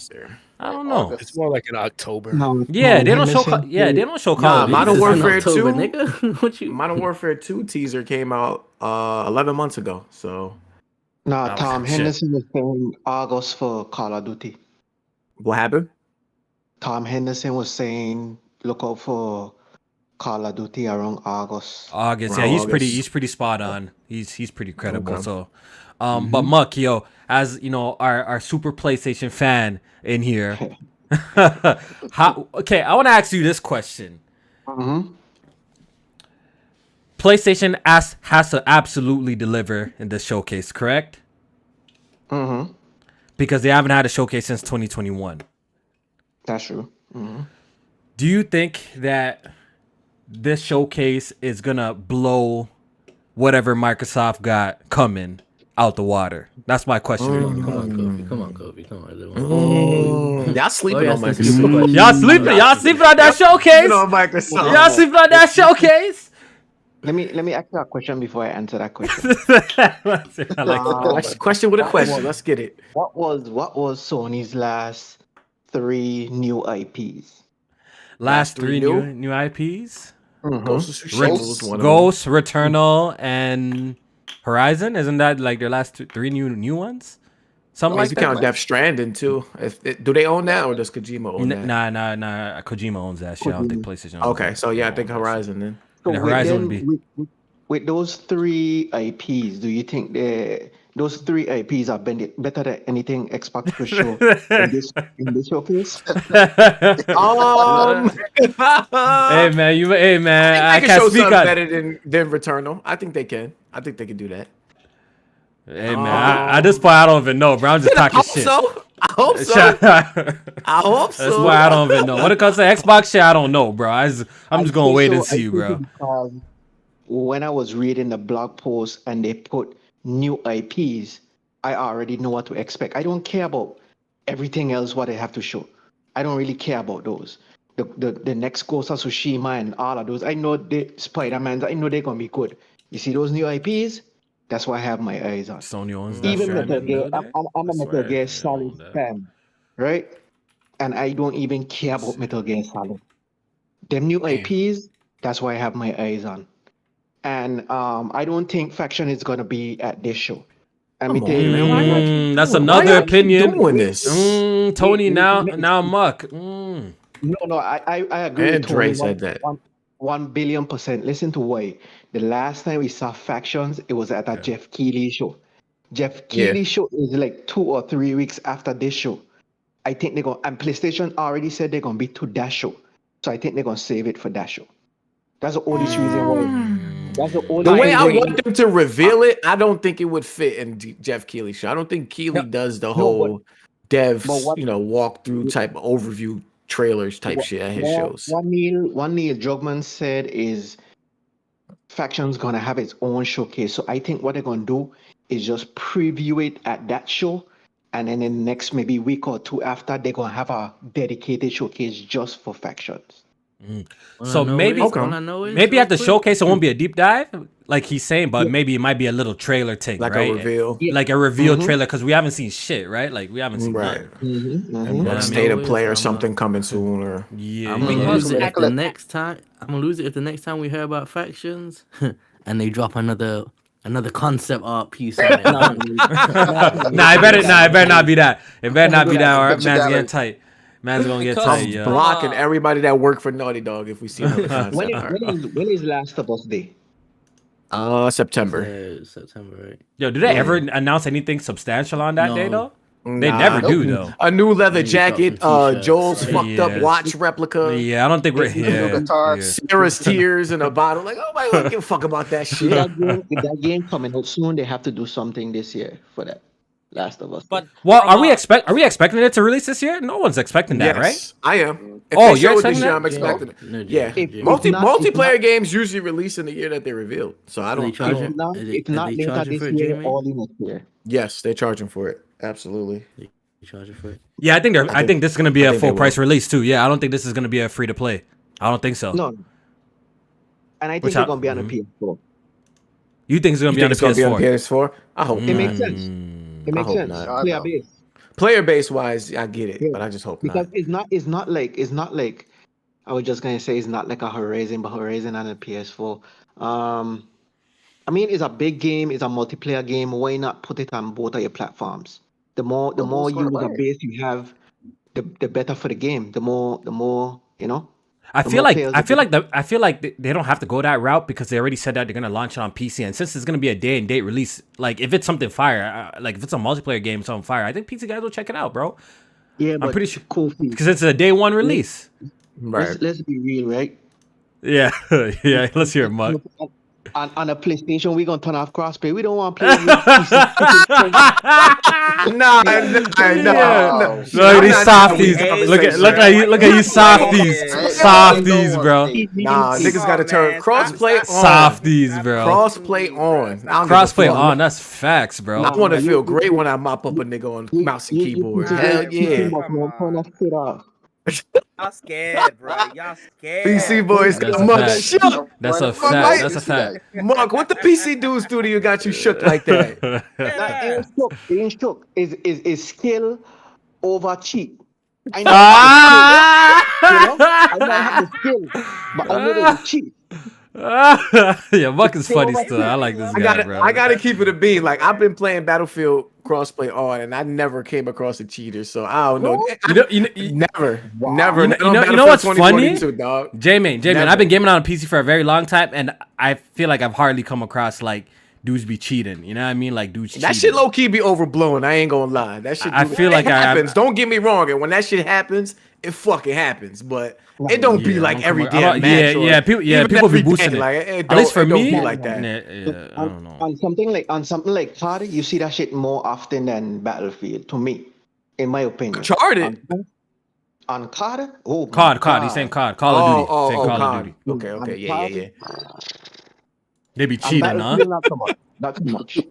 Speaker 2: I don't know.
Speaker 4: It's more like in October.
Speaker 2: Yeah, they don't show. They don't show Call of Duty.
Speaker 1: Modern
Speaker 2: this time.
Speaker 1: Warfare
Speaker 8: October,
Speaker 1: 2.
Speaker 8: nigga. What you?
Speaker 1: Modern Warfare 2 teaser came out 11 months ago. So
Speaker 10: No, Tom
Speaker 2: shit.
Speaker 10: Henderson was saying August for Call of Duty.
Speaker 1: what happened?
Speaker 10: Tom Henderson was saying look out for Call of Duty around August.
Speaker 2: August,
Speaker 1: Around
Speaker 2: yeah,
Speaker 1: August.
Speaker 2: he's pretty spot on. He's pretty credible.
Speaker 1: Okay.
Speaker 2: So, but Muck, yo, as you know, our super PlayStation fan in here. Okay, I want to ask you this question. PlayStation has to absolutely deliver in this showcase, correct? Because they haven't had a showcase since 2021.
Speaker 10: That's true.
Speaker 2: Do you think that this showcase is gonna blow whatever Microsoft got coming out the water? That's my question.
Speaker 8: Come on, Kofi. Come on.
Speaker 1: Y'all sleeping
Speaker 8: Oh,
Speaker 1: on
Speaker 8: yes, that's a good
Speaker 1: Microsoft.
Speaker 8: question.
Speaker 2: Y'all sleeping on that showcase?
Speaker 1: You know Microsoft.
Speaker 2: Y'all sleeping on that showcase?
Speaker 10: Let me ask you a question before I answer that question.
Speaker 2: I like that.
Speaker 1: Question with a question. Let's get it.
Speaker 10: What was Sony's last 3 new IPs?
Speaker 2: Last three
Speaker 1: new?
Speaker 2: new IPs?
Speaker 1: Ghost of Tsushima was one of them.
Speaker 2: Ghost, Returnal, and Horizon. Isn't that like their last three new ones? Something like
Speaker 1: you
Speaker 2: that.
Speaker 1: count Death Stranding too. Do they own that or does Kojima own that?
Speaker 2: Nah. Kojima owns that shit. I don't think PlayStation owns
Speaker 1: Okay,
Speaker 2: that.
Speaker 1: so yeah, I think Horizon then.
Speaker 10: So
Speaker 2: And the Horizon would be.
Speaker 10: with those 3 IPs, do you think those 3 IPs are better than anything Xbox could show in this showcase?
Speaker 2: Hey man,
Speaker 1: I
Speaker 2: I
Speaker 1: think they can
Speaker 2: can't
Speaker 1: show
Speaker 2: speak
Speaker 1: something
Speaker 2: on.
Speaker 1: better than Returnal. I think they can. I think they can do that.
Speaker 2: Hey man, at this point I don't even know, bro. I'm just talking shit.
Speaker 1: I hope so. I hope so.
Speaker 2: That's why I don't even know. When it comes to Xbox shit, I don't know, bro. I'm just gonna wait and see, bro.
Speaker 10: Because when I was reading the blog post and they put new IPs, I already know what to expect. I don't care about everything else what they have to show. I don't really care about those. The next Ghost of Tsushima and all of those. I know the Spider-Mans. I know they're gonna be good. You see those new IPs? That's what I have my eyes on.
Speaker 2: Sony owns that.
Speaker 10: Even Metal
Speaker 2: Stranding,
Speaker 10: Gear,
Speaker 2: do they?
Speaker 10: I'm a Metal Gear Solid fan, right? And I don't even care about Metal Gear Solid. Them new IPs, that's what I have my eyes on. And I don't think Faction is gonna be at this show. I mean,
Speaker 2: that's another opinion.
Speaker 1: Doing this,
Speaker 2: Tony. Now Muck.
Speaker 10: No, I agree.
Speaker 1: And
Speaker 10: with
Speaker 1: Dre
Speaker 10: Tony,
Speaker 1: said that.
Speaker 10: 1,000,000,000%. Listen to why. The last time we saw Factions, it was at a Jeff Keighley show. Jeff Keighley show is like 2 or 3 weeks after this show. I think they're going, and PlayStation already said they're gonna be to that show. So I think they're gonna save it for that show. That's the only reason why. That's the only
Speaker 1: The way I
Speaker 10: reason
Speaker 1: want them to reveal it, I don't think it would fit in Jeff Keighley's show. I don't think Keighley does the whole walk through type of overview trailers type shit at his shows.
Speaker 10: What Neil Druckmann said is Faction's gonna have its own showcase. So I think what they're gonna do is just preview it at that show, and then in the next maybe week or 2 after, they're gonna have a dedicated showcase just for Factions.
Speaker 2: So maybe at the showcase it won't be a deep dive, like he's saying, but maybe it might be a little trailer thing,
Speaker 1: like
Speaker 2: right?
Speaker 1: a reveal,
Speaker 2: like a reveal trailer, because we haven't seen shit, right? Like we haven't seen
Speaker 1: And state of play or something coming soon, or
Speaker 8: I'm gonna lose it if the next time. I'm gonna lose it if the next time we hear about Factions, and they drop another concept art piece. On it.
Speaker 2: It better not be that. It better not be that. Or man's getting tight. Man's gonna get tight. Yeah.
Speaker 1: Blocking everybody that work for Naughty Dog if we see another concept.
Speaker 10: When is Last of Us Day?
Speaker 1: September.
Speaker 8: September, right?
Speaker 2: Yo, do they ever announce anything substantial on that day though? They never do though.
Speaker 1: A new leather jacket, Joel's fucked up watch replica.
Speaker 2: Yeah, I don't think we're here.
Speaker 1: Sarah's tears in a bottle. Like, oh my, don't give a fuck about that shit.
Speaker 10: With that game coming out soon, they have to do something this year for that. Last of Us.
Speaker 9: But
Speaker 2: are we expecting it to release this year? No one's expecting that, right?
Speaker 1: I am.
Speaker 2: If you're expecting that?
Speaker 1: I'm expecting it. Yeah. Multiplayer games usually release in the year that they revealed. So I don't.
Speaker 10: If not later this year, early next year.
Speaker 1: Yes, they're charging for it. Absolutely.
Speaker 8: Charging for it.
Speaker 2: Yeah, I think this is gonna be a full price release too. Yeah, I don't think this is gonna be a free to play. I don't think so.
Speaker 10: No. And I think they're gonna be on a PS4.
Speaker 2: You think it's gonna be on the
Speaker 1: PS4? I hope
Speaker 10: it makes sense. It makes sense.
Speaker 1: Player base wise, I get it, but I just hope
Speaker 10: because it's not like I was just gonna say it's not like a Horizon, but Horizon on a PS4. I mean, it's a big game, it's a multiplayer game. Why not put it on both of your platforms? The more user base you have, the better for the game. The more you know.
Speaker 2: I feel like they don't have to go that route because they already said that they're gonna launch it on PC, and since it's gonna be a day and date release, like if it's something fire, like if it's a multiplayer game, something fire, I think PC guys will check it out, bro.
Speaker 10: Yeah,
Speaker 2: I'm pretty sure because it's a day one release.
Speaker 10: Right. Let's be real, right?
Speaker 2: Yeah, yeah. Let's hear it, Mug.
Speaker 10: On a PlayStation, we're gonna turn off crossplay. We don't want to play.
Speaker 1: No.
Speaker 2: Look at these softies. Look at you softies, bro.
Speaker 1: Nah, niggas gotta turn crossplay on.
Speaker 2: Softies, bro.
Speaker 1: Crossplay on.
Speaker 2: Crossplay on. That's facts, bro.
Speaker 1: I want to feel great when I mop up a nigga on mouse and keyboard. Hell yeah.
Speaker 7: Y'all scared, bro. Y'all scared.
Speaker 1: PC boys got Mark shook.
Speaker 2: That's a fact. That's a fact.
Speaker 1: Mark, what the PC dudes do to you got you shook like that?
Speaker 10: It ain't shook. Is skill over cheat. I know I have the skill, but I know the cheat.
Speaker 2: Yeah, Buck is funny still. I like this guy, bro.
Speaker 1: I gotta keep it a bean. Like I've been playing Battlefield crossplay on, and I never came across a cheater. So I don't know. Never.
Speaker 2: You know what's funny?
Speaker 1: Dog.
Speaker 2: Jmaine, I've been gaming on a PC for a very long time, and I feel like I've hardly come across like dudes be cheating. You know what I mean? Like dudes.
Speaker 1: That shit low key be overblown. I ain't gonna lie. That shit.
Speaker 2: I feel like
Speaker 1: it happens. Don't get me wrong. And when that shit happens, it fucking happens. But it don't be like every damn match.
Speaker 2: People be boosting it.
Speaker 1: Like,
Speaker 2: at least for me,
Speaker 1: like that.
Speaker 2: I don't know.
Speaker 10: On something like COD, you see that shit more often than Battlefield. To me, in my opinion.
Speaker 1: Uncharted.
Speaker 10: On COD? Oh,
Speaker 2: COD. He's saying COD. Call of Duty. Call of Duty.
Speaker 1: Okay. Yeah.
Speaker 2: They be cheating, huh?
Speaker 10: Not so much. Not so much.
Speaker 7: I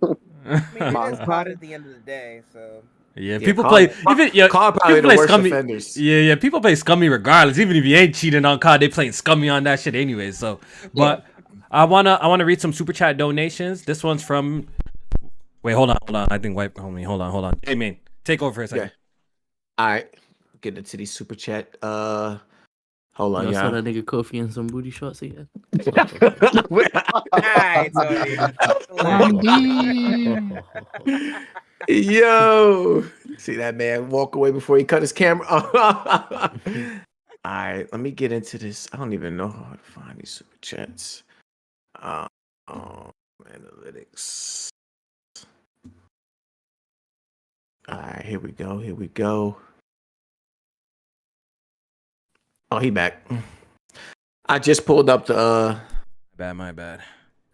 Speaker 7: mean, it is COD at the end of the day, so.
Speaker 2: Yeah, people play even
Speaker 1: COD probably the worst offenders.
Speaker 2: Yeah, people play scummy regardless. Even if you ain't cheating on COD, they playing scummy on that shit anyway. So, but I wanna read some super chat donations. This one's from. Wait, hold on. I think homie. Hold on. Jmaine, take over for a second.
Speaker 1: Yeah. All right, get into these super chat. Hold on,
Speaker 8: I
Speaker 1: y'all.
Speaker 8: saw that nigga KOFI in some booty shots again.
Speaker 1: Yo, see that man walk away before he cut his camera. All right, let me get into this. I don't even know how to find these super chats. Analytics. All right, here we go. Oh, he back. I just pulled up the
Speaker 2: My bad.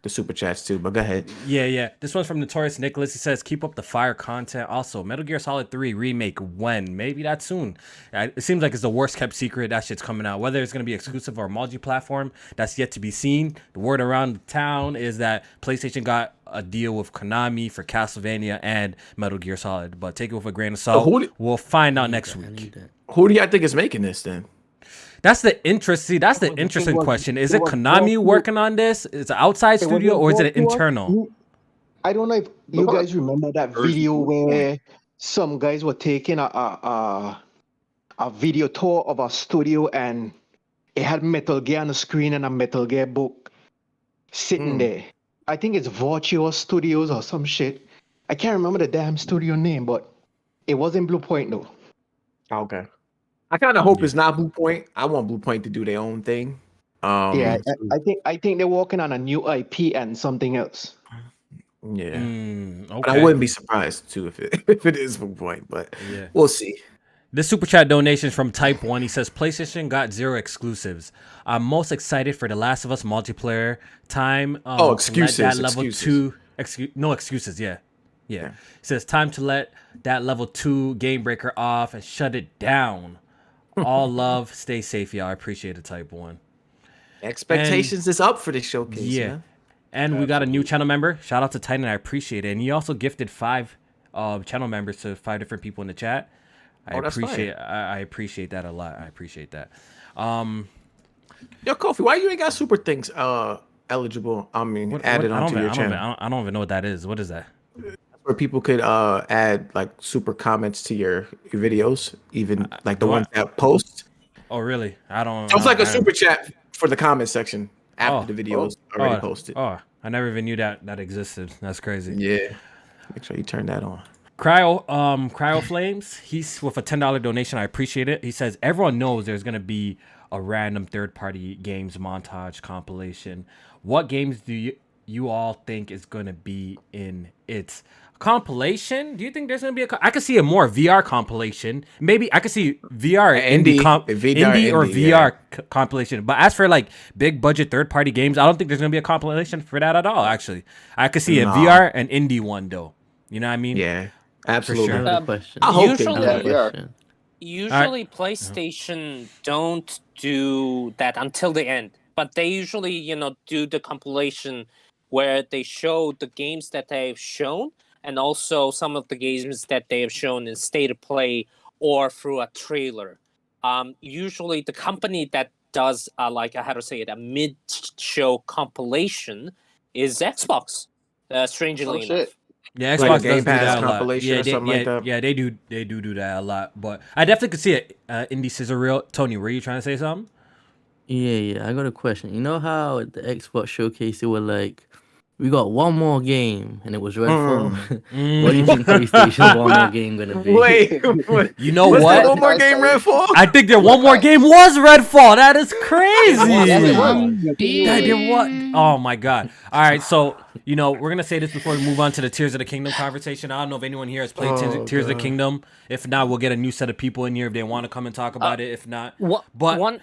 Speaker 1: The super chats too, but go ahead.
Speaker 2: Yeah. This one's from Notorious Nicholas. He says, keep up the fire content. Also, Metal Gear Solid 3 remake when? Maybe that soon. It seems like it's the worst kept secret. That shit's coming out. Whether it's going to be exclusive or multi-platform, that's yet to be seen. The word around town is that PlayStation got a deal with Konami for Castlevania and Metal Gear Solid. But take it with a grain of salt. We'll find out next week.
Speaker 1: Who do y'all think is making this then?
Speaker 2: That's the interesting question. Is it Konami working on this? Is it an outside studio or is it an internal?
Speaker 10: I don't know if you guys remember that video where some guys were taking a video tour of a studio and it had Metal Gear on the screen and a Metal Gear book sitting there. I think it's Virtual Studios or some shit. I can't remember the damn studio name, but it wasn't Blue Point though.
Speaker 1: Okay. I kind of hope it's not Blue Point. I want Blue Point to do their own thing.
Speaker 10: I think they're working on a new IP and something else.
Speaker 1: Yeah,
Speaker 2: okay.
Speaker 1: But I wouldn't be surprised too if it is Blue Point, but we'll see.
Speaker 2: This super chat donation is from Type 1. He says, PlayStation got 0 exclusives. I'm most excited for The Last of Us multiplayer time.
Speaker 1: Excuses.
Speaker 2: That level 2. No excuses, yeah. He says, time to let that level 2 game breaker off and shut it down. All love. Stay safe, y'all. I appreciate it, Type 1.
Speaker 1: Expectations is up for this showcase. Yeah.
Speaker 2: And we got a new channel member. Shout out to Titan. I appreciate it. And he also gifted 5 channel members to 5 different people in the chat. I appreciate that a lot. I appreciate that.
Speaker 1: Yo, Kofi, why you ain't got super things eligible? Added onto your channel.
Speaker 2: I don't even know what that is. What is that?
Speaker 1: Where people could add like super comments to your videos, even like the ones that post.
Speaker 2: Oh, really? I don't.
Speaker 1: So it's like a super chat for the comment section after the videos already posted.
Speaker 2: Oh, I never even knew that existed. That's crazy.
Speaker 1: Yeah, make sure you turn that on.
Speaker 2: Cryo Flames. He's with a $10 donation. I appreciate it. He says everyone knows there's gonna be a random third-party games montage compilation. What games do you all think is gonna be in its compilation? Do you think there's gonna be I could see a more VR compilation. Maybe I could see VR indie or VR compilation. But as for like big budget third party games, I don't think there's gonna be a compilation for that at all. Actually, I could see a VR and indie one though. You know what I mean?
Speaker 1: Yeah, absolutely.
Speaker 8: For sure.
Speaker 1: I hope
Speaker 9: usually PlayStation don't do that until the end, but they usually do the compilation where they show the games that they've shown. And also some of the games that they have shown in state of play or through a trailer. Usually the company that does a mid-show compilation is Xbox. Strangely enough.
Speaker 2: Yeah, Xbox
Speaker 1: like
Speaker 2: does do that a lot.
Speaker 1: Compilation or something like that.
Speaker 2: Yeah, they do that a lot. But I definitely could see it. Indie Scissor Reel. Tony, were you trying to say something?
Speaker 8: Yeah. I got a question. You know how at the Xbox showcase they were like, we got one more game, and it was Redfall. What do you think PlayStation one more game gonna be?
Speaker 1: Wait, what?
Speaker 2: You know
Speaker 1: What's that
Speaker 2: what?
Speaker 1: one more game, Redfall?
Speaker 2: I think their one more game was Redfall. That is crazy.
Speaker 3: Yes, it was.
Speaker 2: That did what? Oh my god! All right, so we're gonna say this before we move on to the Tears of the Kingdom conversation. I don't know if anyone here has played Tears of the Kingdom. If not, we'll get a new set of people in here if they want to come and talk about it. If not, but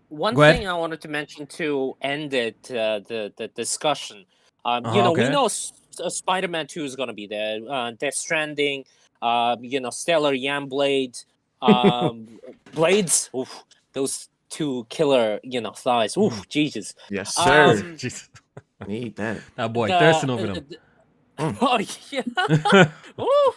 Speaker 9: one thing I wanted to mention to end it, the discussion. We know Spider-Man 2 is going to be there. Death Stranding, Stellar Yamblade, Blades. Oof, those two killer, thighs. Oof, Jesus.
Speaker 1: Yes, sir.
Speaker 2: Jesus.
Speaker 1: Need that.
Speaker 2: That boy thirsting over them.
Speaker 9: Oh yeah. Ooh.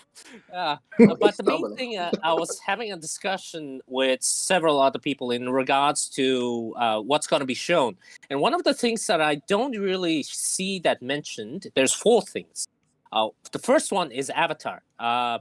Speaker 9: But the main thing, I was having a discussion with several other people in regards to what's going to be shown, and one of the things that I don't really see that mentioned, there's 4 things. The first one is Avatar,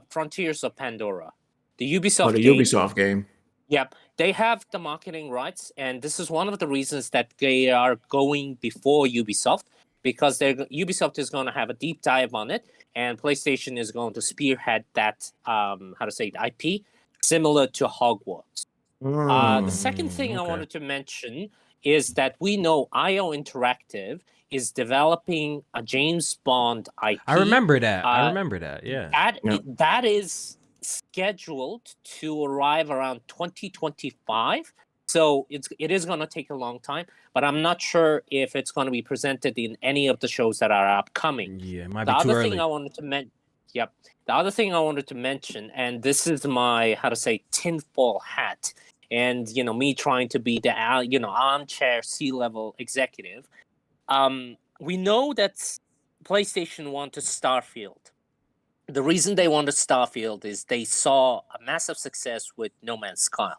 Speaker 9: Frontiers of Pandora, the Ubisoft
Speaker 1: the
Speaker 9: game.
Speaker 1: Ubisoft game.
Speaker 9: Yep, they have the marketing rights, and this is one of the reasons that they are going before Ubisoft, because Ubisoft is going to have a deep dive on it, and PlayStation is going to spearhead that IP, similar to Hogwarts. The second thing I wanted to mention is that we know IO Interactive is developing a James Bond IP.
Speaker 2: I remember that. Yeah.
Speaker 9: That is scheduled to arrive around 2025. So it is going to take a long time, but I'm not sure if it's going to be presented in any of the shows that are upcoming.
Speaker 2: Yeah, it might be too early.
Speaker 9: The other thing I wanted to mention, and this is my tinfoil hat, and me trying to be the armchair C-level executive. We know that PlayStation wanted Starfield. The reason they wanted Starfield is they saw a massive success with No Man's Sky.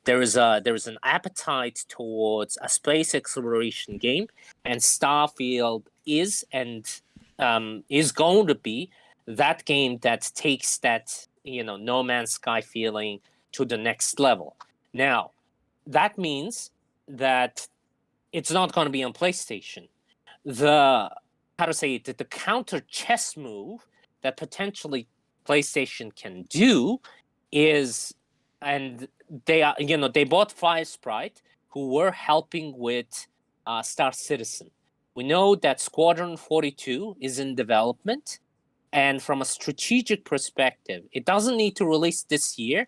Speaker 9: There is an appetite towards a space exploration game, and Starfield is going to be that game that takes that No Man's Sky feeling to the next level. Now, that means that it's not going to be on PlayStation. The counter chess move that potentially PlayStation can do is, and they bought Firesprite, who were helping with Star Citizen. We know that Squadron 42 is in development, and from a strategic perspective, it doesn't need to release this year,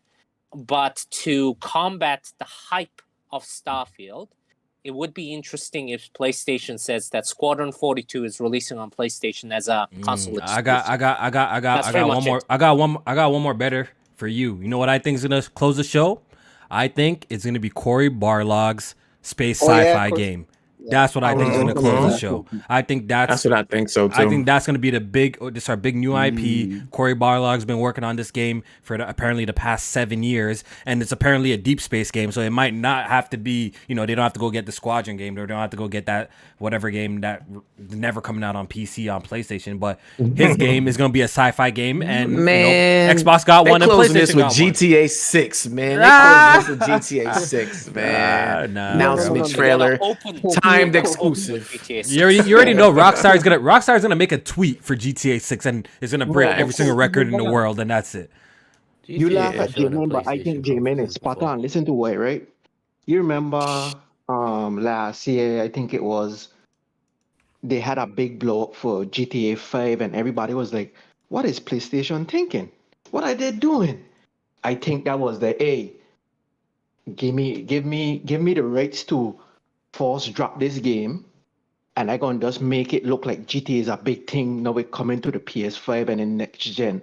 Speaker 9: but to combat the hype of Starfield, it would be interesting if PlayStation says that Squadron 42 is releasing on PlayStation as a console exclusive.
Speaker 2: I got one more better for you. You know what I think is gonna close the show? I think it's gonna be Cory Barlog's space sci-fi game. That's what I think is going to close the show. I think that's
Speaker 1: what I think so too.
Speaker 2: I think that's going to be this our big new IP. Cory Barlog's been working on this game for apparently the past 7 years, and it's apparently a deep space game. So it might not have to be, they don't have to go get the Squadron game, or they don't have to go get that whatever game that never coming out on PC on PlayStation. But his game is going to be a sci-fi game, and Xbox got one, and PlayStation
Speaker 1: this with
Speaker 2: got
Speaker 1: GTA 6, man. They closing this with GTA 6, man. Announcement trailer. Timed exclusive.
Speaker 2: You already know Rockstar's gonna make a tweet for GTA 6 and it's gonna break every single record in the world, and that's it.
Speaker 10: You laugh at Jmaine, but I think Jmaine is spot on. Listen to it, right? You remember last year, I think it was, they had a big blow up for GTA 5 and everybody was like, what is PlayStation thinking? What are they doing? I think that was the give me the rights to force drop this game, and I gonna just make it look like GTA is a big thing. Now we're coming to the PS5 and in next gen.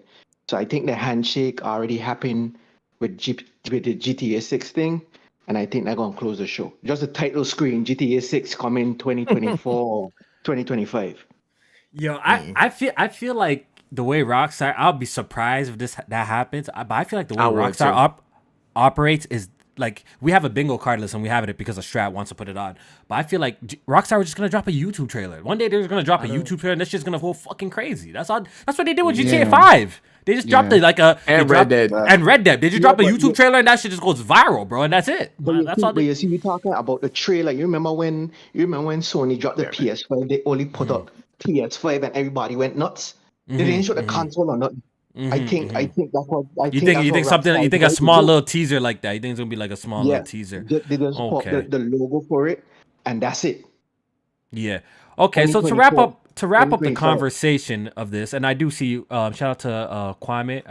Speaker 10: So I think the handshake already happened with the GTA 6 thing, and I think they're gonna close the show. Just the title screen, GTA 6 coming 2024, 2025.
Speaker 2: Yo, I feel like the way Rockstar, I'll be surprised if that happens. But I feel like the way Rockstar operates is, like, we have a bingo card list and we have it because a Strat wants to put it on. But I feel like Rockstar was just gonna drop a YouTube trailer. One day they're gonna drop a YouTube trailer and this shit's gonna go fucking crazy. That's what they did with GTA 5. They just dropped it like a
Speaker 1: and Red Dead.
Speaker 2: and Red Dead. They just dropped a YouTube trailer and that shit just goes viral, bro, and that's it. That's all.
Speaker 10: But you see, we talking about the trailer. You remember when Sony dropped the PS5? They only put up PS5 and everybody went nuts. They didn't show the console or nothing. I think that's what
Speaker 2: You think something? You think a small little teaser like that? You think it's gonna be like a small little teaser?
Speaker 10: They just pop the logo for it, and that's it.
Speaker 2: Yeah. Okay. So to wrap up the conversation of this, and I do see shout out to Kwame.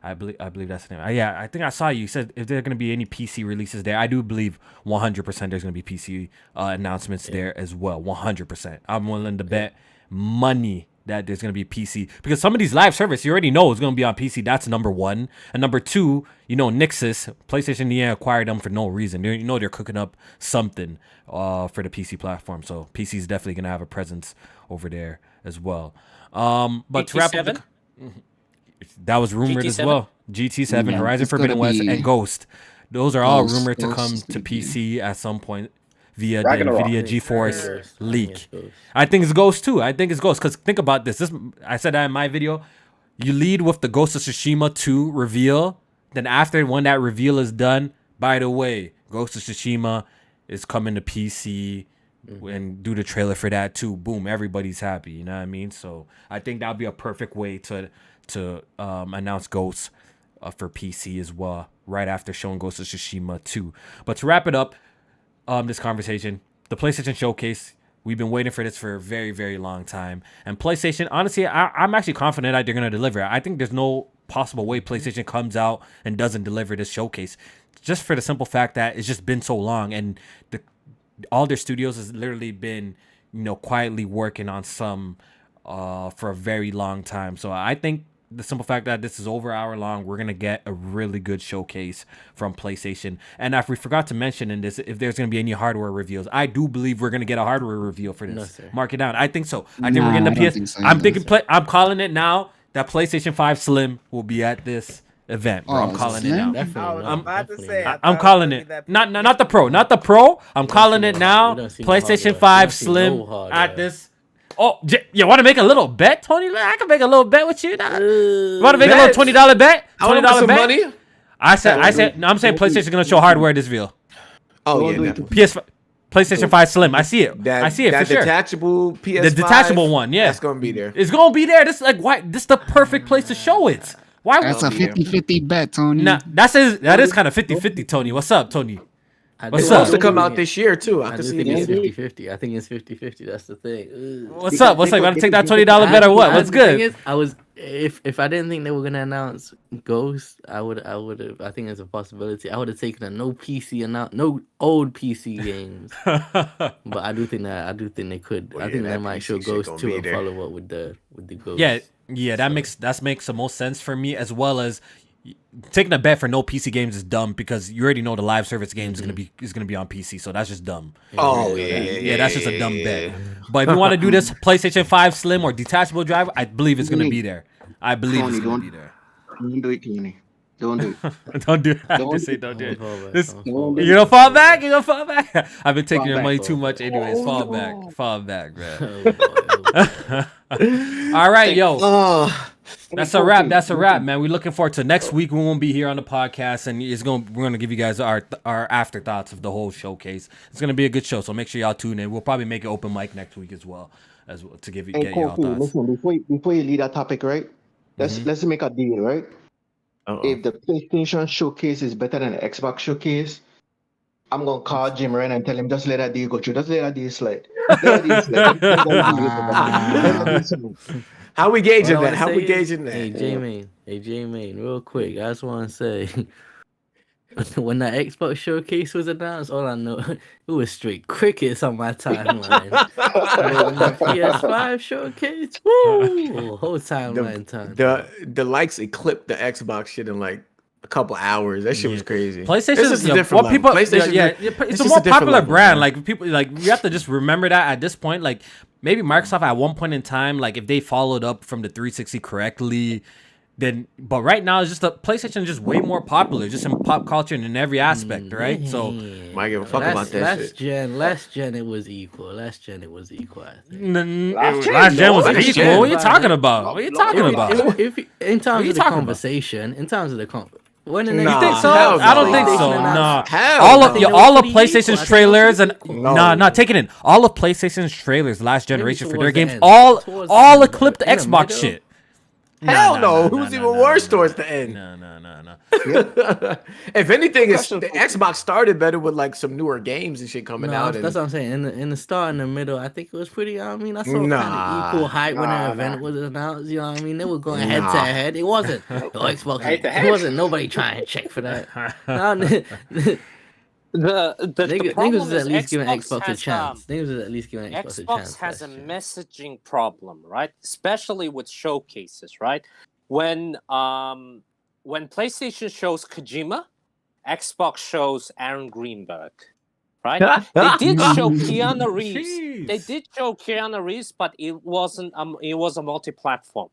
Speaker 2: I believe that's the name. Yeah, I think I saw you said if there are going to be any PC releases there. I do believe 100% there's going to be PC announcements there as well. 100%. I'm willing to bet money that there's going to be PC because some of these live service you already know is going to be on PC. That's number one. And number two, Nixus, PlayStation acquired them for no reason. They're cooking up something for the PC platform. So PC is definitely going to have a presence over there as well. But to wrap up, that was rumored as well. GT7, Horizon Forbidden West, and Ghost. Those are all rumored to come to PC at some point via the NVIDIA GeForce leak. I think it's Ghost too. Because think about this. I said that in my video. You lead with the Ghost of Tsushima 2 reveal. Then when that reveal is done, by the way, Ghost of Tsushima is coming to PC and do the trailer for that too. Boom, everybody's happy. You know what I mean? So I think that would be a perfect way to announce Ghost for PC as well, right after showing Ghost of Tsushima 2. But to wrap it up, this conversation, the PlayStation Showcase, we've been waiting for this for a very, very long time. And PlayStation, honestly, I'm actually confident that they're going to deliver. I think there's no possible way PlayStation comes out and doesn't deliver this showcase, just for the simple fact that it's just been so long. And all their studios has literally been, quietly working on some for a very long time. So I think the simple fact that this is over an hour long, we're going to get a really good showcase from PlayStation. And if we forgot to mention in this, if there's going to be any hardware reveals, I do believe we're going to get a hardware reveal for this. Mark it down. I think so. I think we're getting the PS. I'm calling it now that PlayStation 5 Slim will be at this event. Bro. I'm calling it now. I'm calling it. Not the Pro. Not the Pro. I'm calling it now. PlayStation 5 Slim at this. Oh, you want to make a little bet, Tony? I can make a little bet with you. You want to make a little $20 bet? $20 bet? Money? I'm saying PlayStation's gonna show hardware this reveal.
Speaker 1: Oh yeah,
Speaker 2: PlayStation 5 Slim. I see it. I see it for sure.
Speaker 1: Detachable PS5.
Speaker 2: The detachable one, yeah.
Speaker 1: That's gonna be there.
Speaker 2: It's gonna be there. This is the perfect place to show it. Why?
Speaker 5: That's a 50-50 bet, Tony.
Speaker 2: Nah, that is kind of 50-50, Tony. What's up, Tony?
Speaker 1: It's supposed to come out this year too. I
Speaker 8: think it's 50-50. I think it's 50-50. That's the thing.
Speaker 2: What's up? You want to take that $20 bet or what? What's good?
Speaker 8: If I didn't think they were gonna announce Ghost, I would have. I think it's a possibility. I would have taken a no old PC games. But I do think they could. I think they might show Ghost 2 and follow up with the Ghost.
Speaker 2: Yeah. That makes the most sense for me, as well as taking a bet for no PC games is dumb because you already know the live service game is gonna be on PC, so that's just dumb. That's just a dumb bet. But if you want to do this PlayStation 5 Slim or detachable drive, I believe it's gonna be there. I believe it's gonna be there.
Speaker 10: Don't do it, Tony. Don't do it.
Speaker 2: Don't do it. I just say don't do it. You gonna fall back? You gonna fall back? I've been taking your money too much anyways. Fall back, bro. All right, yo. That's a wrap, man. We're looking forward to next week. We won't be here on the podcast, and we're gonna give you guys our afterthoughts of the whole showcase. It's gonna be a good show, so make sure y'all tune in. We'll probably make it open mic next week as well to get y'all thoughts.
Speaker 10: Listen, before you lead that topic, right? Let's make a deal, right? If the PlayStation showcase is better than the Xbox showcase, I'm gonna call Jmaine and tell him just let that deal go through. Just let that deal slide.
Speaker 1: How we gauging that?
Speaker 8: Hey, Jmaine, real quick. I just want to say, when that Xbox showcase was announced, all I know, it was straight crickets on my timeline. When the PS5 showcase, woo, whole timeline time.
Speaker 1: The likes eclipsed the Xbox shit in like a couple hours. That shit was crazy.
Speaker 2: PlayStation is a different level. It's a more popular brand. Like people, like you have to just remember that at this point, like. Maybe Microsoft at one point in time, like if they followed up from the 360 correctly, But right now it's just the PlayStation is just way more popular, just in pop culture and in every aspect, right? So
Speaker 1: I give a fuck about that shit.
Speaker 8: Last gen it was equal. Last gen it was equal. I think.
Speaker 2: Last gen was equal. What are you talking about? What are you talking about?
Speaker 8: If in terms of the conversation, in terms of the when the
Speaker 2: You
Speaker 8: next
Speaker 2: think so?
Speaker 1: hell
Speaker 2: I don't
Speaker 1: no.
Speaker 2: think so. Nah.
Speaker 1: Hell
Speaker 2: All
Speaker 1: no.
Speaker 2: of PlayStation's trailers and
Speaker 1: No.
Speaker 2: take it in. All of PlayStation's trailers last generation for their
Speaker 8: towards the
Speaker 2: games
Speaker 8: end.
Speaker 2: all
Speaker 8: Towards the end,
Speaker 2: eclipsed the
Speaker 8: in the
Speaker 2: Xbox
Speaker 8: middle?
Speaker 2: shit.
Speaker 1: Hell no. It was even worse towards the end.
Speaker 2: No.
Speaker 1: If anything, the Xbox started better with like some newer games and shit coming out.
Speaker 8: That's what I'm saying. In the start, in the middle, I think it was pretty. I mean, I saw kind of equal hype when the event was announced. You know what I mean? They were going head to head. It wasn't Xbox. It wasn't nobody trying to check for that.
Speaker 9: The
Speaker 8: Niggas
Speaker 9: problem
Speaker 8: is
Speaker 9: is
Speaker 8: at least giving Xbox a
Speaker 9: has,
Speaker 8: chance. Niggas is at least giving Xbox a chance.
Speaker 9: Xbox has a messaging problem, right? Especially with showcases, right? When PlayStation shows Kojima, Xbox shows Aaron Greenberg, right? They did show Keanu Reeves.
Speaker 2: Jeez.
Speaker 9: They did show Keanu Reeves, but it wasn't. It was a multi-platform.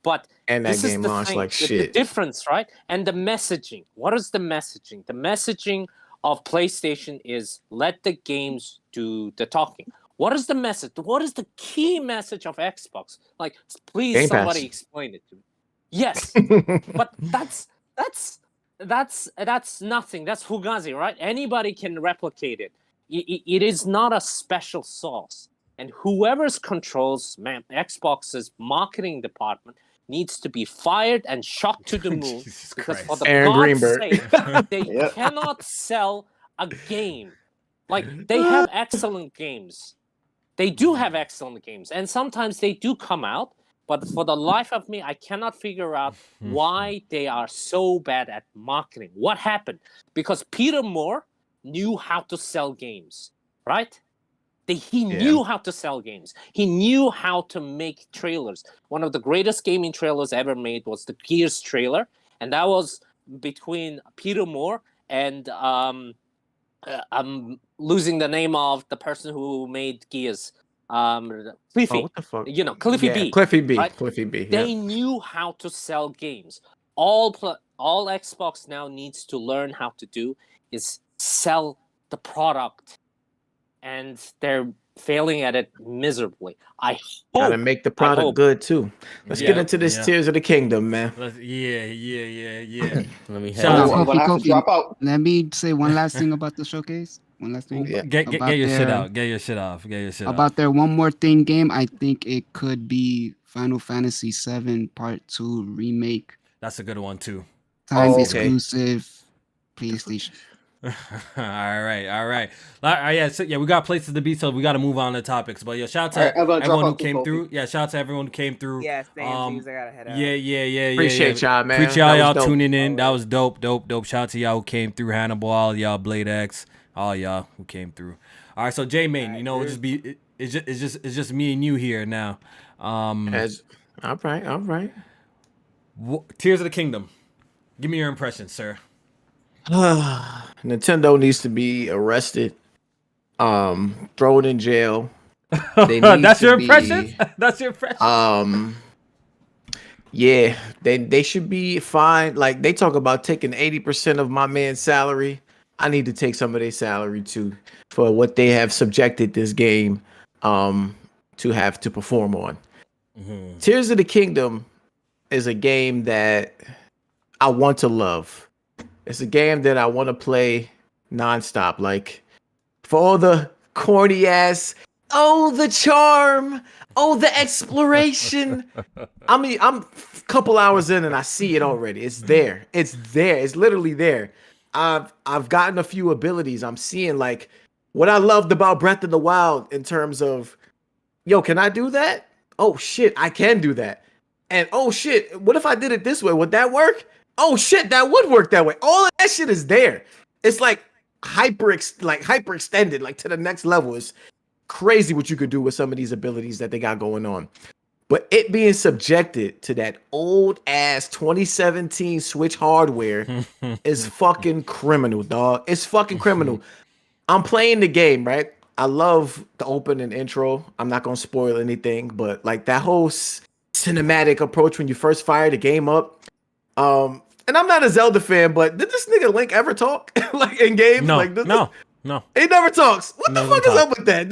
Speaker 9: But
Speaker 1: And that
Speaker 9: this is
Speaker 1: game
Speaker 9: the
Speaker 1: launched
Speaker 9: thing,
Speaker 1: like
Speaker 9: the
Speaker 1: shit.
Speaker 9: difference, right? And the messaging. What is the messaging? The messaging of PlayStation is let the games do the talking. What is the message? What is the key message of Xbox? Like, please,
Speaker 1: Game
Speaker 9: somebody
Speaker 1: Pass.
Speaker 9: explain it to me. Yes, but that's nothing. That's Fugazi, right? Anybody can replicate it. It is not a special sauce. And whoever's controls Xbox's marketing department needs to be fired and shot to the moon. Because for the
Speaker 1: Aaron
Speaker 9: God's
Speaker 1: Greenberg.
Speaker 9: sake, they cannot sell a game. Like, they have excellent games. They do have excellent games. And sometimes they do come out. But for the life of me, I cannot figure out why they are so bad at marketing. What happened? Because Peter Moore knew how to sell games, right? He knew how to sell games. He knew how to make trailers. One of the greatest gaming trailers ever made was the Gears trailer. And that was between Peter Moore and I'm losing the name of the person who made Gears. Cliffy.
Speaker 1: Oh, what the fuck?
Speaker 9: You know, Cliffy B.
Speaker 1: Cliffy B.
Speaker 9: Right?
Speaker 1: Cliffy B.
Speaker 9: They knew how to sell games. All Xbox now needs to learn how to do is sell the product. And they're failing at it miserably. I hope.
Speaker 1: Gotta make the product good too. Let's get into this Tears of the Kingdom, man.
Speaker 2: Yeah.
Speaker 8: Let me
Speaker 5: Kofi, let me say one last thing about the showcase. One last thing.
Speaker 2: Get your shit out. Get your shit off.
Speaker 5: About their One More Thing game, I think it could be Final Fantasy VII Part 2 remake.
Speaker 2: That's a good one too.
Speaker 5: Time exclusive PlayStation.
Speaker 2: all right. Yeah, so we got places to be, so we got to move on to topics. But shout out to everyone who came through. Yeah, shout out to everyone who came through.
Speaker 7: Yes, I gotta head out.
Speaker 2: Yeah.
Speaker 1: Appreciate y'all, man.
Speaker 2: Appreciate y'all tuning in. That was dope. Shout out to y'all who came through. Hannibal, all y'all, Blade X, all y'all who came through. All right, so Jmaine, it's just me and you here now.
Speaker 1: All right.
Speaker 2: Tears of the Kingdom. Give me your impression, sir.
Speaker 1: Nintendo needs to be arrested, thrown in jail.
Speaker 2: That's your impression? That's your impression?
Speaker 1: Yeah, they should be fined. Like, they talk about taking 80% of my man's salary. I need to take some of their salary too for what they have subjected this game to have to perform on. Mm-hmm. Tears of the Kingdom is a game that I want to love. It's a game that I want to play nonstop. Like, for all the corny ass, the charm, the exploration. I mean, I'm a couple hours in and I see it already. It's there. It's literally there. I've gotten a few abilities. I'm seeing, like, what I loved about Breath of the Wild in terms of, can I do that? Oh shit, I can do that. And oh shit, what if I did it this way? Would that work? Oh shit, that would work that way. All of that shit is there. It's like hyper extended, like to the next level. It's crazy what you could do with some of these abilities that they got going on. But it being subjected to that old ass 2017 Switch hardware is fucking criminal, dog. It's fucking criminal. I'm playing the game, right? I love the open and intro. I'm not gonna spoil anything, but like that whole cinematic approach when you first fire the game up, And I'm not a Zelda fan, but did this nigga Link ever talk like in games?
Speaker 2: No,
Speaker 1: Like
Speaker 2: no.
Speaker 1: He never talks. What the fuck is up with that?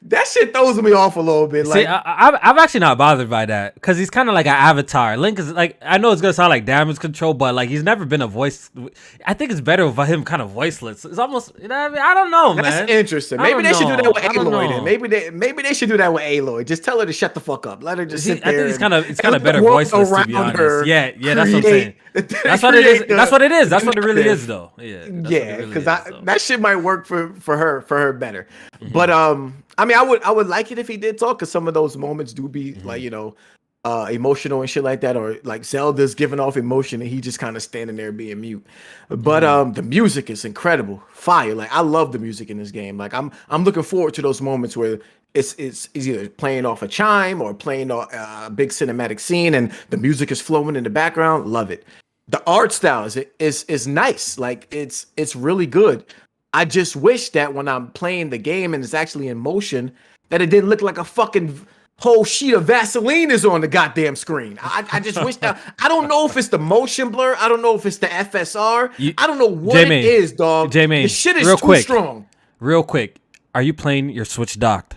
Speaker 1: That shit throws me off a little bit.
Speaker 2: See,
Speaker 1: Like
Speaker 2: I'm actually not bothered by that because he's kind of like an avatar. Link is like, I know it's gonna sound like damage control, but like he's never been a voice. I think it's better with him kind of voiceless. It's almost, you know what I mean? I don't know, man.
Speaker 1: That's interesting. Maybe they should do that with Aloy. Then maybe they should do that with Aloy. Just tell her to shut the fuck up. Let her just sit there.
Speaker 2: I think it's kind of better voiceless, to be honest. Yeah, that's what I'm saying. That's what it is. That's what it is. That's what it really is, though. Yeah,
Speaker 1: because that shit might work for her better. But I mean, I would like it if he did talk, because some of those moments do be like, you know, emotional and shit like that, or like Zelda's giving off emotion and he just kind of standing there being mute. But the music is incredible, fire. Like I love the music in this game. Like I'm looking forward to those moments where it's either playing off a chime or playing a big cinematic scene and the music is flowing in the background. Love it. The art style is nice. Like it's really good. I just wish that when I'm playing the game and it's actually in motion, that it didn't look like a fucking whole sheet of Vaseline is on the goddamn screen. I just wish that. I don't know if it's the motion blur. I don't know if it's the FSR. I don't know what it is, dog.
Speaker 2: Jmaine,
Speaker 1: the shit is too strong.
Speaker 2: Real quick, are you playing your Switch docked?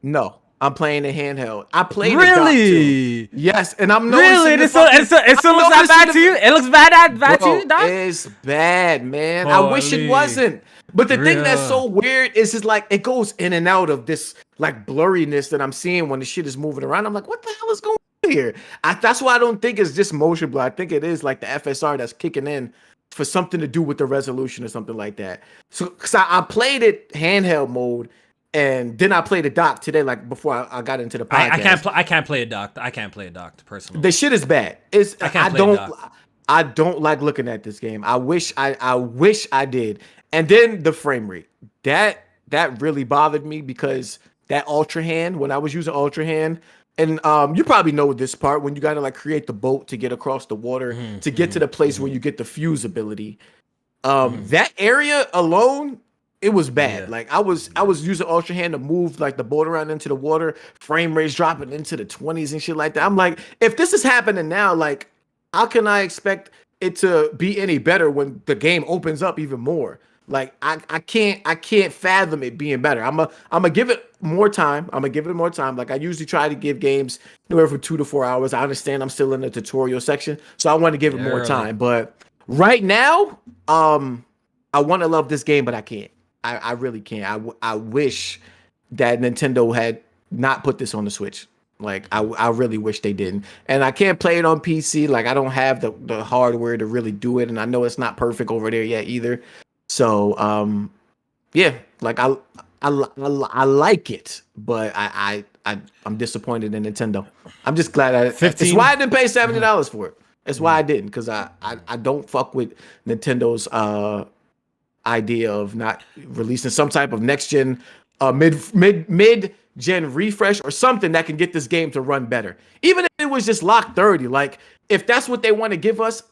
Speaker 1: No. I'm playing the handheld. I played
Speaker 2: really?
Speaker 1: it docked too. Yes, and I'm
Speaker 2: noticing. Really? It still looks that bad to you? It looks bad to you, Doc?
Speaker 1: It's bad, man. Holy. I wish it wasn't. But the thing that's so weird is it's like it goes in and out of this like blurriness that I'm seeing when the shit is moving around. I'm like, what the hell is going on here? That's why I don't think it's just motion blur. I think it is like the FSR that's kicking in for something to do with the resolution or something like that. So, because I played it handheld mode. And then I played a dock today, like before I got into the podcast.
Speaker 2: I can't play it docked. I can't play it docked personally.
Speaker 1: The shit is bad. I don't like looking at this game. I wish I did. And then the frame rate. That really bothered me because that Ultra Hand, when I was using Ultra Hand, and you probably know this part when you gotta like create the boat to get across the water to get to the place where you get the fuse ability. That area alone. It was bad. Yeah. Like I was using Ultra Hand to move like the boat around into the water, frame rates dropping into the 20s and shit like that. I'm like, if this is happening now, like, how can I expect it to be any better when the game opens up even more? Like I can't fathom it being better. I'm gonna give it more time. Like I usually try to give games anywhere from 2 to 4 hours. I understand I'm still in the tutorial section, so I want to give it more time. But right now, I want to love this game, but I can't. I really can't. I wish that Nintendo had not put this on the Switch. Like I really wish they didn't. And I can't play it on PC. Like I don't have the hardware to really do it, and I know it's not perfect over there yet either. So yeah, like I like it, but I'm disappointed in Nintendo. I'm just glad it's why I didn't pay $70 for it. That's why I didn't, because I don't fuck with Nintendo's idea of not releasing some type of next gen mid gen refresh or something that can get this game to run better. Even if it was just locked 30, like if that's what they want to give us,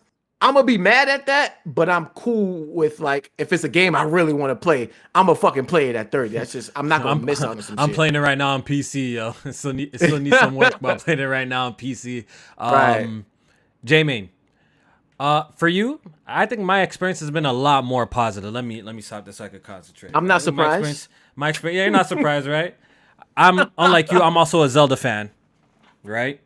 Speaker 1: I'm gonna be mad at that, but I'm cool with like if it's a game I really want to play, I'm gonna fucking play it at 30. That's just I'm not gonna miss out on some shit.
Speaker 2: I'm playing it right now on PC, yo. It still needs some work, but I'm playing it right now on PC.
Speaker 1: Right.
Speaker 2: Jmaine. For you, I think my experience has been a lot more positive. Let me stop this so I can concentrate.
Speaker 1: I'm not surprised.
Speaker 2: My experience, yeah, you're not surprised, right? I'm unlike you. I'm also a Zelda fan, right?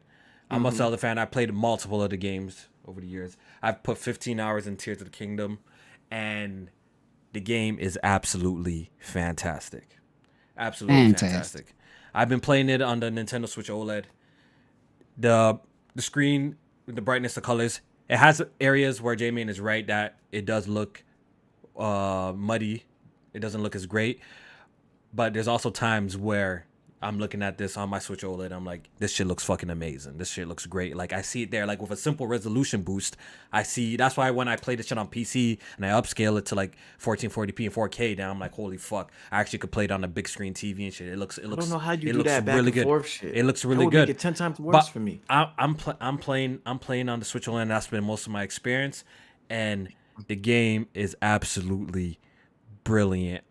Speaker 2: I'm a Zelda fan. I played multiple of the games over the years. I've put 15 hours in Tears of the Kingdom, and the game is absolutely fantastic. Absolutely fantastic. I've been playing it on the Nintendo Switch OLED. The screen, the brightness, the colors. It has areas where Jmaine is right that it does look muddy. It doesn't look as great. But there's also times where I'm looking at this on my Switch OLED. I'm like, this shit looks fucking amazing. This shit looks great. Like, I see it there. Like, with a simple resolution boost, I see. That's why when I play this shit on PC and I upscale it to, like, 1440p and 4K, now I'm like, holy fuck. I actually could play it on a big screen TV and shit. It looks. I don't
Speaker 1: know how you do that back
Speaker 2: really
Speaker 1: and forth shit.
Speaker 2: It looks really
Speaker 1: that would
Speaker 2: good.
Speaker 1: Make it 10 times worse for me.
Speaker 2: I'm playing on the Switch OLED, and that's been most of my experience. And the game is absolutely brilliant.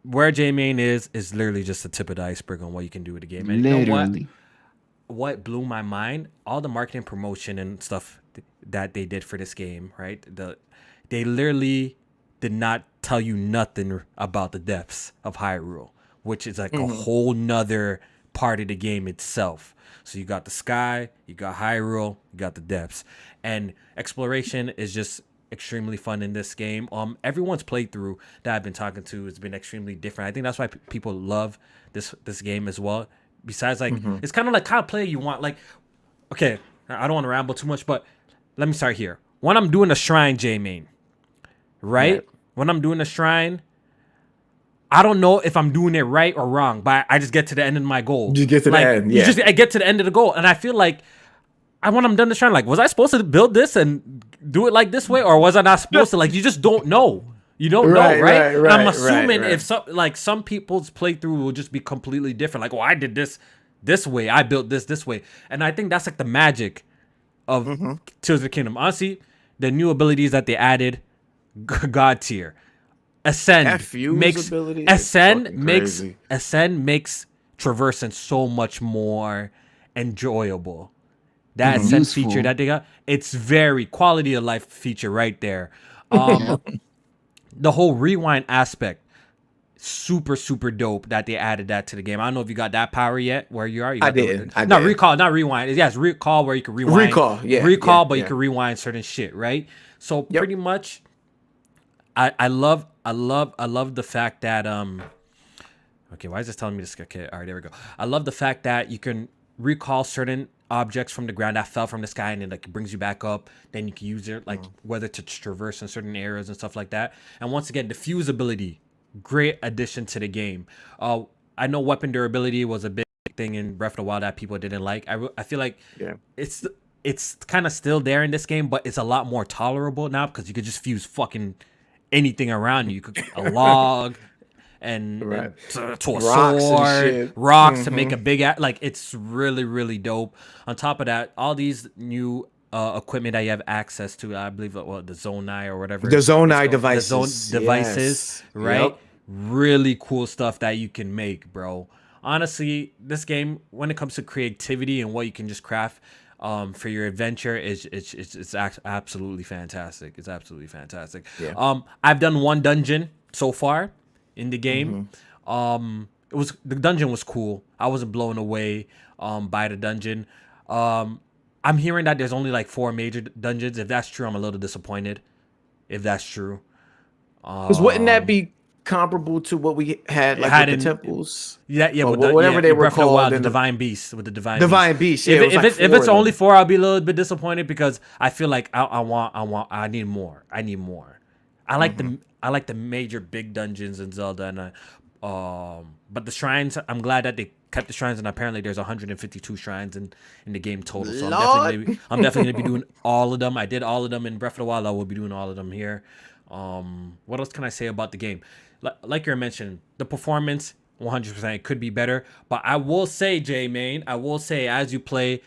Speaker 2: Where Jmaine is literally just the tip of the iceberg on what you can do with the game. And
Speaker 5: literally.
Speaker 2: You know what? what blew my mind, all the marketing promotion and stuff that they did for this game, right? They literally did not tell you nothing about the depths of Hyrule, which is like a whole nother part of the game itself. So you got the sky, you got Hyrule, you got the depths, and exploration is just extremely fun in this game. Everyone's playthrough that I've been talking to has been extremely different. I think that's why people love this game as well. Besides, like, it's kind of like kind of play you want. Like, okay, I don't want to ramble too much, but let me start here. When I'm doing a shrine, Jmaine, right? When I'm doing a shrine, I don't know if I'm doing it right or wrong, but I just get to the end of my goal.
Speaker 1: You get to the end, yeah.
Speaker 2: I get to the end of the goal, and I feel like when I'm done the shrine, like, was I supposed to build this and do it like this way, or was I not supposed to? Like, you just don't know. You don't know, right? And I'm assuming if some people's playthrough will just be completely different. Like, oh, I did this way, I built this way, and I think that's like the magic of Tears of the Kingdom. Honestly, the new abilities that they added, God tier. Ascend makes traversing so much more enjoyable. That Ascend feature that they got, it's very quality of life feature right there. The whole rewind aspect, super dope that they added that to the game. I don't know if you got that power yet where you are. I did. Recall, not rewind. Yes, recall where you can rewind. Recall, but you can rewind certain shit, right? So pretty much, I love the fact that okay, why is this telling me this? Okay, all right, there we go. I love the fact that you can recall certain objects from the ground that fell from the sky, and it like brings you back up. Then you can use it like whether to traverse in certain areas and stuff like that. And once again, the fuse ability, great addition to the game. I know weapon durability was a big thing in Breath of the Wild that people didn't like. I feel like it's kind of still there in this game, but it's a lot more tolerable now because you could just fuse fucking anything around you. You could a log and to a sword, rocks to make a big like it's really dope. On top of that, all these new equipment that you have access to, I believe the Zonai or whatever,
Speaker 1: the Zonai devices,
Speaker 2: the Zone devices, right? Really cool stuff that you can make, bro. Honestly, this game, when it comes to creativity and what you can just craft for your adventure, it's absolutely fantastic. It's absolutely fantastic. I've done one dungeon so far in the game. The dungeon was cool. I wasn't blown away by the dungeon. I'm hearing that there's only like 4 major dungeons. If that's true, I'm a little disappointed. If that's true,
Speaker 1: because wouldn't that be comparable to what we had like with the temples?
Speaker 2: Whatever
Speaker 1: they were called,
Speaker 2: the Divine Beast with the Divine
Speaker 1: Beast.
Speaker 2: If it's only 4, I'll be a little bit disappointed because I feel like I need more. I like the major big dungeons in Zelda, and but the shrines, I'm glad that they kept the shrines, and apparently there's 152 shrines in the game total. So I'm definitely gonna be doing all of them. I did all of them in Breath of the Wild. I will be doing all of them here. What else can I say about the game? Like you mentioned, the performance 100% could be better, but I will say, Jmaine, as you play,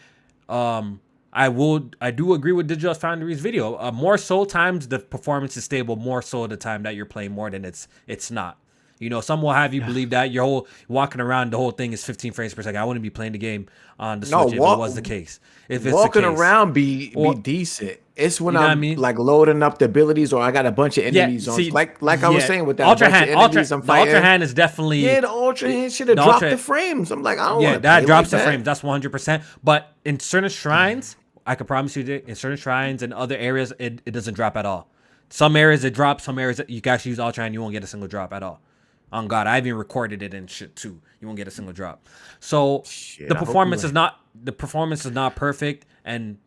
Speaker 2: I do agree with Digital Foundry's video. More so times the performance is stable, more so the time that you're playing more than it's not. You know, some will have you believe that your whole walking around, the whole thing is 15 frames per second. I wouldn't be playing the game on the Switch if it was the case. If it's
Speaker 1: walking
Speaker 2: the case.
Speaker 1: around be decent. It's when I'm like loading up the abilities, or I got a bunch of enemies on. Like I was saying with that
Speaker 2: Ultra Hand,
Speaker 1: I'm fighting.
Speaker 2: the Ultra Hand is definitely
Speaker 1: the Ultra Hand should have dropped the frames. I'm like, I don't want
Speaker 2: that drops the frames. That's 100%. But in certain shrines, I can promise you that in certain shrines and other areas, it doesn't drop at all. Some areas it drops. Some areas you can actually use Ultra Hand, you won't get a single drop at all. On God, I even recorded it and shit too. You won't get a single drop. So the performance is not perfect, and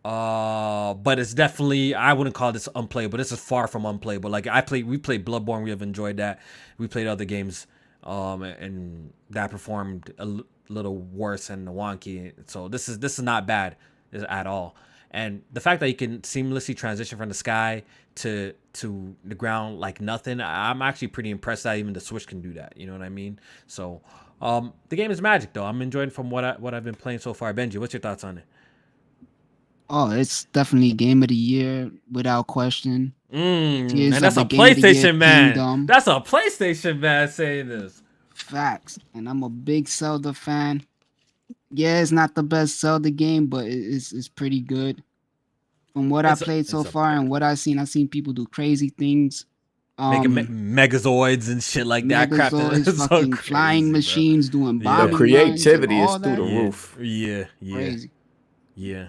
Speaker 2: but it's definitely, I wouldn't call this unplayable. This is far from unplayable. Like we played Bloodborne, we have enjoyed that. We played other games, and that performed a little worse and wonky. So this is not bad at all. And the fact that you can seamlessly transition from the sky to the ground like nothing, I'm actually pretty impressed that even the Switch can do that. You know what I mean? So the game is magic, though. I'm enjoying from what I've been playing so far. Benji, what's your thoughts on it?
Speaker 5: Oh, it's definitely game of the year without question.
Speaker 2: And that's a PlayStation man. Kingdom. That's a PlayStation man saying this.
Speaker 5: Facts. And I'm a big Zelda fan. Yeah, it's not the best Zelda game, but it's pretty good. From what I played so far and what I've seen people do crazy things.
Speaker 2: Making Megazords and shit like that. Crap,
Speaker 5: Megazords,
Speaker 2: that's so
Speaker 5: fucking
Speaker 2: crazy,
Speaker 5: flying
Speaker 2: bro.
Speaker 5: machines, doing
Speaker 1: The
Speaker 5: bombing runs and
Speaker 1: creativity is
Speaker 5: all
Speaker 1: through the
Speaker 5: that.
Speaker 1: roof.
Speaker 2: Yeah.
Speaker 5: Crazy.
Speaker 2: Yeah.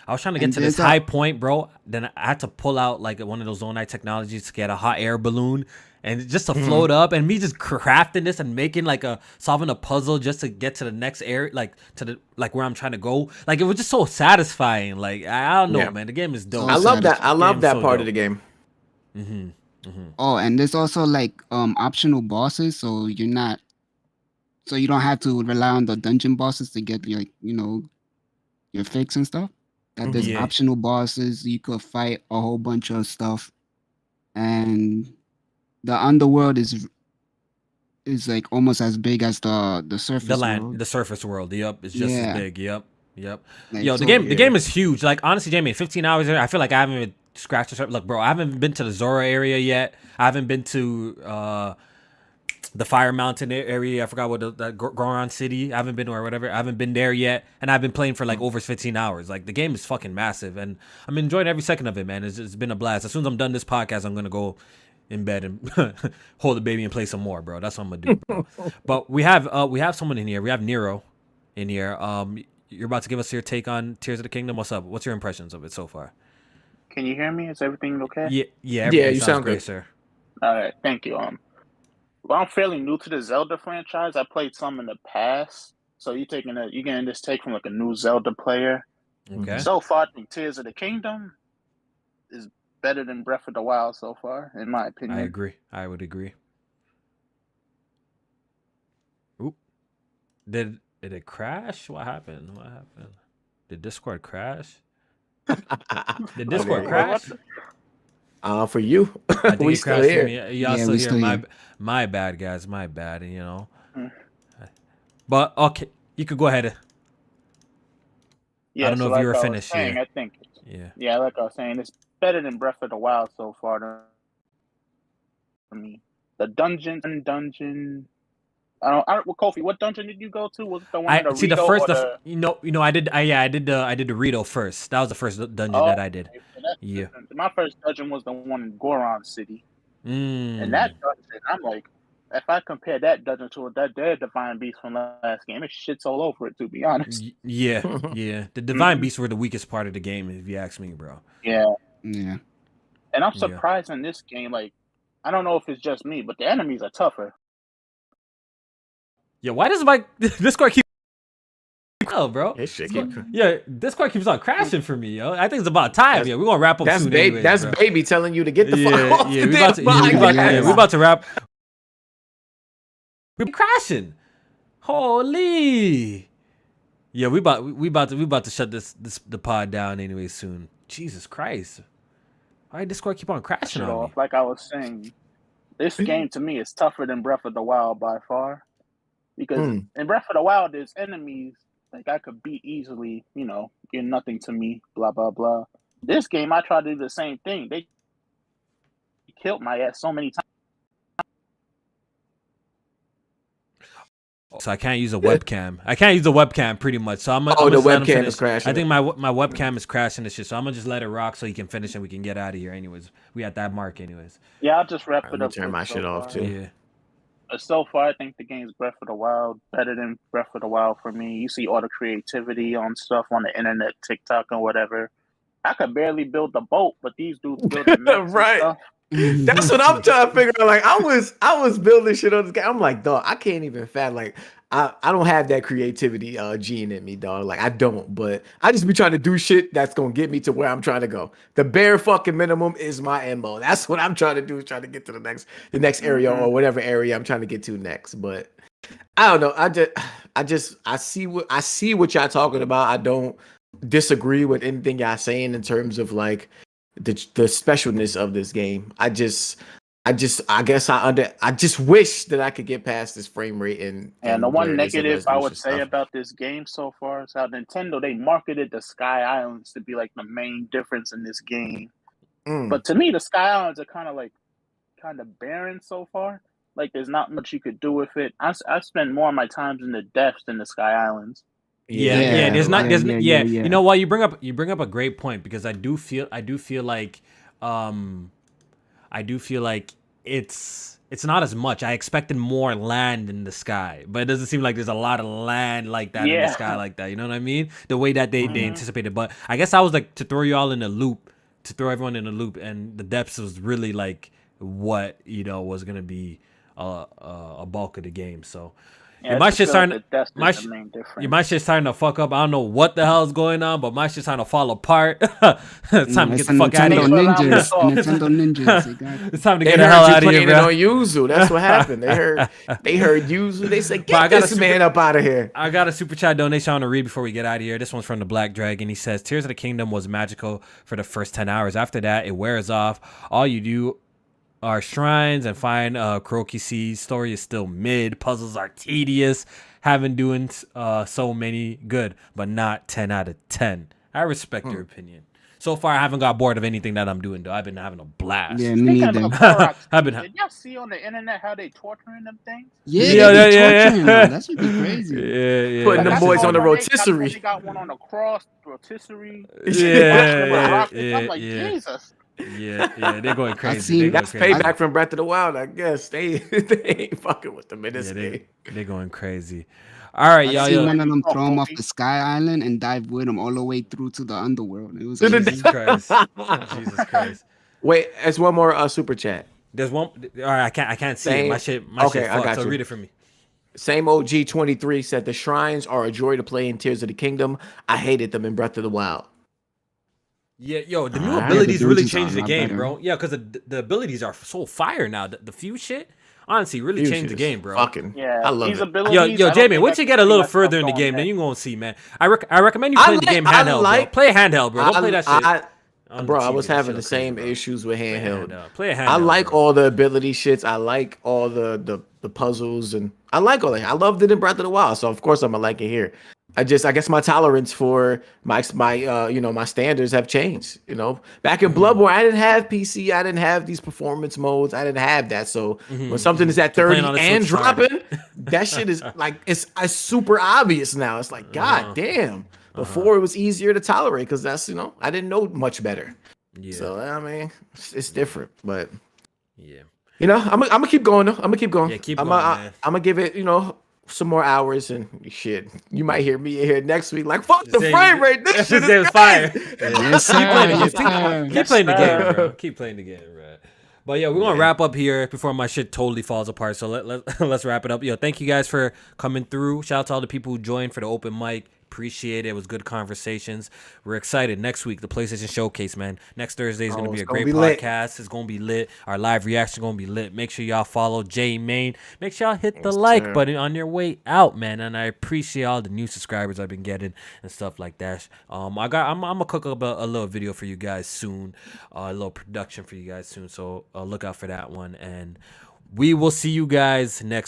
Speaker 2: I was trying to get
Speaker 5: And
Speaker 2: to this
Speaker 5: there's a-
Speaker 2: high point, bro. Then I had to pull out like one of those Zonite technologies to get a hot air balloon and just to float up, and me just crafting this and making like solving a puzzle just to get to the next area, like to the where I'm trying to go. Like it was just so satisfying. Like I don't know, man. The game is dope.
Speaker 1: I love that. I love that part of the game.
Speaker 5: Oh, and there's also like optional bosses, so you don't have to rely on the dungeon bosses to get your your fix and stuff. That there's
Speaker 2: Yeah.
Speaker 5: optional bosses, you could fight a whole bunch of stuff, and the underworld is like almost as big as the surface
Speaker 2: The land,
Speaker 5: world.
Speaker 2: the surface world. Yep, it's just as big. Yep.
Speaker 5: Like,
Speaker 2: Yo,
Speaker 5: so-
Speaker 2: the game is huge. Like honestly, Jamie, 15 hours there. I feel like I haven't even scratched the surface. Look, bro, I haven't been to the Zora area yet. I haven't been to the Fire Mountain area. I forgot what that Goron City. I haven't been or whatever. I haven't been there yet, and I've been playing for like over 15 hours. Like the game is fucking massive, and I'm enjoying every second of it, man. It's been a blast. As soon as I'm done this podcast, I'm gonna go in bed and hold the baby and play some more, bro. That's what I'm gonna do, bro. But we have someone in here. We have Nero in here. You're about to give us your take on Tears of the Kingdom. What's up? What's your impressions of it so far?
Speaker 11: Can you hear me? Is everything okay?
Speaker 2: Yeah.
Speaker 1: You
Speaker 2: sounds
Speaker 1: sound
Speaker 2: great,
Speaker 1: good,
Speaker 2: sir.
Speaker 11: All right, thank you. Well, I'm fairly new to the Zelda franchise. I played some in the past, so you're getting this take from like a new Zelda player.
Speaker 2: Okay.
Speaker 11: So far, I think Tears of the Kingdom is better than Breath of the Wild so far, in my opinion.
Speaker 2: I agree. I would agree. Oop. Did it crash? What happened? Did Discord crash? Did Discord crash?
Speaker 1: For you,
Speaker 2: I think
Speaker 1: we
Speaker 2: it
Speaker 1: still
Speaker 2: crashed
Speaker 1: here.
Speaker 2: for me. Y'all still
Speaker 5: we
Speaker 2: here.
Speaker 5: still here.
Speaker 2: My bad, guys. My bad. But okay, you could go ahead.
Speaker 11: Yeah,
Speaker 2: I don't know
Speaker 11: so
Speaker 2: if you
Speaker 11: like
Speaker 2: were
Speaker 11: I was
Speaker 2: finished
Speaker 11: saying,
Speaker 2: here.
Speaker 11: I think,
Speaker 2: Yeah.
Speaker 11: like I was saying, it's better than Breath of the Wild so far. For me, the dungeon. Well, Kofi, what dungeon did you go to? Was it the one in the
Speaker 2: See the
Speaker 11: Rito
Speaker 2: first.
Speaker 11: or the...
Speaker 2: I did the Rito first. That was the first dungeon that I did.
Speaker 11: Okay, so
Speaker 2: Yeah.
Speaker 11: my first dungeon was the one in Goron City. And
Speaker 2: Mm.
Speaker 11: that dungeon, I'm like, if I compare that dungeon to that Divine Beast from last game, it shits all over it, to be honest.
Speaker 2: Yeah. The Divine Beasts were the weakest part of the game, if you ask me, bro.
Speaker 5: Yeah.
Speaker 11: And I'm surprised in this game, like, I don't know if it's just me, but the enemies are tougher.
Speaker 2: Yeah, why does my Discord keep bro? Discord keeps on crashing for me, yo. I think it's about time, we're gonna wrap up soon.
Speaker 1: That's
Speaker 2: bro.
Speaker 1: baby telling you to get the fuck off the
Speaker 2: we about to wrap. We're crashing. Holy. Yeah, we about to shut the pod down anyway soon. Jesus Christ. Why did Discord keep on crashing on me?
Speaker 11: Like I was saying, this game to me is tougher than Breath of the Wild by far. Because in Breath of the Wild, there's enemies like I could beat easily, you're nothing to me, blah, blah, blah. This game, I tried to do the same thing. They killed my ass so many times.
Speaker 2: So I can't use a webcam. I can't use a webcam pretty much. So I'm
Speaker 1: the webcam is crashing.
Speaker 2: I think my webcam is crashing and shit. So I'm gonna just let it rock so you can finish and we can get out of here. Anyways, we at that mark. Anyways.
Speaker 11: Yeah, I'll just wrap it up.
Speaker 1: Turn my shit off too.
Speaker 2: Yeah.
Speaker 11: So far, I think the game's Breath of the Wild better than Breath of the Wild for me. You see all the creativity on stuff on the internet, TikTok and whatever. I could barely build the boat, but these dudes build the mechs and stuff.
Speaker 1: That's what I'm trying to figure out. Like I was building shit on this game. I'm like, dog, I can't even fathom. Like I don't have that creativity gene in me, dog. Like I don't. But I just be trying to do shit that's gonna get me to where I'm trying to go. The bare fucking minimum is my MO. That's what I'm trying to do. Is trying to get to the next area or whatever area I'm trying to get to next. But I don't know. I see what y'all talking about. I don't disagree with anything y'all saying in terms of like the specialness of this game. I just wish that I could get past this frame rate and
Speaker 11: the one
Speaker 1: blurriness and
Speaker 11: negative I would
Speaker 1: resolution
Speaker 11: say
Speaker 1: stuff.
Speaker 11: about this game so far is how Nintendo, they marketed the Sky Islands to be like the main difference in this game. But to me, the Sky Islands are kind of barren so far. Like there's not much you could do with it. I spend more of my times in the depths than the Sky Islands.
Speaker 2: Yeah. There's not. You know what? You bring up a great point, because I do feel like it's not as much. I expected more land in the sky, but it doesn't seem like there's a lot of land like that in the sky like that. You know what I mean? The way that they anticipated. But I guess I was like, to throw you all in a loop, to throw everyone in a loop, and the depths was really like what was gonna be a bulk of the game. So.
Speaker 11: Yeah,
Speaker 2: my shit's starting.
Speaker 11: My shit's
Speaker 2: starting to fuck up. I don't know what the hell is going on, but my shit's starting to fall apart. It's time to get the fuck out of here.
Speaker 5: Nintendo Ninjas.
Speaker 2: It's time to get the hell out of here, bro.
Speaker 1: On Yuzu. That's what happened. They heard Yuzu. They said, "Get this man up out of here."
Speaker 2: I got a super chat donation I want to read before we get out of here. This one's from the Black Dragon. He says, "Tears of the Kingdom was magical for the first 10 hours. After that, it wears off. All you do are shrines and find Kuroki seeds. Story is still mid. Puzzles are tedious. Haven't doing so many good, but not 10 out of 10. I respect your opinion. So far, I haven't got bored of anything that I'm doing, though. I've been having a blast.
Speaker 5: Yeah, me neither.
Speaker 11: Did y'all see on the internet how they torturing them things?
Speaker 5: Yeah. That should be crazy.
Speaker 2: Yeah.
Speaker 1: Putting them boys on the rotisserie.
Speaker 11: They got one on the cross, rotisserie.
Speaker 2: Yeah.
Speaker 11: I'm like, Jesus.
Speaker 2: Yeah, they're going crazy.
Speaker 1: That's payback from Breath of the Wild, I guess. They ain't fucking with them in this game.
Speaker 2: They're going crazy. All right, y'all.
Speaker 5: I seen one of them throw him off the Sky Island and dive with him all the way through to the underworld. It was
Speaker 2: Jesus Christ. Jesus Christ.
Speaker 1: Wait, there's one more super chat.
Speaker 2: There's one. All right, I can't see it. My shit fucked, I got so read it for me.
Speaker 1: Same OG23 said the shrines are a joy to play in Tears of the Kingdom. I hated them in Breath of the Wild.
Speaker 2: Yeah, the new abilities really changed the game, bro. Yeah, because the abilities are so fire now. The fuse shit, honestly, really changed the game, bro.
Speaker 1: I love it.
Speaker 2: Yo, Jmaine, once you get a little further in the game, then you're gonna see, man. I recommend you playing the game handheld, bro. Play handheld, bro. Don't play that shit.
Speaker 1: Bro, I was having the same issues with handheld.
Speaker 2: Play a handheld.
Speaker 1: I like all the ability shits. I like all the puzzles, and I like all that. I loved it in Breath of the Wild, so of course I'm gonna like it here. I guess my tolerance for my standards have changed. Back in Bloodborne, I didn't have PC. I didn't have these performance modes. I didn't have that. So when something is at 30 and dropping, that shit is like it's super obvious now. It's like God damn. Before it was easier to tolerate because that's I didn't know much better. Yeah. So I mean, it's different, but
Speaker 2: yeah.
Speaker 1: I'm gonna keep going though. I'm gonna keep going.
Speaker 2: Yeah, keep going, man.
Speaker 1: I'm gonna give it some more hours and shit. You might hear me here next week like fuck the frame rate. This shit is
Speaker 2: fire.
Speaker 5: Yes,
Speaker 2: Keep playing the game, bro. Keep playing the game, bro. But yeah, we're gonna wrap up here before my shit totally falls apart. So let's wrap it up. Yo, thank you guys for coming through. Shout out to all the people who joined for the open mic. Appreciate it. It was good conversations. We're excited. Next week, the PlayStation Showcase, man. Next Thursday is going to be a great podcast. It's going to be lit. Our live reaction going to be lit. Make sure y'all follow Jmaine. Make sure y'all hit the like button on your way out, man. And I appreciate all the new subscribers I've been getting and stuff like that. I'm gonna cook up a little video for you guys soon, a little production for you guys soon. So look out for that one. And we will see you guys next